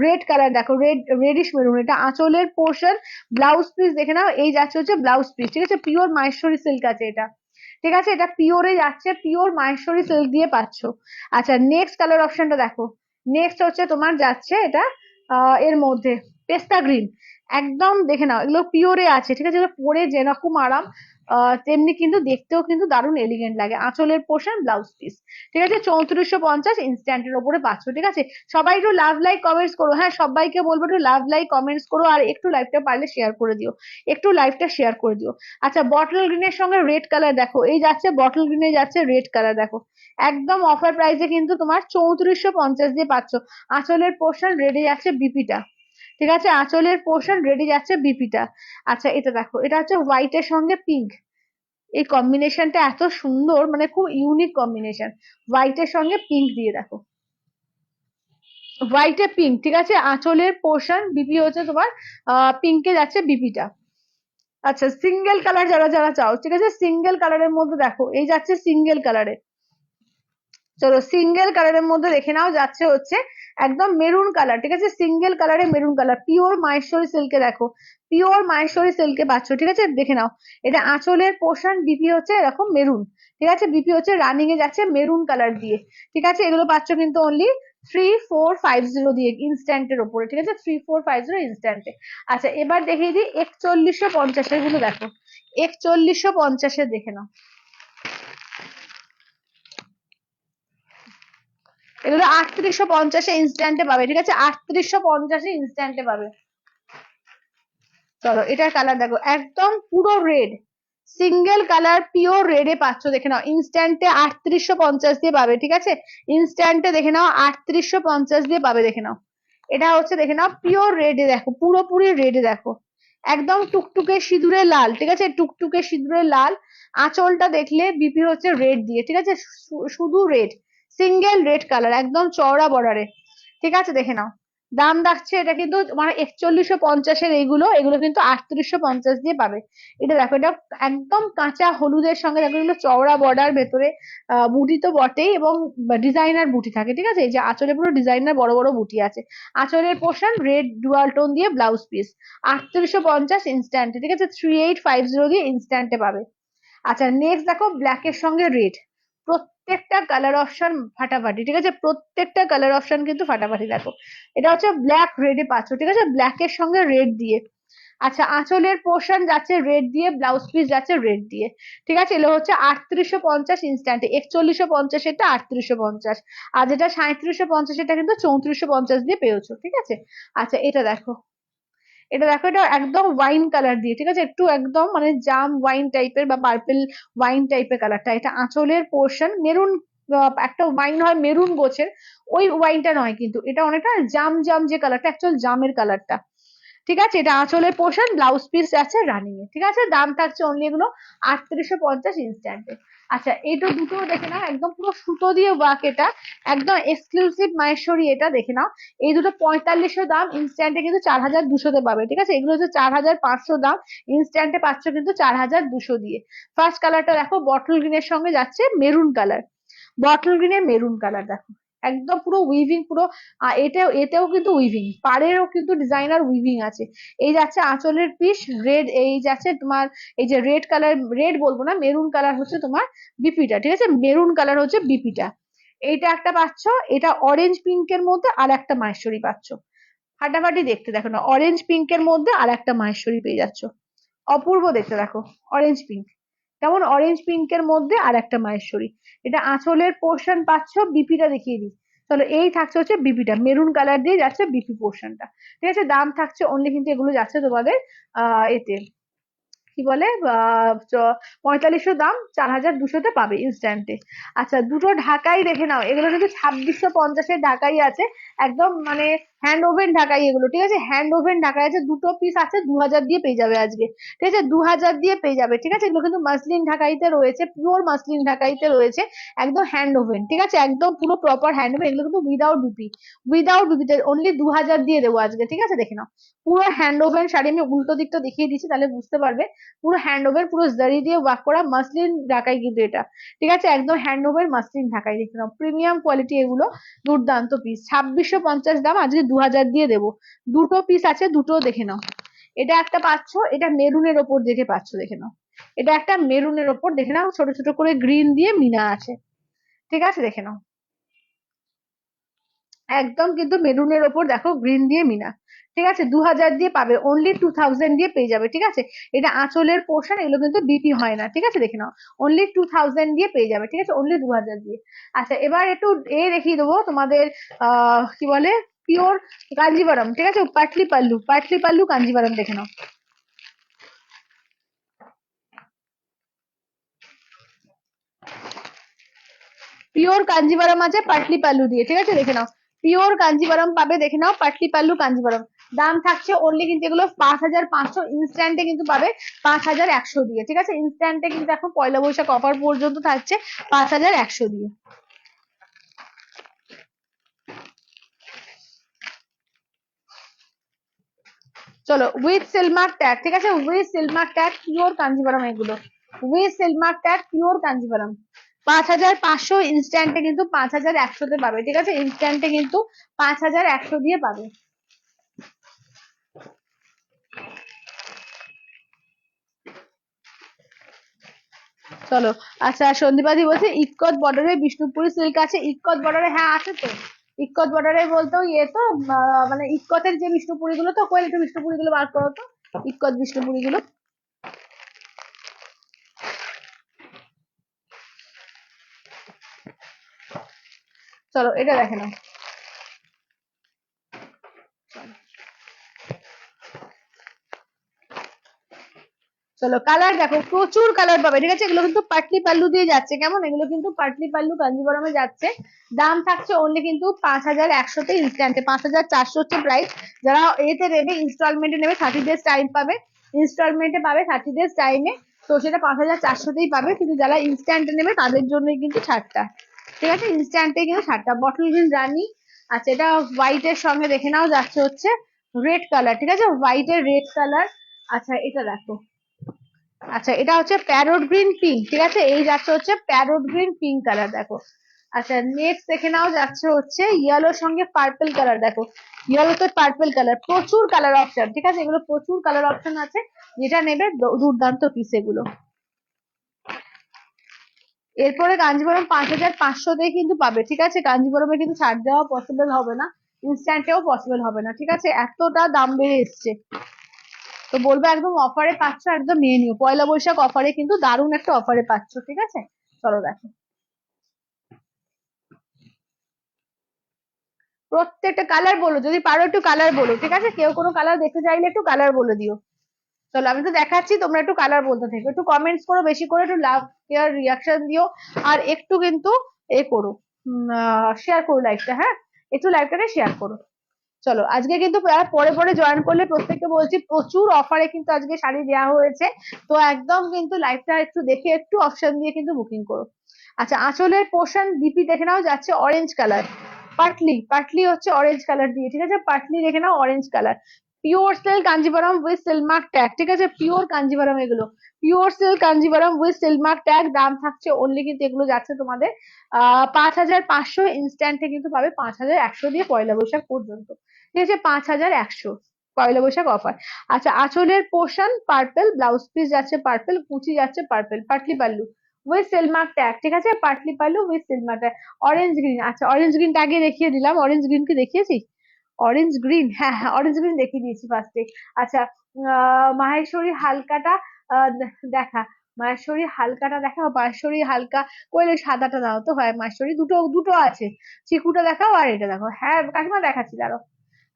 রেড কালার দেখো, রেডিশ মেরুন, এটা আঁচলের পোর্শন ব্লাউজ পিস দেখে নাও, এই যাচ্ছে হচ্ছে ব্লাউজ পিস, ঠিক আছে, পিওর মাহেশ্বরী সিল্ক আছে এটা, ঠিক আছে, এটা পিওরে যাচ্ছে, পিওর মাহেশ্বরী সিল্ক দিয়ে পাচ্ছ। আচ্ছা নেক্সট কালার অপশনটা দেখো, নেক্সট হচ্ছে তোমার যাচ্ছে এটা এর মধ্যে পেস্তা গ্রিন, একদম দেখে নাও, এগুলো পিওরে আছে, ঠিক আছে, এগুলো পরে যেরকম আরাম তেমনি কিন্তু দেখতেও কিন্তু দারুণ এলিগেন্ট লাগে। আঁচলের পোর্শন ব্লাউজ পিস, ঠিক আছে, 3450 ইনস্ট্যান্টের ওপরে পাচ্ছ, ঠিক আছে। সবাই একটু লাভ লাইক কমেন্টস করো, হ্যাঁ সবাইকে বলবো একটু লাভ লাইক কমেন্টস করো, আর একটু লাইভটা পারলে শেয়ার করে দিও, একটু লাইভটা শেয়ার করে দিও। আচ্ছা বটল গ্রিনের সঙ্গে রেড কালার দেখো, এই যাচ্ছে বটল গ্রিনে যাচ্ছে রেড কালার দেখো, একদম অফার প্রাইসে কিন্তু তোমার 3450 দিয়ে পাচ্ছ। আঁচলের পোর্শন রেডে যাচ্ছে বিপিটা, ঠিক আছে, আঁচলের পোর্শন রেডি যাচ্ছে বিপিটা। আচ্ছা এটা দেখো, এটা হচ্ছে হোয়াইটের সঙ্গে পিঙ্ক, এই কম্বিনেশনটা এত সুন্দর, মানে খুব ইউনিক কম্বিনেশন, হোয়াইটের সঙ্গে পিঙ্ক দিয়ে দেখো, হোয়াইটে পিঙ্ক, ঠিক আছে, আঁচলের পোর্শন বিপি হচ্ছে তোমার পিঙ্কে যাচ্ছে বিপিটা। আচ্ছা সিঙ্গেল কালার যারা যারা চাও, ঠিক আছে, সিঙ্গেল কালারের মধ্যে দেখো, এই যাচ্ছে সিঙ্গেল কালারে। চলো সিঙ্গেল কালারের মধ্যে দেখে নাও, যাচ্ছে হচ্ছে একদম মেরুন কালার, ঠিক আছে, সিঙ্গেল কালারে মেরুন কালার, পিওর মাহেশ্বরী সিল্কে দেখো, পিওর মাহেশ্বরী সিল্কে পাচ্ছ, ঠিক আছে দেখে নাও। এটা আঁচলের পোর্শন বিপি হচ্ছে এরকম মেরুন, ঠিক আছে, বিপি হচ্ছে রানিং এ যাচ্ছে মেরুন কালার দিয়ে, ঠিক আছে, এগুলো পাচ্ছ কিন্তু অনলি 3450 দিয়ে ইনস্ট্যান্টের ওপরে, ঠিক আছে, 3450 ইনস্ট্যান্টে। আচ্ছা এবার দেখিয়ে দিই 4150 গুলো দেখো, 4150 দেখে নাও, এগুলো 3850 ইনস্ট্যান্টে পাবে, ঠিক আছে, 3850 ইনস্ট্যান্টে পাবে। চলো এটার কালার দেখো, একদম পুরো রেড, সিঙ্গেল কালার পিওর রেডে পাচ্ছ, দেখে নাও, ইনস্ট্যান্টে 3850 দিয়ে পাবে, ঠিক আছে, ইনস্ট্যান্টে দেখে নাও 3850 দিয়ে পাবে, দেখে নাও। এটা হচ্ছে দেখে নাও পিওর রেডে দেখো, পুরোপুরি রেডে দেখো, একদম টুকটুকে সিঁদুরে লাল, ঠিক আছে, টুকটুকে সিঁদুরে লাল। আঁচলটা দেখলে বিপি হচ্ছে রেড দিয়ে, ঠিক আছে, শুধু রেড, সিঙ্গেল রেড কালার, একদম চওড়া বর্ডারে, ঠিক আছে দেখে নাও, দাম রাখছে এটা কিন্তু মানে 4150-এর, এইগুলো এগুলো কিন্তু 3850 দিয়ে পাবে। এটা দেখো, এটা একদম কাঁচা হলুদের সঙ্গে দেখো এগুলো চওড়া বর্ডার, ভেতরে বুটি তো বটেই, এবং ডিজাইনার বুটি থাকে, ঠিক আছে? এই যে আঁচলে পুরো ডিজাইনার বড় বড় বুটি আছে। আঁচলের পোর্শন রেড ডুয়াল টোন দিয়ে ব্লাউজ পিস, 3850 ইনস্ট্যান্টে, ঠিক আছে? 3850 দিয়ে ইনস্ট্যান্টে পাবে। আচ্ছা নেক্সট দেখো, ব্ল্যাক এর সঙ্গে রেড, প্রত্যেকটা কালার অপশন ফাটাফাটি, ঠিক আছে? প্রত্যেকটা কালার অপশন কিন্তু ফাটাফাটি। দেখো এটা হচ্ছে ব্ল্যাক রেডে পাচ্ছ, ঠিক আছে? ব্ল্যাক এর সঙ্গে রেড দিয়ে। আচ্ছা আঁচলের পোর্শন যাচ্ছে রেড দিয়ে, ব্লাউজ পিস যাচ্ছে রেড দিয়ে, ঠিক আছে? এগুলো হচ্ছে 3850 ইনস্ট্যান্টে, 4150 এটা 3850, আর যেটা 3750 এটা কিন্তু 3450 দিয়ে পেয়েছো, ঠিক আছে? আচ্ছা এটা দেখো, এটা দেখো, এটা একদম ওয়াইন কালার দিয়ে, ঠিক আছে? একটু একদম মানে জাম ওয়াইন টাইপের বা পার্পল ওয়াইন টাইপের কালারটা। এটা আঁচলের পোর্শন মেরুন, একটা ওয়াইন হয় মেরুন গোছের, ওই ওয়াইনটা নয় কিন্তু, এটা অনেকটা জাম জাম যে কালারটা, অ্যাকচুয়াল জামের কালারটা, ঠিক আছে? এটা আঁচলের পোর্শন, ব্লাউজ পিস আছে রানিং এ, ঠিক আছে? দাম থাকছে অনলি এগুলো 3850 ইনস্ট্যান্টে। আচ্ছা এইটা দুটো দেখে নাও, একদম পুরো সুতো দিয়ে ওয়ার্ক, এটা একদম এক্সক্লুসিভ মাহেশ্বরী, এটা দেখে নাও। এই দুটো 4500 দাম, ইনস্ট্যান্টে কিন্তু 4200-তে পাবে, ঠিক আছে? এগুলো হচ্ছে 4500 দাম, ইনস্ট্যান্টে পাচ্ছ কিন্তু 4200 দিয়ে। ফার্স্ট কালারটা দেখো, বটল গ্রিনের সঙ্গে যাচ্ছে মেরুন কালার, বটল গ্রিনের মেরুন কালার দেখো, একদম পুরো উইভিং, পুরো এটাও এতেও কিন্তু উইভিং, পাড়েরও কিন্তু ডিজাইনার উইভিং আছে। এই যাচ্ছে আঁচলের পিস রেড, এই যাচ্ছে তোমার এই যে রেড কালার, রেড বলবো না, মেরুন কালার হচ্ছে তোমার বিপিটা, ঠিক আছে? মেরুন কালার হচ্ছে বিপিটা। এইটা একটা পাচ্ছ, এটা অরেঞ্জ পিঙ্কের মধ্যে আর একটা মাহেশ্বরী পাচ্ছ, ফাটাফাটি দেখতে। দেখো না, অরেঞ্জ পিঙ্কের মধ্যে আর একটা মাহেশ্বরী পেয়ে যাচ্ছ, অপূর্ব দেখতে। দেখো অরেঞ্জ পিঙ্ক, কেমন? অরেঞ্জ পিঙ্কের মধ্যে আর একটা মাহেশ্বরী। এটা আঁচলের পোর্শন পাচ্ছ, বিপিটা দেখিয়ে দিই। চলো এই থাকছে হচ্ছে বিপিটা, মেরুন কালার দিয়ে যাচ্ছে বিপি পোর্শনটা, ঠিক আছে? দাম থাকছে অনলি কিন্তু এগুলো যাচ্ছে তোমাদের এতে কি বলে 4500 দাম, 4200-তে পাবে ইনস্ট্যান্টে। আচ্ছা দুটো ঢাকাই দেখে নাও, এগুলো কিন্তু 2650-এর ঢাকাই আছে, একদম মানে হ্যান্ড ওভেন ঢাকাই এগুলো, ঠিক আছে? হ্যান্ড ওভেন ঢাকাই আছে, দুটো পিস আছে, 2000 দিয়ে পেয়ে যাবে আজকে, ঠিক আছে? 2000 দিয়ে পেয়ে যাবে, ঠিক আছে? এগুলো কিন্তু মাসলিন ঢাকাইতে রয়েছে, পিওর মাসলিন ঢাকাইতে রয়েছে, একদম হ্যান্ড ওভেন, ঠিক আছে? একদম পুরো প্রপার হ্যান্ড ওভেন, এগুলো কিন্তু উইদাউট বিপি, উইদাউট বিপিতে অনলি 2000 দিয়ে দেবো আজকে, ঠিক আছে? দেখে নাও পুরো হ্যান্ড ওভেন শাড়ি, আমি উল্টো দিকটা দেখিয়ে দিচ্ছি তাহলে বুঝতে পারবে। পুরো হ্যান্ড ওভার, পুরো জারি দিয়ে ওয়ার্ক করা মাসলিন ঢাকাই কিন্তু এটা, ঠিক আছে? একদম হ্যান্ড ওভার মাসলিন ঢাকাই, দেখে নাও প্রিমিয়াম কোয়ালিটি এগুলো, দুর্দান্ত পিস। 2650 দাম, আজকে 2000 দিয়ে দেবো। দুটো পিস আছে, দুটো দেখে নাও। এটা একটা পাচ্ছ, এটা মেরুনের ওপর দেখে পাচ্ছ, দেখে নাও। এটা একটা মেরুনের ওপর দেখে নাও, ছোট ছোট করে গ্রিন দিয়ে মিনা আছে, ঠিক আছে? দেখে নাও একদম কিন্তু মেরুনের ওপর দেখো গ্রিন দিয়ে মিনা, ঠিক আছে? 2000 দিয়ে পাবে, অনলি 2000 দিয়ে পেয়ে যাবে, ঠিক আছে? এটা আঁচলের পোর্শন, এগুলো কিন্তু বিপি হয় না, ঠিক আছে? দেখে নাও অনলি 2000 দিয়ে পেয়ে যাবে, ঠিক আছে? অনলি 2000 দিয়ে। আচ্ছা এবার একটু দেখিয়ে দেবো তোমাদের, কি বলে, পিওর কাঞ্জিভারম, ঠিক আছে? পাটলি পাল্লু, পাটলি পাল্লু কাঞ্জিভারম দেখে নাও, পিওর কাঞ্জিভারম আছে পাটলি পাল্লু দিয়ে, ঠিক আছে? দেখে নাও পিওর কাঞ্জিভারম পাবে, দেখে নাও পাটলি পাল্লু কাঞ্জিভারম। দাম থাকছে অনলি কিন্তু এগুলো 5500, ইনস্ট্যান্টে কিন্তু পাবে 5100 দিয়ে, ঠিক আছে? ইনস্ট্যান্টে কিন্তু এখন পয়লা বৈশাখ অফার পর্যন্ত থাকছে 5100 দিয়ে। চলো উইথ সিলমার্ক ট্যাগ, ঠিক আছে? With silk mark tag, pure Kanjivaram এগুলো, with silk mark tag, pure Kanjivaram. 5500 ইনস্ট্যান্টে কিন্তু 5100-তে পাবে, ঠিক আছে? ইনস্ট্যান্টে কিন্তু 5100 দিয়ে পাবে। চলো আচ্ছা, সন্দীপাদি বলছে ইক্কত বর্ডারে বিষ্ণুপুরি সিল্ক আছে, ইক্কত বর্ডারে, হ্যাঁ আছে তো। ইক্কত বর্ডারে বলতো ইয়ে তো, মানে ইক্কতের যে বিষ্ণুপুরি গুলো, তো কই একটু বিষ্ণুপুরি গুলো বার করো তো, ইক্কত বিষ্ণুপুরি গুলো। চলো এটা দেখে নাও, চলো কালার দেখো, প্রচুর কালার পাবে, ঠিক আছে? এগুলো কিন্তু পাটলি পাল্লু দিয়ে যাচ্ছে, কেমন? এগুলো কিন্তু পাটলি পাল্লু কাঞ্জিবরমে যাচ্ছে। দাম থাকছে অনলি কিন্তু 5100-তে ইনস্ট্যান্টে, 5400 হচ্ছে প্রাইস। যারা এতে নেবে, ইনস্টলমেন্টে নেবে, 30 ডেজ টাইম পাবে, ইনস্টলমেন্টে পাবে 30 ডেজ টাইমে, তো সেটা 5400-তেই পাবে। কিন্তু যারা ইনস্ট্যান্টে নেবে তাদের জন্যই কিন্তু ছাড়টা, ঠিক আছে? ইনস্ট্যান্টে কিন্তু ছাড়টা। বটল গ্রিন রানী, আচ্ছা এটা হোয়াইট এর সঙ্গে দেখে নাও যাচ্ছে হচ্ছে রেড কালার, ঠিক আছে, হোয়াইট এর রেড কালার। আচ্ছা এটা দেখো, আচ্ছা এটা হচ্ছে প্যারোট গ্রিন পিঙ্ক, ঠিক আছে, এই যাচ্ছে হচ্ছে প্যারোট গ্রিন পিঙ্ক কালার দেখো। আচ্ছা নেক্সট দেখে নাও যাচ্ছে হচ্ছে ইয়েলোর সঙ্গে পার্পল কালার দেখো, ইয়েলো তো পার্পল কালার, প্রচুর কালার অপশন, ঠিক আছে, এগুলো প্রচুর কালার অপশন আছে, যেটা নেবে দুর্দান্ত পিস এগুলো। এরপরে কাঞ্জিভরম 5500 দিয়ে কিন্তু পাবে, ঠিক আছে, কাঞ্জিভরমে কিন্তু ছাড় দেওয়া পসিবল হবে না, ইনস্ট্যান্টেও পসিবল হবে না, ঠিক আছে, এতটা দাম বেড়ে এসছে। তো বলবো একদম অফারে পাচ্ছ, একদম নিয়ে নিও, পয়লা বৈশাখ অফারে কিন্তু দারুণ একটা অফারে পাচ্ছ, ঠিক আছে। চলো দেখো, প্রত্যেকটা কালার বলো, যদি পারো একটু কালার বলো, ঠিক আছে, কেউ কোনো কালার দেখতে চাইলে একটু কালার বলে দিও। চলো আমি তো দেখাচ্ছি, তোমরা একটু কালার বলতে থাকো, একটু কমেন্টস করো বেশি করে, একটু লাভ কেয়ার রিয়াকশন দিও, আর একটু কিন্তু এ করো, শেয়ার করো লাইভটা, হ্যাঁ, একটু লাইভটাকে শেয়ার করো। চলো আজকে কিন্তু পরে পরে জয়েন করলে প্রত্যেককে বলছি প্রচুর অফারে কিন্তু আজকে শাড়ি দেওয়া হয়েছে, তো একদম কিন্তু লাইভটা একটু দেখে একটু অপশন দিয়ে কিন্তু বুকিং করো। আচ্ছা আঁচলের পোর্শন ডিপি দেখে নাও যাচ্ছে অরেঞ্জ কালার, পাটলি পাটলি হচ্ছে অরেঞ্জ কালার দিয়ে, ঠিক আছে, পাটলি দেখে নাও orange colour, pure silk Kanjivaram with silk mark tag, ঠিক আছে, পিওর কাঞ্জিভারম এগুলো, pure silk Kanjivaram with silk mark tag, দাম থাকছে অনলি কিন্তু এগুলো যাচ্ছে তোমাদের 5500, ইনস্ট্যান্টে কিন্তু পাবে 5100 দিয়ে পয়লা বৈশাখ পর্যন্ত, ঠিক আছে, 5100 পয়লা বৈশাখ অফার। আচ্ছা আঁচলের পোর্শন পার্পল, ব্লাউজ পিস যাচ্ছে পার্পল, কুচি যাচ্ছে purple, Patli pallu with silk mark tag, ঠিক আছে, Patli pallu with silk mark tag, orange green, আচ্ছা অরেঞ্জ গ্রিনটা আগে দেখিয়ে দিলাম, অরেঞ্জ গ্রিন কি দেখিয়েছি, অরেঞ্জ গ্রিন, হ্যাঁ হ্যাঁ অরেঞ্জ গ্রিন দেখিয়ে দিয়েছি ফার্স্টে। আচ্ছা মাহেশ্বরী হালকাটা দেখা, মাহেশ্বরী হালকাটা দেখাও, মাহেশ্বরী হালকা কইলে সাদাটা দাও তো, হয় মাহেশ্বরী দুটো দুটো আছে, চিকুটা দেখাও আর এটা দেখো, হ্যাঁ কাকিমা দেখাচ্ছি দাঁড়াও।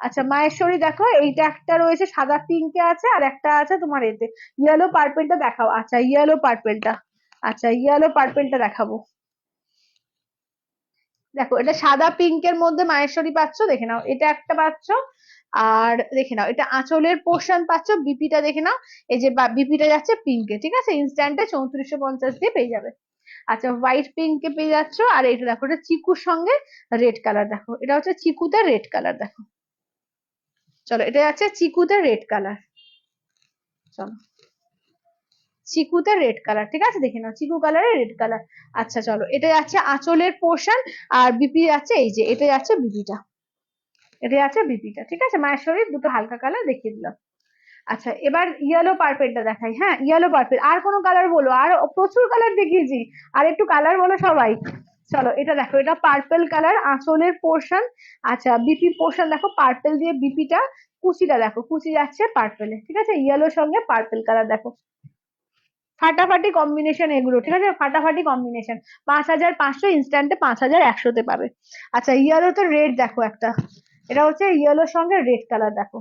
আচ্ছা মাহেশ্বরী দেখো, এইটা একটা রয়েছে সাদা পিঙ্কে আছে, আর একটা আছে তোমার এতে ইয়েলো পার্পেলটা দেখাও, আচ্ছা ইয়েলো পার্পেলটা, আচ্ছা ইয়েলো পার্পেলটা দেখাবো, দেখো এটা সাদা পিঙ্কের মধ্যে মাহেশ্বরী পাচ্ছ, দেখে নাও এটা একটা পাচ্ছ, আর দেখে নাও এটা আঁচলের পোর্শন পাচ্ছ, বিপিটা দেখে নাও, এই যে বিপিটা যাচ্ছে পিঙ্কে, ঠিক আছে, ইনস্ট্যান্টে 3450 দিয়ে পেয়ে যাবে। আচ্ছা হোয়াইট পিঙ্কে পেয়ে যাচ্ছ, আর এটা দেখো এটা চিকুর সঙ্গে রেড কালার দেখো, এটা হচ্ছে চিকুতে রেড কালার দেখো, চলো এটা যাচ্ছে চিকুতে রেড কালার, চলো চিকুতে রেড কালার, ঠিক আছে, দেখে নাও চিকু কালারের রেড কালার। আচ্ছা চলো এটা যাচ্ছে আঁচলের পোর্শন, আর বিপি যাচ্ছে এই যে এটা যাচ্ছে বিপিটা, এটা যাচ্ছে বিপিটা, ঠিক আছে, মায়েশ্বরীর দুটো হালকা কালার দেখিয়ে দিলাম। আচ্ছা এবার ইয়েলো পার্পেলটা দেখাই, হ্যাঁ ইয়েলো পার্পেল, আর কোনো কালার বলো, আর প্রচুর কালার দেখিয়েছি, আর একটু কালার বলো সবাই। চলো এটা দেখো, এটা পার্পেল কালার আঁচলের পোর্শন, আচ্ছা বিপি পোর্শন দেখো পার্পেল দিয়ে বিপিটা, কুচিটা দেখো কুচি যাচ্ছে পার্পেলে, ঠিক আছে, ইয়েলোর সঙ্গে পার্পেল কালার দেখো, ফাটাফাটি কম্বিনেশন এগুলো, ঠিক আছে, ফাটাফাটি কম্বিনেশন, 5500, ইনস্ট্যান্টে 5100-তে পাবে। আচ্ছা ইয়েলো তো রেড দেখো একটা, এটা হচ্ছে ইয়েলোর সঙ্গে রেড কালার দেখো,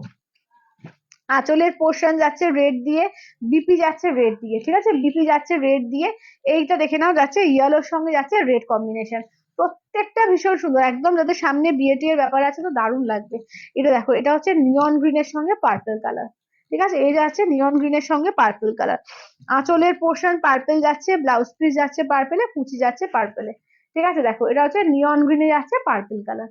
আঁচলের পোর্শন যাচ্ছে রেড দিয়ে, বিপি যাচ্ছে রেড দিয়ে, ঠিক আছে, বিপি যাচ্ছে রেড দিয়ে, এইটা দেখে নাও যাচ্ছে ইয়েলোর সঙ্গে যাচ্ছে রেড কম্বিনেশন, প্রত্যেকটা ভীষণ সুন্দর, একদম যাদের সামনে বিয়ে টিয়ের ব্যাপার আছে তো দারুণ লাগবে। এটা দেখো এটা হচ্ছে নিয়ন গ্রিনের সঙ্গে পার্পল কালার, ঠিক আছে, এই যাচ্ছে নিয়ন গ্রিনের সঙ্গে পার্পল কালার, আঁচলের পোর্শন পার্পল যাচ্ছে, ব্লাউজ পিস যাচ্ছে পার্পলে, কুচি যাচ্ছে পার্পলে, ঠিক আছে, দেখো এটা হচ্ছে নিয়ন গ্রিনে যাচ্ছে পার্পল কালার,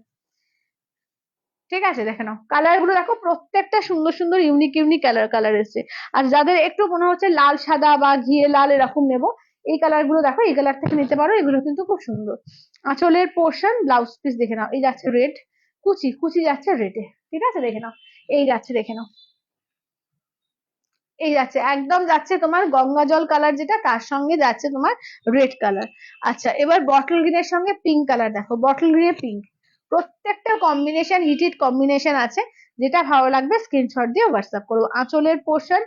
ঠিক আছে, দেখে নাও কালার গুলো দেখো, প্রত্যেকটা সুন্দর সুন্দর ইউনিক ইউনিক কালার কালার এসছে। আর যাদের একটু মনে হচ্ছে লাল সাদা বা ঘিয়ে লাল এরকম নেবো, এই কালার গুলো দেখো, এই কালার থেকে নিতে পারো, এগুলো কিন্তু খুব সুন্দর। আঁচলের পোর্শন ব্লাউজ পিস দেখে নাও, এই যাচ্ছে রেড, কুচি কুচি যাচ্ছে রেডে, ঠিক আছে, দেখে নাও এই যাচ্ছে, দেখে নাও এই যাচ্ছে একদম যাচ্ছে তোমার গঙ্গা জল কালার, যেটা তার সঙ্গে যাচ্ছে তোমার রেড কালার। আচ্ছা এবার বটল গ্রিনের সঙ্গে পিঙ্ক কালার দেখো, বটল গ্রিনে পিঙ্ক, প্রত্যেকটা কম্বিনেশন হিট কম্বিনেশন আছে, যেটা ভালো লাগবে স্ক্রিনশট দিয়ে হোয়াটসঅ্যাপ করবো। আঁচলের পোর্শন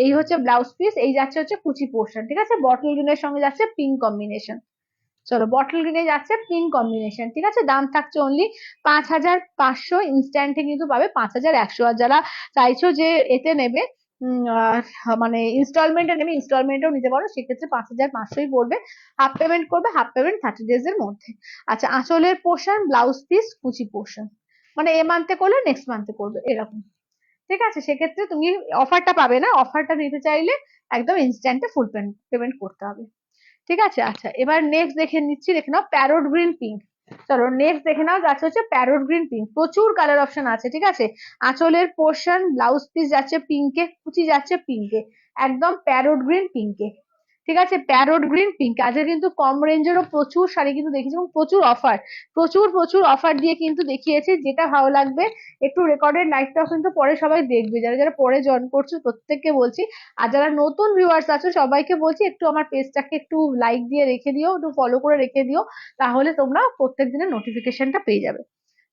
এই হচ্ছে ব্লাউজ পিস, এই যাচ্ছে হচ্ছে কুচি পোর্শন, ঠিক আছে, বটল গ্রিনের সঙ্গে যাচ্ছে পিঙ্ক কম্বিনেশন, চলো বটল গ্রিনে যাচ্ছে পিঙ্ক কম্বিনেশন, ঠিক আছে, দাম থাকছে অনলি 5500, ইনস্ট্যান্টে কিন্তু পাবে 5100, আর যারা চাইছো যে এতে নেবে মানে ইনস্টলমেন্টে নেবে, ইনস্টলমেন্টেও নিতে পারো, সেক্ষেত্রে 5500ই পড়বে, হাফ পেমেন্ট করবে, হাফ পেমেন্ট 30 ডেজ এর মধ্যে। আচ্ছা আঁচলের পোর্শন ব্লাউজ পিস কুচি পোর্শন, মানে এ মান্থে করলে নেক্সট মান্থে করবে এরকম, ঠিক আছে, সেক্ষেত্রে তুমি অফারটা পাবে না, অফারটা নিতে চাইলে একদম ইনস্ট্যান্টে ফুল পেমেন্ট করতে হবে, ঠিক আছে। আচ্ছা এবার নেক্সট দেখে নিচ্ছি, দেখে নাও প্যারোট গ্রিন পিঙ্ক, চলো নেক্সট দেখে নাও, যাচ্ছে হচ্ছে প্যারোট গ্রিন পিঙ্ক, প্রচুর কালার অপশন আছে, ঠিক আছে। আঁচলের পোর্শন ব্লাউজ পিস যাচ্ছে পিঙ্কে, কুচি যাচ্ছে পিঙ্কে, একদম প্যারোট গ্রিন পিঙ্কে, ঠিক আছে। প্যারোট গ্রিন পিঙ্ক, আজকে কিন্তু কম রেঞ্জেরও প্রচুর শাড়ি কিন্তু দেখিয়েছি এবং প্রচুর অফার, প্রচুর প্রচুর অফার দিয়ে কিন্তু দেখিয়েছি। যেটা ভালো লাগবে একটু রেকর্ডেড লাইভটাও কিন্তু পরে সবাই দেখবে, যারা যারা পরে জয়েন করছো প্রত্যেককে বলছি। আর যারা নতুন ভিউয়ার্স আছো সবাইকে বলছি একটু আমার পেজটাকে একটু লাইক দিয়ে রেখে দিও, একটু ফলো করে রেখে দিও, তাহলে তোমরা প্রত্যেক দিনের নোটিফিকেশনটা পেয়ে যাবে।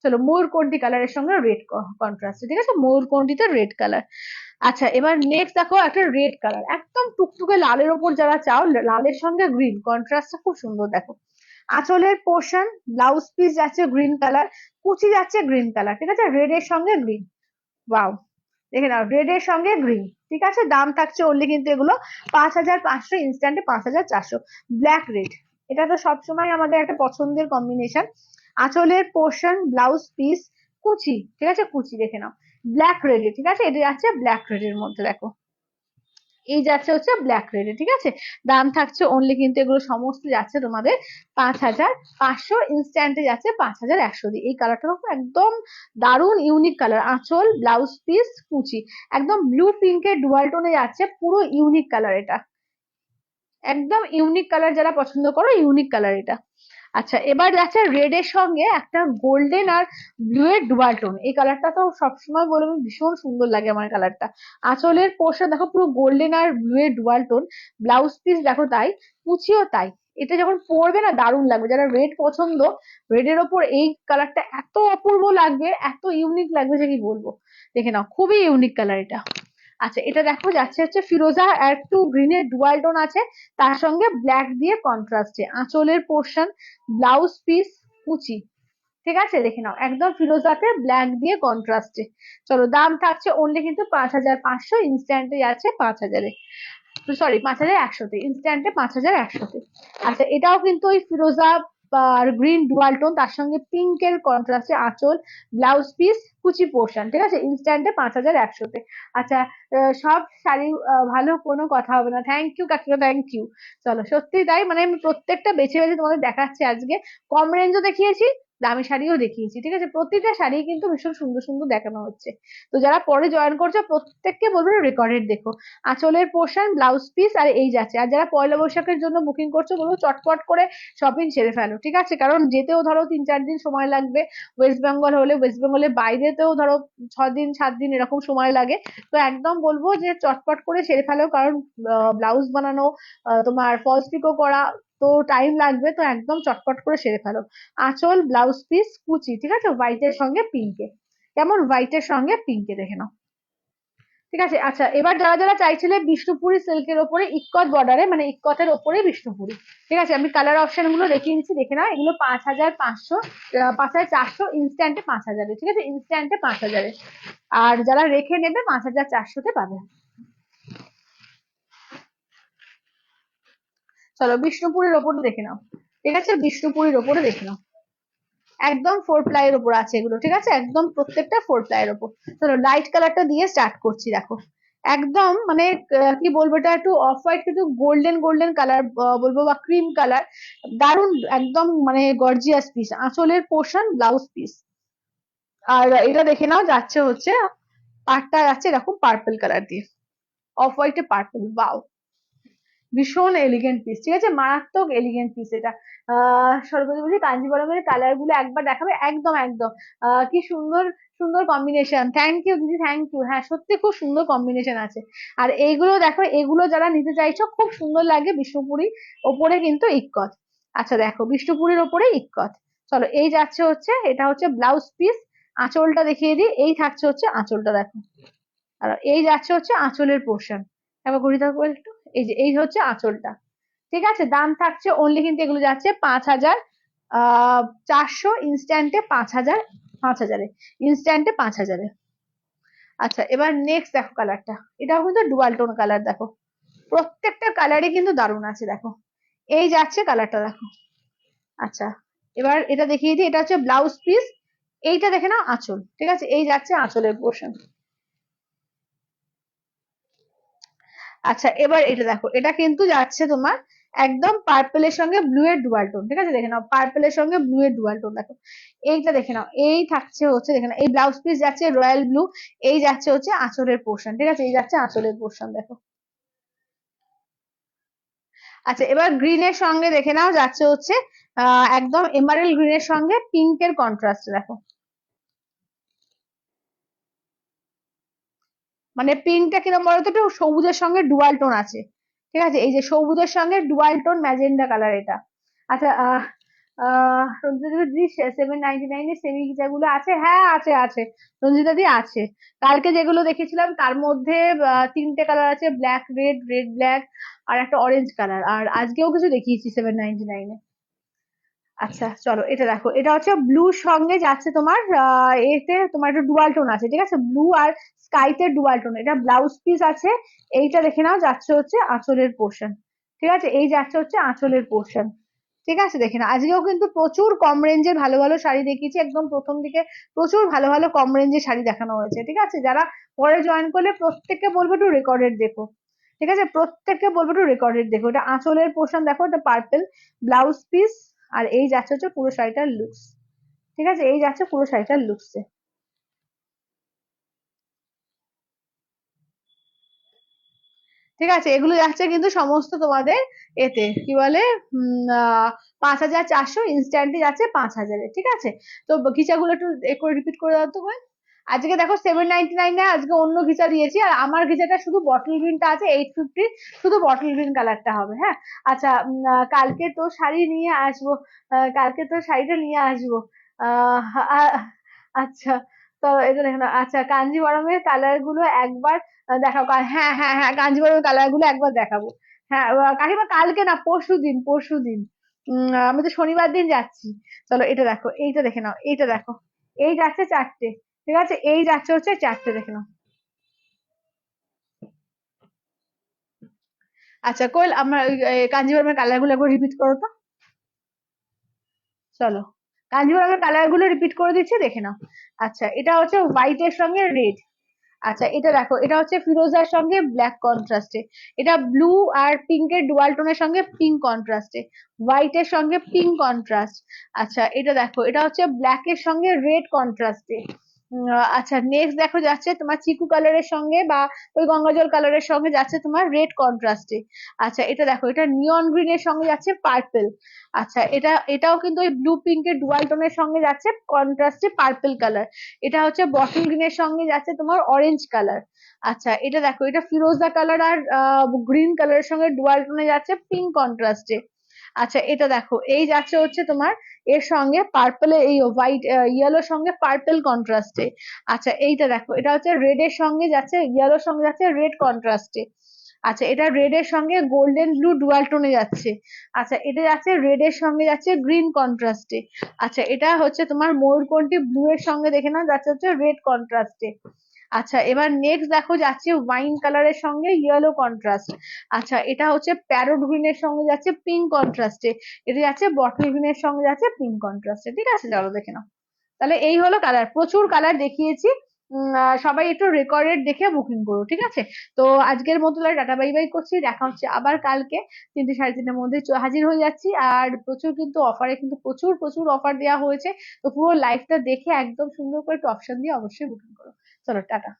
চলো ময়ূরকণ্ঠী কালারের সঙ্গে রেড কন্ট্রাস্ট, ঠিক আছে, ময়ূরকণ্ঠীতে রেড কালার। আচ্ছা এবার নেক্সট দেখো একটা রেড কালার, একদম টুকটুকে লালের ওপর যারা চাও, লালের সঙ্গে গ্রিন কন্ট্রাস্টটা খুব সুন্দর দেখো। আঁচলের পোর্শন ব্লাউজ পিস যাচ্ছে গ্রিন কালার, কুচি যাচ্ছে গ্রিন কালার, ঠিক আছে, রেড এর সঙ্গে গ্রিন, ওয়াও, দেখে নাও রেড এর সঙ্গে গ্রিন, ঠিক আছে। দাম থাকছে অনলি কিন্তু এগুলো 5,500, ইনস্ট্যান্টে 5,400। ব্ল্যাক রেড, এটা তো সবসময় আমাদের একটা পছন্দের কম্বিনেশন। আঁচলের পোর্শন ব্লাউজ পিস কুচি, ঠিক আছে, কুচি দেখে নাও ব্ল্যাক রেডে, ঠিক আছে, এটা যাচ্ছে ব্ল্যাক রেডের মধ্যে দেখো, এই যাচ্ছে হচ্ছে ব্ল্যাক রেডে, ঠিক আছে। দাম থাকছে অনলি কিন্তু এগুলো সমস্ত যাচ্ছে তোমাদের 5,500, ইনস্ট্যান্টে যাচ্ছে 5,100 দিয়ে। এই কালারটা দেখো একদম দারুণ ইউনিক কালার, আঁচল ব্লাউজ পিস কুচি, একদম ব্লু পিঙ্কের ডুয়াল টোনে যাচ্ছে, পুরো ইউনিক কালার এটা, একদম ইউনিক কালার, যারা পছন্দ করো ইউনিক কালার এটা। আচ্ছা এবার যাচ্ছে রেড এর সঙ্গে একটা গোল্ডেন আর ব্লু এর ডুয়াল টোন, এই কালারটা তো সবসময় বলবো ভীষণ সুন্দর লাগে আমার কালারটা। আঁচলের পোর্শন দেখো পুরো গোল্ডেন আর ব্লু এর ডুয়াল টোন, ব্লাউজ পিস দেখো তাই, কুচিও তাই। এটা যখন পরবে না দারুণ লাগবে, যারা রেড পছন্দ, রেড এর ওপর এই কালারটা এত অপূর্ব লাগবে, এত ইউনিক লাগবে যে কি বলবো। দেখে নাও খুবই ইউনিক কালার এটা। আচ্ছা এটা দেখো যাচ্ছে হচ্ছে ফিরোজা আর একটু গ্রিনের ডুয়াল টোন আছে, তার সঙ্গে ব্ল্যাক দিয়ে কন্ট্রাস্টে, আঁচলের পোর্শন ব্লাউজ পিস কুচি, ঠিক আছে, দেখে নাও একদম ফিরোজাতে ব্ল্যাক দিয়ে কন্ট্রাস্টে। চলো দাম থাকছে অনলি কিন্তু 5,500, ইনস্ট্যান্টে যাচ্ছে 5,000-এ, সরি 5,100-তে, ইনস্ট্যান্টে 5,100-তে। আচ্ছা এটাও কিন্তু ওই ফিরোজা আর গ্রিন ডুয়াল টোন, তার সঙ্গে পিঙ্কের কন্ট্রাস্টে আঁচল ব্লাউজ পিস কুচি পোর্শন, ঠিক আছে, ইনস্ট্যান্টে 5,100-তে। আচ্ছা সব শাড়ি ভালো, কোনো কথা হবে না, থ্যাংক ইউ কাকিমা, থ্যাংক ইউ। চলো সত্যি তাই, মানে আমি প্রত্যেকটা বেছে বেছে তোমাদের দেখাচ্ছি আজকে, কম রেঞ্জও দেখিয়েছি, দামি শাড়িও দেখিয়েছি, ঠিক আছে, প্রতিটা শাড়ি কিন্তু ভীষণ সুন্দর সুন্দর দেখানো হচ্ছে। তো যারা পরে জয়েন করছো প্রত্যেককে বলবো রেকর্ডেড দেখো, আঁচলের পোর্শন ব্লাউজ পিস আর এই যাচ্ছে। আর যারা পয়লা বৈশাখের জন্য বুকিং করছো বলবো চটপট করে শপিং সেরে ফেলো, ঠিক আছে, কারণ যেতেও ধরো 3-4 দিন সময় লাগবে, ওয়েস্ট বেঙ্গল হলে, ওয়েস্ট বেঙ্গলের বাইরেতেও ধরো 6 দিন 7 দিন এরকম সময় লাগে। তো একদম বলবো যে চটপট করে সেরে ফেলো, কারণ ব্লাউজ বানানো, তোমার ফলস পিকো করা, তো টাইম লাগবে, তো একদম চটপট করে সেরে ফেলো। আঁচল ব্লাউজ পিস কুচি, ঠিক আছে, হোয়াইটের সঙ্গে পিঙ্কে, কেমন, হোয়াইটের সঙ্গে পিঙ্কে দেখে নাও, ঠিক আছে। আচ্ছা এবার যারা যারা চাইছিলে বিষ্ণুপুরি সিল্কের ওপরে ইক্কত বর্ডারে, মানে ইক্কতের ওপরে বিষ্ণুপুরি, ঠিক আছে, আমি কালার অপশন গুলো দেখিয়ে নিচ্ছি, দেখে নাও এগুলো 5,500, 5,400, ইনস্ট্যান্টে 5,000, ঠিক আছে, ইনস্ট্যান্টে 5,000। আর যারা রেখে নেবে 5,400-তে পাবে। চলো বিষ্ণুপুরের ওপরে দেখে নাও, ঠিক আছে, বিষ্ণুপুরের ওপরে দেখে নাও, একদম 4 প্লাই এর উপর আছে এগুলো, ঠিক আছে, একদম প্রত্যেকটা 4 প্লাই এর উপর। চলো লাইট কালারটা দিয়ে স্টার্ট করছি দেখো, একদম মানে কি বলবো, এটা একটু অফ হোয়াইট কিন্তু গোল্ডেন গোল্ডেন কালার বলবো, বা ক্রিম কালার, দারুন একদম মানে গর্জিয়াস পিস, আঁচলের পোর্শন ব্লাউজ পিস। আর এটা দেখে নাও যাচ্ছে হচ্ছে পাটটা যাচ্ছে এরকম পার্পল কালার দিয়ে, অফ হোয়াইটে পার্পল, বাও, ভীষণ এলিগেন্ট পিস, ঠিক আছে, মারাত্মক এলিগেন্ট পিস এটা। সর্বদি বলছি কাঞ্জিবরমের কালার গুলো একবার দেখাবে, একদম একদম কি সুন্দর সুন্দর কম্বিনেশন, থ্যাংক ইউ দিদি, থ্যাংক ইউ, হ্যাঁ সত্যি খুব সুন্দর কম্বিনেশন আছে। আর এইগুলো দেখো, এগুলো যারা নিতে চাইছো খুব সুন্দর লাগে, বিষ্ণুপুরি ওপরে কিন্তু ইক্কত। আচ্ছা দেখো বিষ্ণুপুরির ওপরে ইক্কত। চলো এই যাচ্ছে হচ্ছে, এটা হচ্ছে ব্লাউজ পিস, আঁচলটা দেখিয়ে দিই, এই থাকছে হচ্ছে আঁচলটা দেখো, আর এই যাচ্ছে হচ্ছে আঁচলের পোর্শন, এবার ঘুরি থাকবো একটু, এই যে এই হচ্ছে আঁচলটা, ঠিক আছে। দাম থাকছে অনলি কিন্তু এগুলো যাচ্ছে 5,400, ইনস্ট্যান্টে 5,000, 5,000-এ, ইনস্ট্যান্টে 5,000-এ। আচ্ছা এবার নেক্সট দেখো কালারটা, এটাও কিন্তু ডুয়াল টোন কালার দেখো, প্রত্যেকটা কালারই কিন্তু দারুণ আছে দেখো, এই যাচ্ছে কালারটা দেখো। আচ্ছা এবার এটা দেখিয়ে দিই, এটা হচ্ছে ব্লাউজ পিস, এইটা দেখে নাও আঁচল, ঠিক আছে, এই যাচ্ছে আঁচলের পোর্শন। আচ্ছা এবার এটা দেখো, এটা কিন্তু যাচ্ছে তোমার একদম পার্পেলের সঙ্গে ব্লু এর ডুয়াল টোন, ঠিক আছে দেখে নাও, পার্পেলের সঙ্গে ব্লু এর ডুয়াল টোন দেখো। এইটা দেখে নাও, এই থাকছে হচ্ছে দেখে নাও, এই ব্লাউজ পিস যাচ্ছে রয়্যাল ব্লু, এই যাচ্ছে হচ্ছে আঁচলের পোর্শন, ঠিক আছে, এই যাচ্ছে আঁচলের পোর্শন দেখো। আচ্ছা এবার গ্রিনের সঙ্গে দেখে নাও যাচ্ছে হচ্ছে একদম এমারেল গ্রিনের সঙ্গে পিঙ্কের কন্ট্রাস্ট দেখো, মানে পিঙ্কটা কিরকম বলতো, একটু সবুজের সঙ্গে ডুয়াল টোন আছে, ঠিক আছে, এই যে সবুজের সঙ্গে ডুয়াল টোন ম্যাজেন্ডা কালার এটা। আচ্ছা রঞ্জিতা দি 799 এর সেমি যেগুলো আছে, হ্যাঁ আছে আছে রঞ্জিতা দি আছে। কালকে যেগুলো দেখেছিলাম তার মধ্যে তিনটে কালার আছে, ব্ল্যাক রেড, রেড ব্ল্যাক, আর একটা অরেঞ্জ কালার, আর আজকেও কিছু দেখিয়েছি 799-এ। আচ্ছা চলো এটা দেখো, এটা হচ্ছে ব্লুর সঙ্গে যাচ্ছে তোমার এতে তোমার একটা ডুয়াল টোন আছে, ঠিক আছে, ব্লু আর স্কাইতে ডুয়াল টোন, এটা ব্লাউজ পিস আছে। এইটা দেখে নাও যাচ্ছে হচ্ছে আঁচলের পোর্শন, ঠিক আছে, এই যাচ্ছে হচ্ছে আঁচলের পোর্শন, ঠিক আছে দেখে নাও। আজকেও কিন্তু প্রচুর কম রেঞ্জের ভালো ভালো শাড়ি দেখিয়েছি, একদম প্রথম দিকে প্রচুর ভালো ভালো কম রেঞ্জের শাড়ি দেখানো হয়েছে, ঠিক আছে, যারা পরে জয়েন করলে প্রত্যেককে বলবো একটু রেকর্ডেড দেখো, ঠিক আছে, প্রত্যেককে বলবো একটু রেকর্ডেড দেখো। এটা আঁচলের পোর্শন দেখো, এটা পার্পেল ব্লাউজ পিস, আর এই যাচ্ছে হচ্ছে পুরো শাড়িটার লুকস, ঠিক আছে, এই যাচ্ছে পুরো শাড়িটার লুকসে। ঠিক আছে, এগুলো যাচ্ছে কিন্তু সমস্ত তোমাদের এতে কি বলে 5,400 ইনস্ট্যান্টলি যাচ্ছে 5,000-এ, ঠিক আছে। তো ঘিচাগুলো একটু করে রিপিট করে দাও তো ভাই। আজকে দেখো 799 এ আজকে অন্য ঘিচা দিয়েছি, আর আমার ঘিচাটা শুধু বটল গ্রিনটা আছে 850, শুধু বটল গ্রিন কালারটা হবে, হ্যাঁ। আচ্ছা কালকে তো শাড়ি নিয়ে আসবো, কালকে তো শাড়িটা নিয়ে আসবো। আচ্ছা তো এটা দেখো না, আচ্ছা কাঞ্জিবরমের কালার গুলো একবার দেখাও, হ্যাঁ হ্যাঁ হ্যাঁ কাঞ্জিবরমের কালার গুলো একবার দেখাবো। হ্যাঁ কাকিমা কালকে না, পরশু দিন, পরশু দিন। আমি তো শনিবার দিন যাচ্ছি। চলো এটা দেখো, এইটা দেখে নাও, এইটা দেখো, এই যাচ্ছে চারটে, ঠিক আছে, এই যাচ্ছে হচ্ছে চারটে দেখে নাও। আচ্ছা কোয়েল আমরা কাঞ্জিবরমের কালার গুলো একবার রিপিট করো তো। চলো কাঞ্জিবরমের কালার গুলো রিপিট করে দিচ্ছি দেখে নাও। আচ্ছা এটা হচ্ছে হোয়াইট এর সঙ্গে রেড, আচ্ছা এটা দেখো, এটা হচ্ছে ফিরোজার সঙ্গে ব্ল্যাক কন্ট্রাস্টে, এটা ব্লু আর পিঙ্কের ডুয়াল টোনের সঙ্গে পিঙ্ক কন্ট্রাস্টে, হোয়াইট এর সঙ্গে পিঙ্ক কন্ট্রাস্ট। আচ্ছা এটা দেখো, এটা হচ্ছে ব্ল্যাক এর সঙ্গে রেড কন্ট্রাস্টে। আচ্ছা নেক্সট দেখো যাচ্ছে তোমার চিকু কালারের সঙ্গে বা ওই গঙ্গাজল কালারের সঙ্গে যাচ্ছে তোমার রেড কন্ট্রাস্টে। আচ্ছা এটা দেখো, এটা নিয়ন গ্রিন এর সঙ্গে যাচ্ছে পার্পেল। আচ্ছা এটাও কিন্তু ওই ব্লু পিঙ্কের ডুয়াল টোনের সঙ্গে যাচ্ছে কন্ট্রাস্টে পার্পেল কালার। এটা হচ্ছে বটল গ্রিনের সঙ্গে যাচ্ছে তোমার অরেঞ্জ কালার। আচ্ছা এটা দেখো, এটা ফিরোজা কালার আর গ্রিন কালারের সঙ্গে ডুয়াল টোনে যাচ্ছে পিঙ্ক কন্ট্রাস্টে। আচ্ছা এটা দেখো, এই যাচ্ছে হচ্ছে তোমার এর সঙ্গে পার্পেল, এই হোয়াইট ইয়েলোর সঙ্গে পার্পেল কন্ট্রাস্টে। আচ্ছা এইটা দেখো, এটা হচ্ছে রেড এর সঙ্গে যাচ্ছে, ইয়েলোর সঙ্গে যাচ্ছে রেড কন্ট্রাস্টে। আচ্ছা এটা রেড এর সঙ্গে গোল্ডেন ব্লু ডুয়াল টোনে যাচ্ছে। আচ্ছা এটা যাচ্ছে রেড এর সঙ্গে যাচ্ছে গ্রিন কন্ট্রাস্টে। আচ্ছা এটা হচ্ছে তোমার ময়ূরকণ্ঠী ব্লু এর সঙ্গে দেখে নাও যাচ্ছে হচ্ছে রেড কন্ট্রাস্টে। আচ্ছা এবার নেক্সট দেখো যাচ্ছে ওয়াইন কালারের সঙ্গে ইয়েলো কন্ট্রাস্ট। আচ্ছা এটা হচ্ছে প্যারোট গ্রিন এর সঙ্গে যাচ্ছে পিঙ্ক কন্ট্রাস্টে। এটা যাচ্ছে বটল গ্রিন এর সঙ্গে যাচ্ছে পিঙ্ক কন্ট্রাস্টে, ঠিক আছে, চলো দেখে নাও। তাহলে এই হলো কালার, প্রচুর কালার দেখিয়েছি। সবাই একটু রেকর্ডেড দেখে বুকিং করো, ঠিক আছে। তো আজকের মতো টাটা বাই বাই করছি, দেখা হচ্ছে আবার কালকে 3টে 3:30-এর মধ্যে হাজির হয়ে যাচ্ছি। আর প্রচুর কিন্তু অফারে কিন্তু প্রচুর প্রচুর অফার দেওয়া হয়েছে, তো পুরো লাইভটা দেখে একদম সুন্দর করে একটু অপশন দিয়ে অবশ্যই বুকিং করো। চলো টাটা।